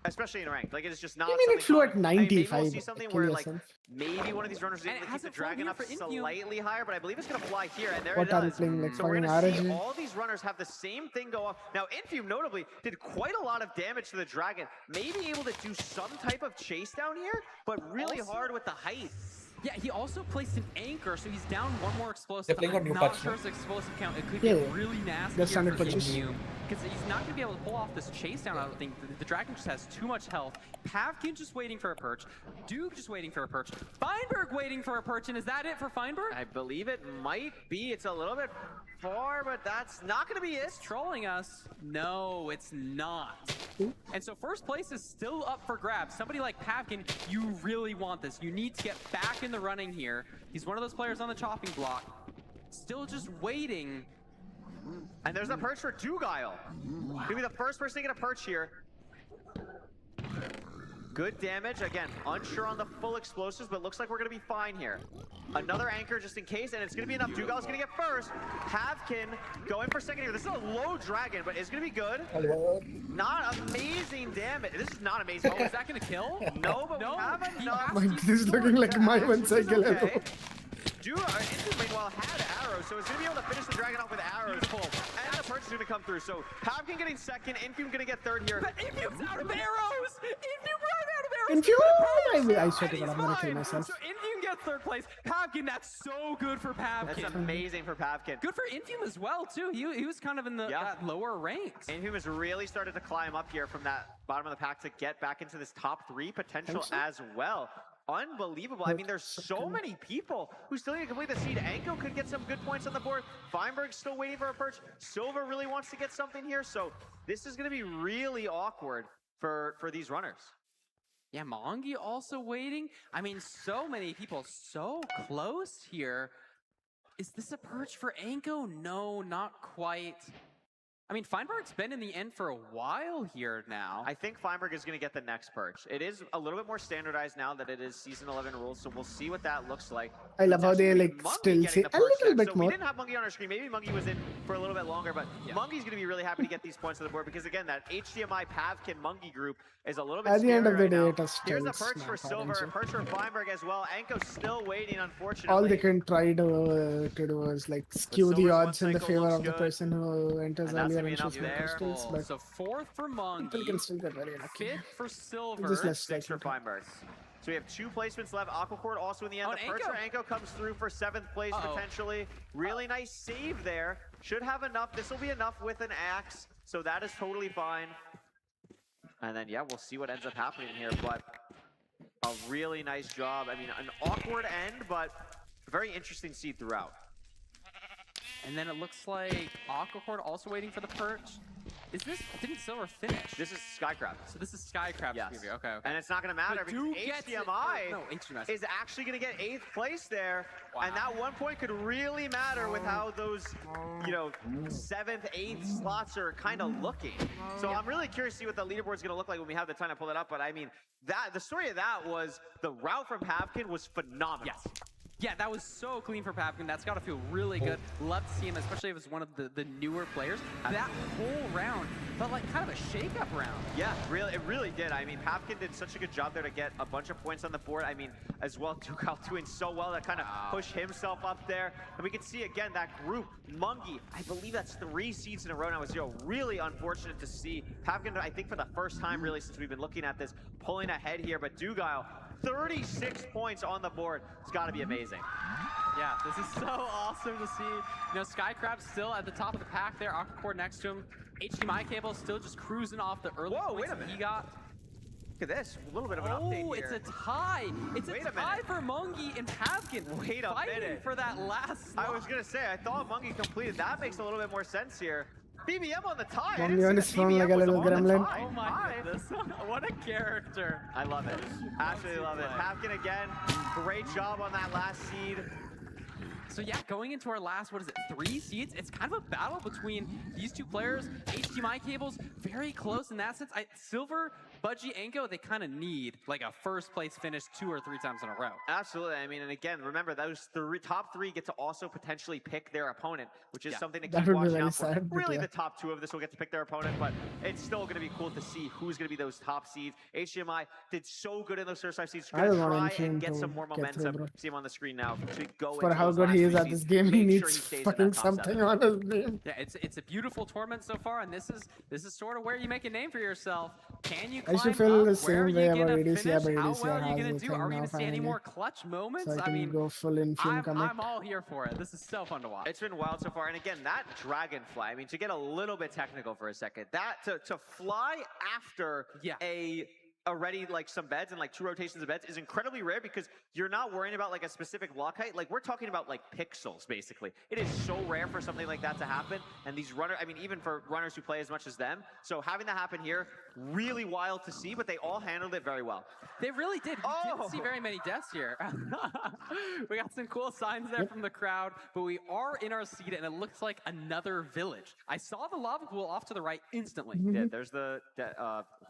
especially in ranked. Like, it's just not. I mean, it something flew at common. I mean, maybe 95. we'll see something Kill where like yourself. maybe one of these runners is And able it to keep the hasn't flown dragon here up for Infune. slightly higher, but I believe it's going to fly here, and there What it are you does. playing, like So we're fucking going to see RNG? all these runners have the same thing go off. Now, Infune notably did quite a lot of damage to the dragon, maybe able to do some type of chase down here, but really hard with the height. Yeah, he also placed an anchor, so he's down one more explosive. They're playing on I'm new not patch, sure no? his explosive count. It could Yeah, get yeah. really nasty Just here standard for patches. because he's not going to be able to pull off this chase down. I don't think the dragon just has too much health. Pavkin just waiting for a perch. Duke just waiting for a perch. Feinberg waiting for a perch, and is that it for Feinberg? I believe it might be. It's a little bit far, but that's not going to be it. It's trolling us. No, it's not. And so first place is still up for grabs. Somebody like Pavkin, you really want this. You need to get back in the running here. He's one of those players on the chopping block. Still just waiting. And there's a perch for Dugile. He'll be the first person to get a perch here. Good damage. Again, unsure on the full explosives, but looks like we're going to be fine here. Another anchor just in case, and it's going to be enough. Dugile's going to get first. Pavkin going for second here. This is a low dragon, but it's going to be good. Not amazing damage. This is not amazing. Oh, is that going to kill? No, but we have enough. This is looking like my one cycle. Okay. Infune meanwhile had arrows, so it's going to be able to finish the dragon off with arrows. And the perch is going to come through. So Pavkin getting second, Infune going to get third here. But Infune's out of arrows! Infune ran out of arrows! Infune! I swear to God, I'm gonna kill myself. So Infune gets third place. Pavkin, that's so good for Pavkin. That's amazing for Pavkin. Good for Infune as well, too. He was kind of in the that lower ranks. Infune has really started to climb up here from that bottom of the pack to get back into this top 3 potential as well. Unbelievable. I mean, there's so many people who still need to complete the seed. Anko could get some good points on the board. Feinberg's still waiting for a perch. Silva really wants to get something here. So this is going to be really awkward for these runners. Yeah, Mongi also waiting. I mean, so many people so close here. Is this a perch for Anko? No, not quite. I mean, Feinberg's been in the end for a while here now. I think Feinberg is going to get the next perch. It is a little bit more standardized now that it is Season 11 rules, so we'll see what that looks like. I love how they like Mungi still getting say the a perch little next. bit So more. we didn't have Mungi on our screen. Maybe Mungi was in for a little bit longer, but Mungi's going to be really happy to get these points on the board because, again, that HDMI Pavkin Mungi group is a little bit At the end of the scary day, right it now. is Here's a still perch for smart Silver, a RNG. perch for Feinberg as well. Anko's still waiting, unfortunately. All they can try to do is like skew the Silver's odds one in the cycle favor looks of the good. person who enters And that's earlier gonna be and shoots enough more there. crystals. But So fourth for Mongi. people can still get very lucky. Fifth for Silver. Just less 6 for likely. Feinberg. So we have 2 placements left. Aquacord also in the end. Oh, The and perch for Anko comes through for 7th place potentially. Really nice save there. Should have enough. This will be enough with an axe. So that is totally fine. And then, yeah, we'll see what ends up happening here. But a really nice job. I mean, an awkward end, but very interesting seed throughout. And then it looks like Aquacord also waiting for the perch. Didn't Silver finish? This is Skycrab. So this is Skycrab's preview. Okay. And it's not going to matter But because Duke gets it. HDMI No, HDMI. is actually going to get 8th place there. And that 1 point could really matter with how those, 7th, 8th slots are kind of looking. So I'm really curious to see what the leaderboard is going to look like when we have the time to pull it up. But I mean, the story of that was the route from Pavkin was phenomenal. Yes. Yeah, that was so clean for Pavkin. That's got to feel really good. Love to see him, especially if it's one of the newer players. That whole round felt like kind of a shake-up round. Yeah, it really did. I mean, Pavkin did such a good job there to get a bunch of points on the board. I mean, as well, Dugile doing so well to kind of push himself up there. And we can see, again, that group, Mungi, I believe that's 3 seeds in a row now. It was really unfortunate to see Pavkin, I think for the first time really since we've been looking at this, pulling ahead here. But Dugile, 36 points on the board. It's got to be amazing. Yeah, this is so awesome to see. Skycrab's still at the top of the pack there. Aquacord next to him. HDMI cable still just cruising off the early points that he got. Look at this, a little bit of an update here. It's a tie. It's a tie for Mungi and Pavkin. Wait a fighting minute. for that last slot. I was going to say, I thought Mungi completed. That makes a little bit more sense here. BBM on the tie. I Mongi didn't on see his that phone BBM like a was little on the gremlin. tie. Oh my goodness. What a character. I love it. Absolutely love it. Hafkin again, great job on that last seed. So yeah, going into our last, 3 seeds, it's kind of a battle between these two players. HDMI cables, very close in that sense. Silver, Budgie, Anko, they kind of need like a first place finish 2 or 3 times in a row. Absolutely. I mean, and again, remember those top 3 get to also potentially pick their opponent, which is something to That keep would be watching very out for. sad, but Really, yeah. the top 2 of this will get to pick their opponent, but it's still going to be cool to see who's going to be those top seeds. HDMI did so good in those first 5 seeds. I Going don't to want try him and get to some more get through, momentum. bro. See him on the screen now to go For into how those good last he 3 is at seeds. this game, he Make needs sure he stays in fucking that top something 7. on his name. Yeah, it's a beautiful tournament so far, and this is sort of where you make a name for yourself. Can you I should climb feel up? the Where same are way you about gonna ADC, finish? but How ADC well are you has gonna the do? thing Are we now gonna see any finally. more clutch moments? So I I can mean, go full Infium commit. I'm all here for it. This is so fun to watch. It's been wild so far. And again, that Dragonfly, I mean, to get a little bit technical for a second, that to fly after already like some beds and like 2 rotations of beds is incredibly rare because you're not worrying about like a specific block height. Like we're talking about like pixels, basically. It is so rare for something like that to happen. And these runners, I mean, even for runners who play as much as them. So having that happen here, really wild to see, but they all handled it very well. They really did. We didn't see very many deaths here. We got some cool signs there from the crowd, but we are in our seat, and it looks like another village. I saw the lava pool off to the right instantly. Yeah, there's the,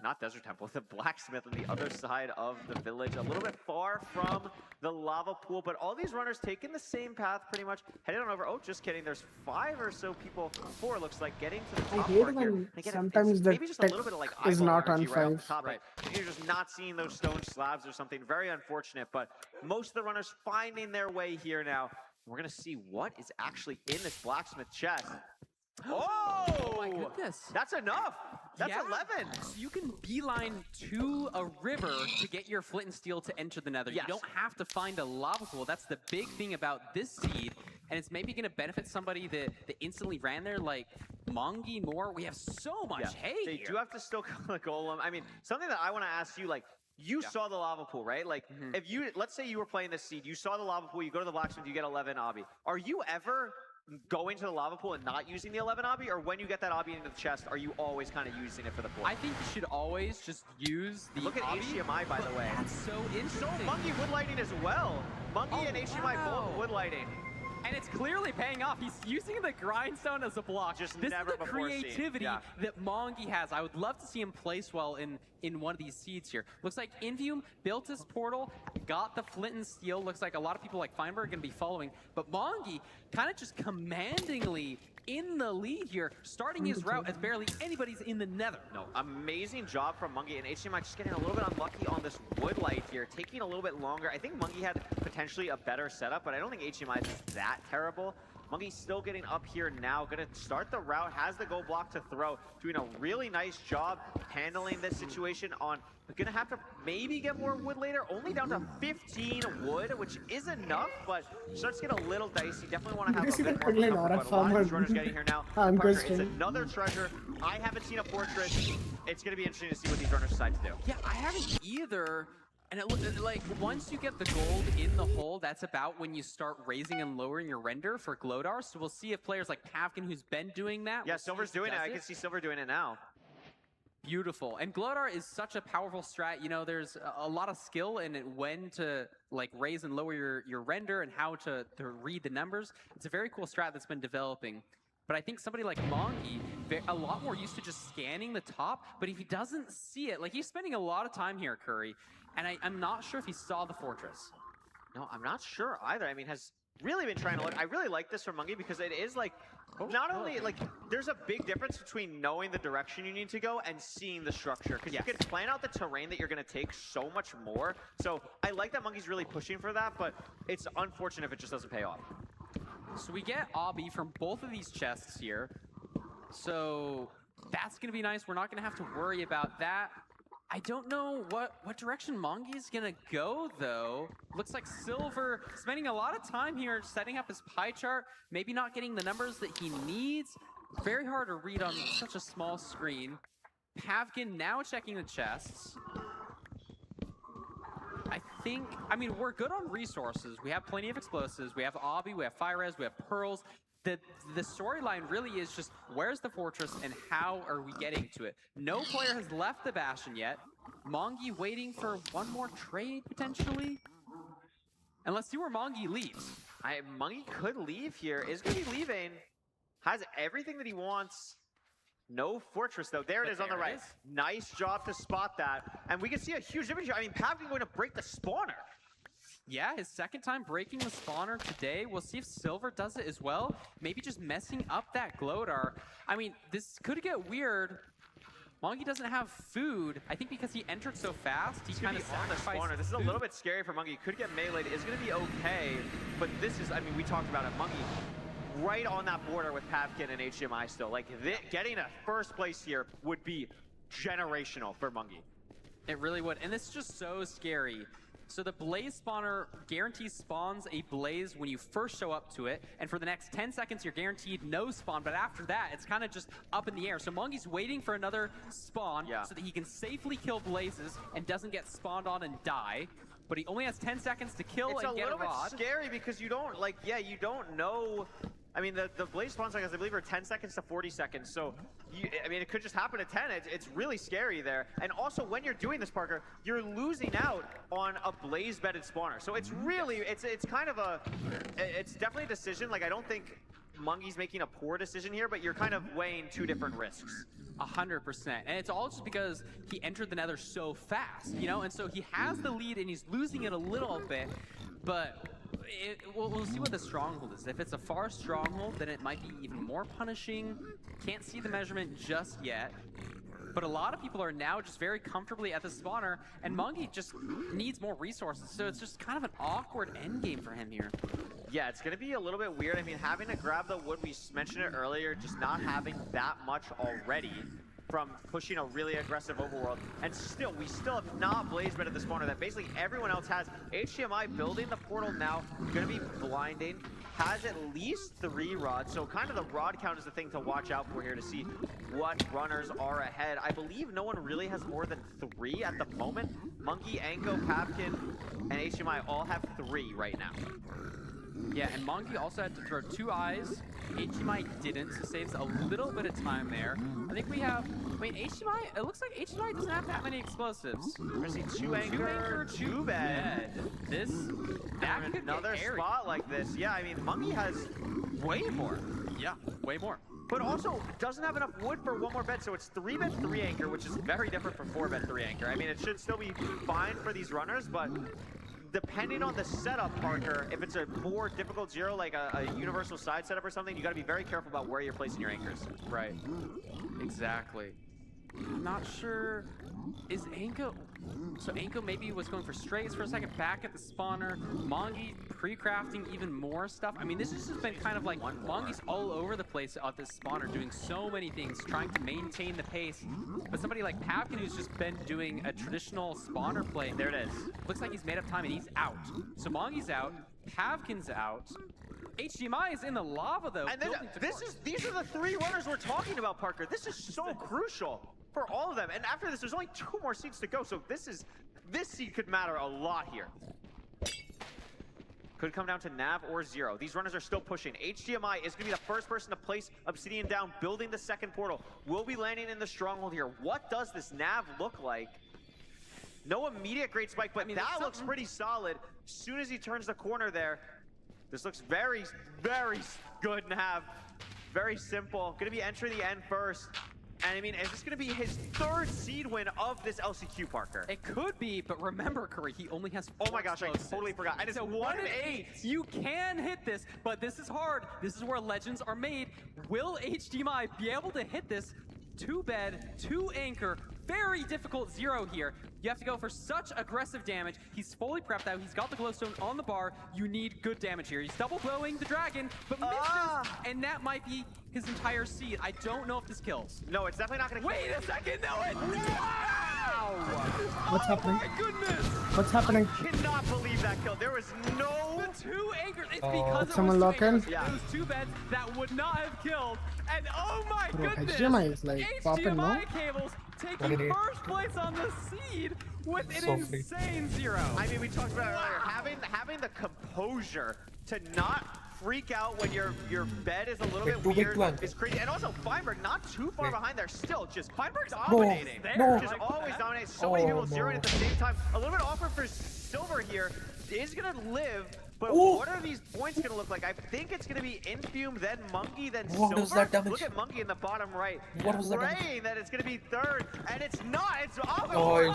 not Desert Temple, the blacksmith on the other side of the village, a little bit far from the lava pool, but all these runners taking the same path pretty much, heading on over. Oh, just kidding. There's 5 or so people, 4 looks like, getting to the I top hate part here. when And again, sometimes it's the maybe just a tech little bit of like is eyeball not on energy right off the 5. top. Like, you're just not seeing those stone slabs or something. Very unfortunate, but most of the runners finding their way here now. We're going to see what is actually in this blacksmith chest. Oh, my goodness. That's enough. That's Yeah. 11. So you can beeline to a river to get your flint and steel to enter the nether. Yes. You don't have to find a lava pool. That's the big thing about this seed. And it's maybe going to benefit somebody that instantly ran there, like Mongi more. We have so much hay They here. do have to still call the golem. I mean, something that I want to ask you, like, you saw the lava pool, right? Like, if you, let's say you were playing this seed, you saw the lava pool, you go to the blacksmith, you get 11 obby. Are you ever going to the lava pool and not using the 11 obby, or when you get that obby into the chest, are you always kind of using it for the pool? I think you should always just use the Look at obby, HDMI, by the way. That's so interesting. So Monkey wood lighting as well. Monkey and HDMI both wood lighting. And it's clearly paying off. He's using the grindstone as a block. Just this never is the before seen. creativity Yeah. that Mongi has. I would love to see him place well in one of these seeds here. Looks like Invium built his portal, got the flint and steel. Looks like a lot of people like Feinberg are going to be following. But Mongi kind of just commandingly in the lead here, starting his route as barely anybody's in the nether. No, amazing job from Monkey, and HDMI just getting a little bit unlucky on this wood light here, taking a little bit longer. I think Monkey had potentially a better setup, but I don't think HDMI is that terrible. Monkey's still getting up here now, gonna start the route, has the gold block to throw, doing a really nice job handling this situation on, gonna have to maybe get more wood later, only down to 15 wood, which is enough, but starts to get a little dicey. Definitely want to have a bit more Ugly comfort, Nora but a lot of these farmer. runners getting here now. I'm Parker, it's questioning. another treasure. I haven't seen a fortress. It's gonna be interesting to see what these runners decide to do. Yeah, I haven't either. And like once you get the gold in the hole, that's about when you start raising and lowering your render for Glodar. So we'll see if players like Pavkin, who's been doing that. Yeah, we'll see Silver's if he doing it. does I can see Silver doing it now. Beautiful. And Glodar is such a powerful strat. You know, there's a lot of skill in it when to like raise and lower your render and how to read the numbers. It's a very cool strat that's been developing. But I think somebody like Mongi, a lot more used to just scanning the top. But if he doesn't see it, like he's spending a lot of time here, Curry. And I'm not sure if he saw the fortress. No, I'm not sure either. I mean, has really been trying to look. I really like this from Monkey because it is like, not only like, there's a big difference between knowing the direction you need to go and seeing the structure. Because you can plan out the terrain that you're going to take so much more. So I like that Monkey's really pushing for that, but it's unfortunate if it just doesn't pay off. So we get obby from both of these chests here. So that's going to be nice. We're not going to have to worry about that. I don't know what direction Mongi's gonna go though. Looks like Silver spending a lot of time here setting up his pie chart, maybe not getting the numbers that he needs. Very hard to read on such a small screen. Pavkin now checking the chests. I mean, we're good on resources. We have plenty of explosives. We have obby, we have fire res, we have pearls. the storyline really is just where's the fortress and how are we getting to it? No player has left the Bastion yet. Mongi waiting for one more trade potentially. And let's see where Mongi leaves. Mongi could leave here. Is going to be leaving. Has everything that he wants. No fortress though. There it is on the right. Nice job to spot that. And we can see a huge difference here. I mean, Pavkin going to break the spawner. Yeah, his second time breaking the spawner today. We'll see if Silver does it as well. Maybe just messing up that Glodar. I mean, this could get weird. Mongi doesn't have food. I think because he entered so fast, he kind of on the spawner. This is a little bit scary for Mongi. Could get meleeed. It's going to be okay. But this is, I mean, we talked about it. Mongi right on that border with Pavkin and HDMI still. Like, getting a first place here would be generational for Mongi. It really would. And this is just so scary. So the Blaze spawner guarantees spawns a Blaze when you first show up to it, and for the next 10 seconds you're guaranteed no spawn, but after that it's kind of just up in the air. So Mongi's waiting for another spawn so that he can safely kill Blazes and doesn't get spawned on and die. But he only has 10 seconds to kill and get a rod. It's a little bit scary because you don't, like, you don't know. I mean, the Blaze spawn cycles, I believe, are 10 seconds to 40 seconds. So, I mean, it could just happen at 10. It's really scary there. And also, when you're doing this, Parker, you're losing out on a Blaze-bedded spawner. So it's really, it's kind of a, it's definitely a decision. Like, I don't think Mongi's making a poor decision here, but you're kind of weighing two different risks. 100%. And it's all just because he entered the Nether so fast, you know? And so he has the lead and he's losing it a little bit, but we'll see what the stronghold is. If it's a far stronghold, then it might be even more punishing. Can't see the measurement just yet. But a lot of people are now just very comfortably at the spawner, and Mongi just needs more resources. So it's just kind of an awkward endgame for him here. Yeah, it's going to be a little bit weird. I mean, having to grab the wood, we mentioned it earlier, just not having that much already from pushing a really aggressive overworld. And still, we still have not Blaze bedded the spawner that basically everyone else has. HDMI building the portal now, going to be blinding. Has at least 3 rods, so kind of the rod count is the thing to watch out for here to see what runners are ahead. I believe no one really has more than 3 at the moment. Monkey, Anko, Pavkin, and HDMI all have 3 right now. Yeah, and Mongi also had to throw 2 eyes. HDMI didn't, so saves a little bit of time there. I think we have, wait, HDMI, it looks like HDMI doesn't have that many explosives. I see 2 anchor, 2 bed. That could another get spot like this. Yeah, I mean, Mongi has way more. Yeah, way more. But also doesn't have enough wood for 1 more bed, so it's 3 bed, 3 anchor, which is very different from 4 bed, 3 anchor. I mean, it should still be fine for these runners, but depending on the setup, Parker, if it's a more difficult 0, like a universal side setup or something, you got to be very careful about where you're placing your anchors. Right. Exactly. I'm not sure. Is Anko... So Anko maybe was going for strays for a second, back at the spawner. Mongi pre-crafting even more stuff. I mean, this has just been kind of like Mongi's all over the place at this spawner, doing so many things, trying to maintain the pace. But somebody like Pavkin, who's just been doing a traditional spawner play, there it is. Looks like he's made up time and he's out. So Mongi's out, Pavkin's out. HDMI is in the lava though. And these are the 3 runners we're talking about, Parker. This is so crucial for all of them. And after this, there's only 2 more seeds to go. So this seed could matter a lot here. Could come down to Nav or 0. These runners are still pushing. HDMI is going to be the first person to place Obsidian down, building the second portal. We'll be landing in the stronghold here. What does this Nav look like? No immediate great spike, but that looks pretty solid. As soon as he turns the corner there, this looks very, very good Nav. Very simple. Going to be entering the end first. And I mean, is this going to be his 3rd seed win of this LCQ, Parker? It could be, but remember, Curry, he only has 4 Oh my gosh, explosives. I totally forgot. And it's 1 in 8. You can hit this, but this is hard. This is where legends are made. Will HDMI be able to hit this? 2 bed, 2 anchor, very difficult 0 here. You have to go for such aggressive damage. He's fully prepped out. He's got the glowstone on the bar. You need good damage here. He's double glowing the dragon, but misses, and that might be his entire seed. I don't know if this kills. No, it's definitely not going to kill. Wait a second, no, it... Wow! What's happening? Oh my goodness! What's happening? I cannot believe that kill. There was no... The 2 anchors. It's because it someone was 2 lock in? anchors. Yeah. Those 2 beds that would not have killed. And oh my goodness! HDMI is like popping, no? HDMI cables taking first place on the seed with an insane 0. I mean, we talked about it earlier. Having the composure to not freak out when your bed is a little Wait, bit too big weird. to anchor. It's crazy. And also Feinberg not too far Wait. behind there. Still just Feinberg's No, dominating. no. Just always dominating. So many people Oh, zeroing no. at the same time. A little bit awkward for Silver here. Is gonna live. But Ooh. what are these points gonna look like? I think it's gonna be Infume, then Monkey, then What Silver. was that damage? Look at Monkey in the bottom right. What was that damage? Praying that it's gonna be third, and it's not. It's off. Oh,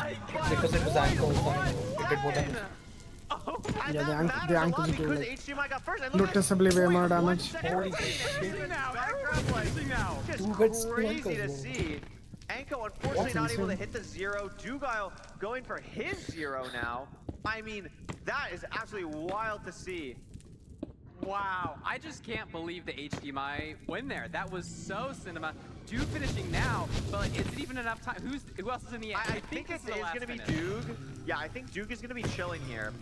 because it was ankle. It did more damage. Oh, Yeah, and the that ankle- matters the a lot ankles do, because like, HDMI got first. And look at Noticeably way more damage. Holy shit. Now, everyone's like, now. Just Two bits, two crazy ankles, to bro. see. Enko unfortunately That's not able to insane. hit the 0. Dugile going for his 0 now. I mean, that is absolutely wild to see. Wow, I just can't believe the HDMI win there. That was so cinema. Duke finishing now, but like, is it even enough time? Who else is in the end? I think this it's is the last going to be finish. Duke. Yeah, I think Duke is going to be chilling here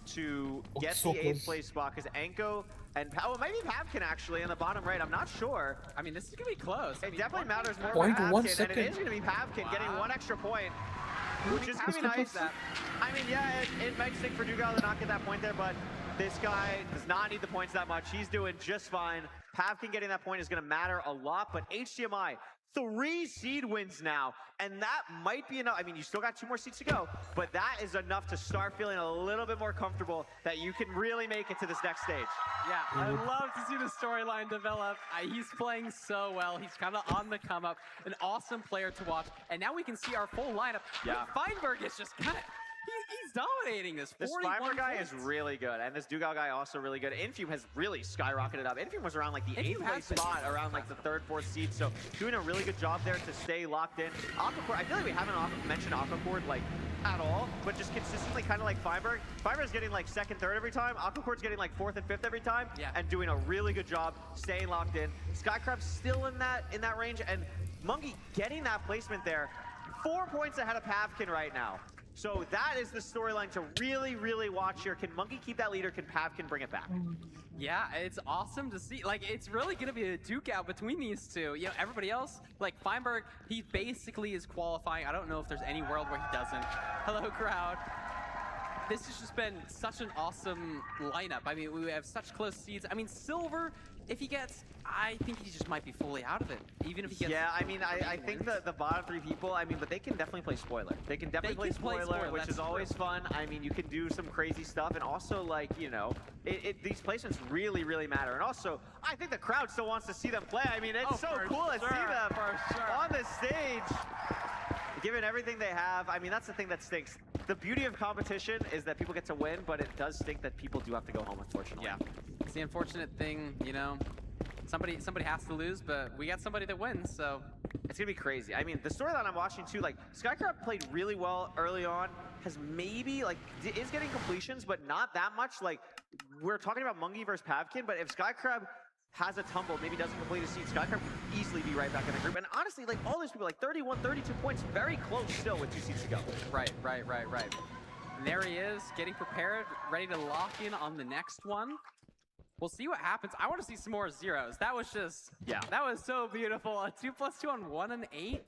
to Oh, get so the 8th close. place spot because Enko and maybe Pavkin actually in the bottom right. I'm not sure. I mean, this is gonna be close. I It mean, definitely matters more Point for 1 Pavkin, and second. it is going to be Pavkin getting Wow. 1 extra point, which is going to be Let's nice. look at I mean, yeah, it might stink for Dugile to not get that point there, but this guy does not need the points that much. He's doing just fine. Pavkin getting that point is going to matter a lot, but HDMI, 3 seed wins now, and that might be enough. I mean, you still got 2 more seeds to go, but that is enough to start feeling a little bit more comfortable that you can really make it to this next stage. Yeah, I love to see the storyline develop. He's playing so well. He's kind of on the come up. An awesome player to watch. And now we can see our full lineup. Yeah. Feinberg is just kind of, he's dominating this. This 41 Spimer guy points. is really good, and this Dugile guy also really good. Infume has really skyrocketed up. Infume was around like the Infume 8th has place been spot, around like the 3rd, 4th seed, so doing a really good job there to stay locked in. Aquacord, I feel like we haven't mentioned Aquacord like at all, but just consistently kind of like Feinberg. Feinberg's getting like 2nd, 3rd every time. Aquacord's getting like 4th and 5th every time, Yeah. and doing a really good job staying locked in. Skycrab's still in that range, and Monkey getting that placement there. 4 points ahead of Pavkin right now. So that is the storyline to really, really watch here. Can Monkey keep that lead, or can Pavkin bring it back? Yeah, it's awesome to see. Like, it's really going to be a duke out between these two. You know, everybody else, like Feinberg, he basically is qualifying. I don't know if there's any world where he doesn't. Hello, crowd. This has just been such an awesome lineup. I mean, we have such close seeds. I mean, Silver, if he gets, I think he just might be fully out of it. Even if he gets. Yeah, I mean, I think wins. the bottom 3 people, I mean, but they can definitely play spoiler. They can definitely They can play play spoiler, which that's is always true. fun. I mean, you can do some crazy stuff, and also, like, you know, these placements really, really matter. And also, I think the crowd still wants to see them play. I mean, it's so for cool to see sure, them for sure. on the stage. Given everything they have, I mean, that's the thing that stinks. The beauty of competition is that people get to win, but it does stink that people do have to go home, unfortunately. Yeah, it's the unfortunate thing, you know. Somebody has to lose, but we got somebody that wins, so. It's gonna be crazy. I mean, the storyline I'm watching too, like, Skycrab played really well early on, has maybe, like, is getting completions, but not that much. Like, we're talking about Monkey versus Pavkin, but if Skycrab has a tumble, maybe doesn't complete a seed, Skycrab could easily be right back in the group. And honestly, like, all those people, like 31, 32 points, very close still with 2 seeds to go. Right. And there he is, getting prepared, ready to lock in on the next one. We'll see what happens. I want to see some more zeros. That was just, yeah, that was so beautiful. A 2+2 on 1 and 8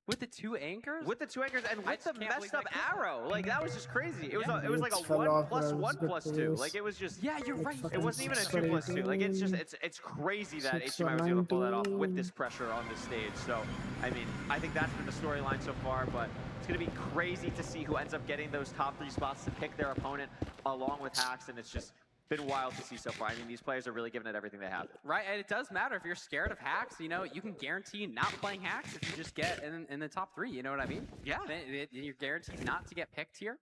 with the 2 anchors. With the 2 anchors and I with the just can't messed believe up that arrow. Like, that was just crazy. It was Yeah. it was like a It fell 1 off, plus but it 1 was plus good 2. news. Like, it was just, Yeah, you're right. it wasn't even a 2 plus 2. Like, it's just, it's crazy that HDMI was able to pull that off with this pressure on this stage. So, I mean, I think that's been the storyline so far, but it's going to be crazy to see who ends up getting those top 3 spots to pick their opponent along with Hax, and it's just been wild to see so far. I mean, these players are really giving it everything they have. Right, and it does matter if you're scared of hacks. You know, you can guarantee not playing hacks if you just get in the top 3. You know what I mean? Yeah. Then you're guaranteed not to get picked here.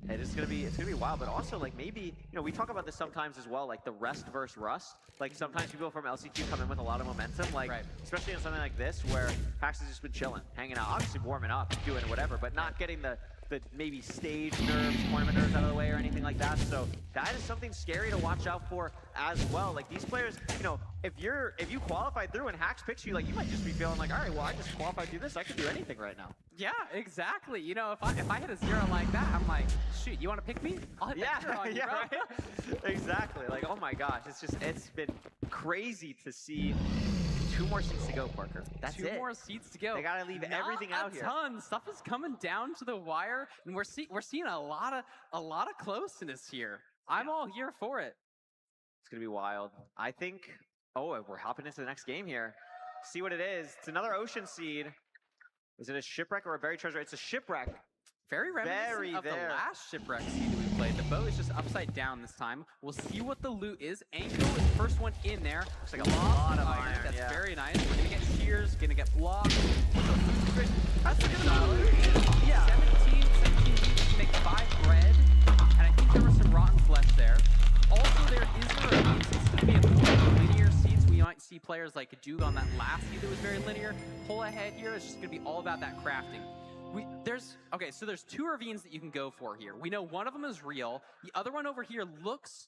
It's gonna be wild, but also, like, maybe, you know, we talk about this sometimes as well, like the rest versus rust. Like, sometimes people from LCQ come in with a lot of momentum, like, especially in something like this where Hax has just been chilling, hanging out, obviously warming up, doing whatever, but not getting the maybe stage nerves, tournament nerves out of the way or anything like that. So that is something scary to watch out for as well. Like, these players, you know, if you qualified through and Hax picks you, like, you might just be feeling like, all right, well, I just qualified through this, I could do anything right now. Yeah, exactly. You know, if I hit a 0 like that, I'm like, shoot, you want to pick me? I'll hit that 0 on you, yeah, bro. right? Exactly. Like, oh my gosh, it's been crazy to see. 2 more seats to go, Parker. That's it. 2 more seats to go. They gotta leave everything out here. Not a ton. Stuff is coming down to the wire, and we're seeing a lot of closeness here. I'm all here for it. It's gonna be wild. I think. Oh, we're hopping into the next game here. See what it is. It's another ocean seed. Is it a shipwreck or a buried treasure? It's a shipwreck. Very reminiscent of the last shipwreck seed that we played. The boat is just upside down this time. We'll see what the loot is. Anko is the first one in there. Looks like a lot of iron. That's yeah. very nice. We're gonna get shears, gonna get blocks. That's a good solid. Yeah. 17 to make 5 bread. And I think there was some rotten flesh there. Also, there is a ravine. So it's gonna be a more linear seed. So we might see players like Duke on that last seed that was very linear. Pull ahead here is just gonna be all about that crafting. So there's 2 ravines that you can go for here. We know one of them is real. The other one over here looks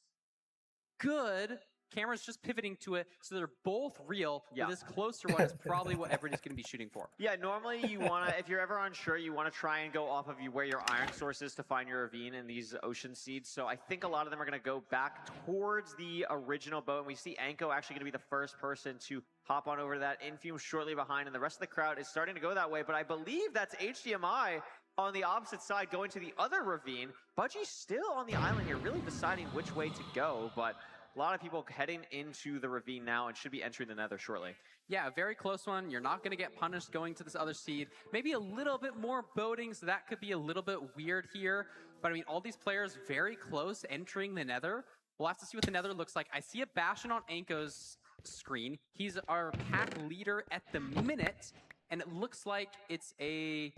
good. Camera's just pivoting to it, so they're both real. Yeah. But this closer one is probably what everybody's going to be shooting for. Yeah, normally you want to, if you're ever unsure, you want to try and go off of where your iron source is to find your ravine in these ocean seeds. So I think a lot of them are going to go back towards the original boat. And we see Anko actually going to be the first person to hop on over to that. Infume shortly behind, and the rest of the crowd is starting to go that way. But I believe that's HDMI on the opposite side going to the other ravine. Budgie still on the island here, really deciding which way to go. But a lot of people heading into the ravine now and should be entering the nether shortly. Yeah, a very close one. You're not going to get punished going to this other seed. Maybe a little bit more boating, so that could be a little bit weird here. But I mean, all these players very close entering the nether. We'll have to see what the nether looks like. I see a Bastion on Anko's screen. He's our pack leader at the minute, and it looks like it's a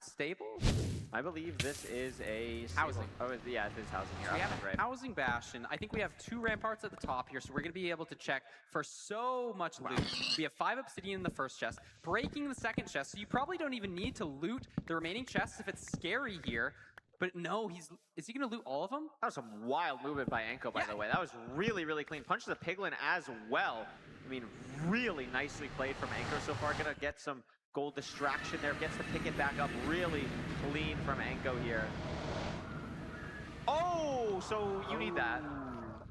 stable? I believe this is a housing. Oh, yeah, it is housing here. So we have right. a housing bastion. I think we have 2 ramparts at the top here, so we're going to be able to check for so much loot. We have 5 obsidian in the first chest, breaking the second chest, so you probably don't even need to loot the remaining chests if it's scary here. But no, is he going to loot all of them? That was some wild movement by Anko, by the way. That was really, really clean. Punches the piglin as well. I mean, really nicely played from Anko so far. Going to get some gold distraction there. Gets to pick it back up. Really clean from Anko here. Oh, so you need that.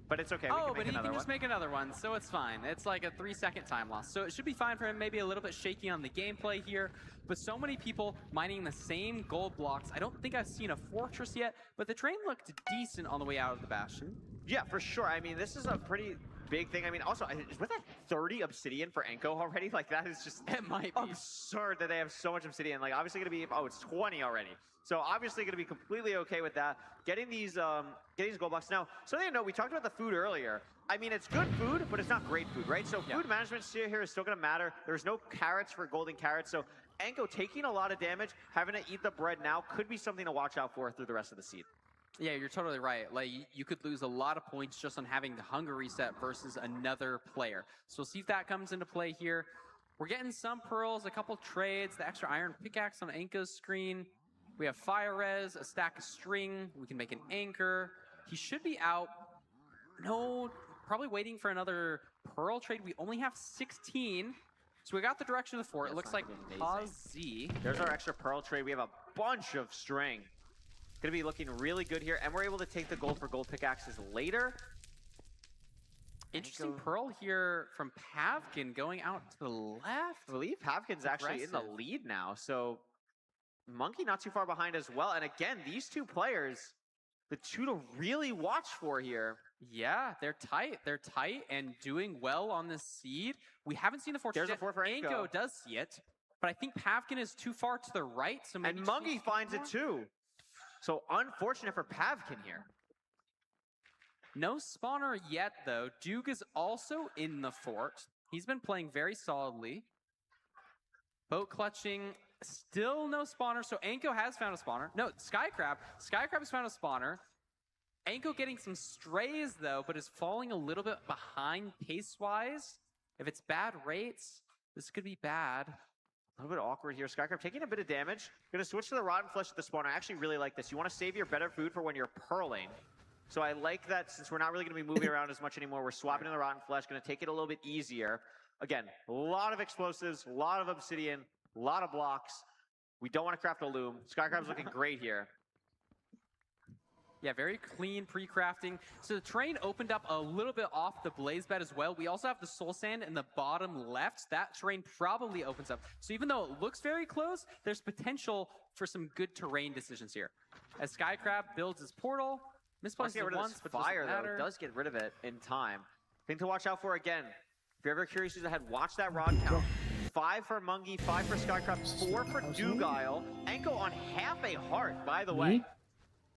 But it's okay. Oh, but he can just make another one, so it's fine. It's like a 3-second time loss. So it should be fine for him. Maybe a little bit shaky on the gameplay here. But so many people mining the same gold blocks. I don't think I've seen a fortress yet, but the train looked decent on the way out of the bastion. Yeah, for sure. I mean, this is a pretty big thing. I mean, also, was that 30 obsidian for Anko already? Like, that is just it might be absurd that they have so much obsidian. Like, obviously going to be, oh, it's 20 already. So obviously going to be completely okay with that. Getting these gold blocks. Now, so they know, we talked about the food earlier. I mean, it's good food, but it's not great food, right? So food management here is still going to matter. There's no carrots for golden carrots. So Anko taking a lot of damage, having to eat the bread now could be something to watch out for through the rest of the seed. Yeah, you're totally right. Like, you could lose a lot of points just on having the hunger reset versus another player. So we'll see if that comes into play here. We're getting some pearls, a couple trades, the extra iron pickaxe on Anko's screen. We have fire res, a stack of string. We can make an anchor. He should be out. No, probably waiting for another pearl trade. We only have 16. So we got the direction of the fort. It looks like pause Z. There's our extra pearl trade. We have a bunch of string. Gonna be looking really good here, and we're able to take the gold for gold pickaxes later. Interesting pearl here from Pavkin going out to the left. I believe Pavkin's actually in the lead now, so Monkey not too far behind as well. And again, these 2 players, the 2 to really watch for here. Yeah, they're tight. They're tight and doing well on this seed. We haven't seen the fortress There's a fort for Anko. Anko does see it, but I think Pavkin is too far to the right. So maybe and Monkey finds it too. So unfortunate for Pavkin here. No spawner yet, though. Duke is also in the fort. He's been playing very solidly. Boat clutching. Still no spawner, so Anko has found a spawner. No, Skycrab. Skycrab has found a spawner. Anko getting some strays, though, but is falling a little bit behind pace-wise. If it's bad rates, this could be bad. A little bit awkward here. Skycrab taking a bit of damage. Gonna switch to the Rotten Flesh at the spawner. I actually really like this. You want to save your better food for when you're pearling. So I like that since we're not really going to be moving around as much anymore, we're swapping to the Rotten Flesh. Going to take it a little bit easier. Again, a lot of explosives, a lot of obsidian, a lot of blocks. We don't want to craft a loom. Skycrab's looking great here. Yeah, very clean pre-crafting. So the train opened up a little bit off the blaze bed as well. We also have the soul sand in the bottom left. That terrain probably opens up. So even though it looks very close, there's potential for some good terrain decisions here. As Skycrab builds his portal, Wants Misplaces to get rid of once, this but doesn't fire, though. matter. Does get rid of it in time. Thing to watch out for again. If you're ever curious who's ahead, watch that rod count. 5 for Mungie, 5 for Skycraft, 4 for Dugile. Enko on half a heart, by the way.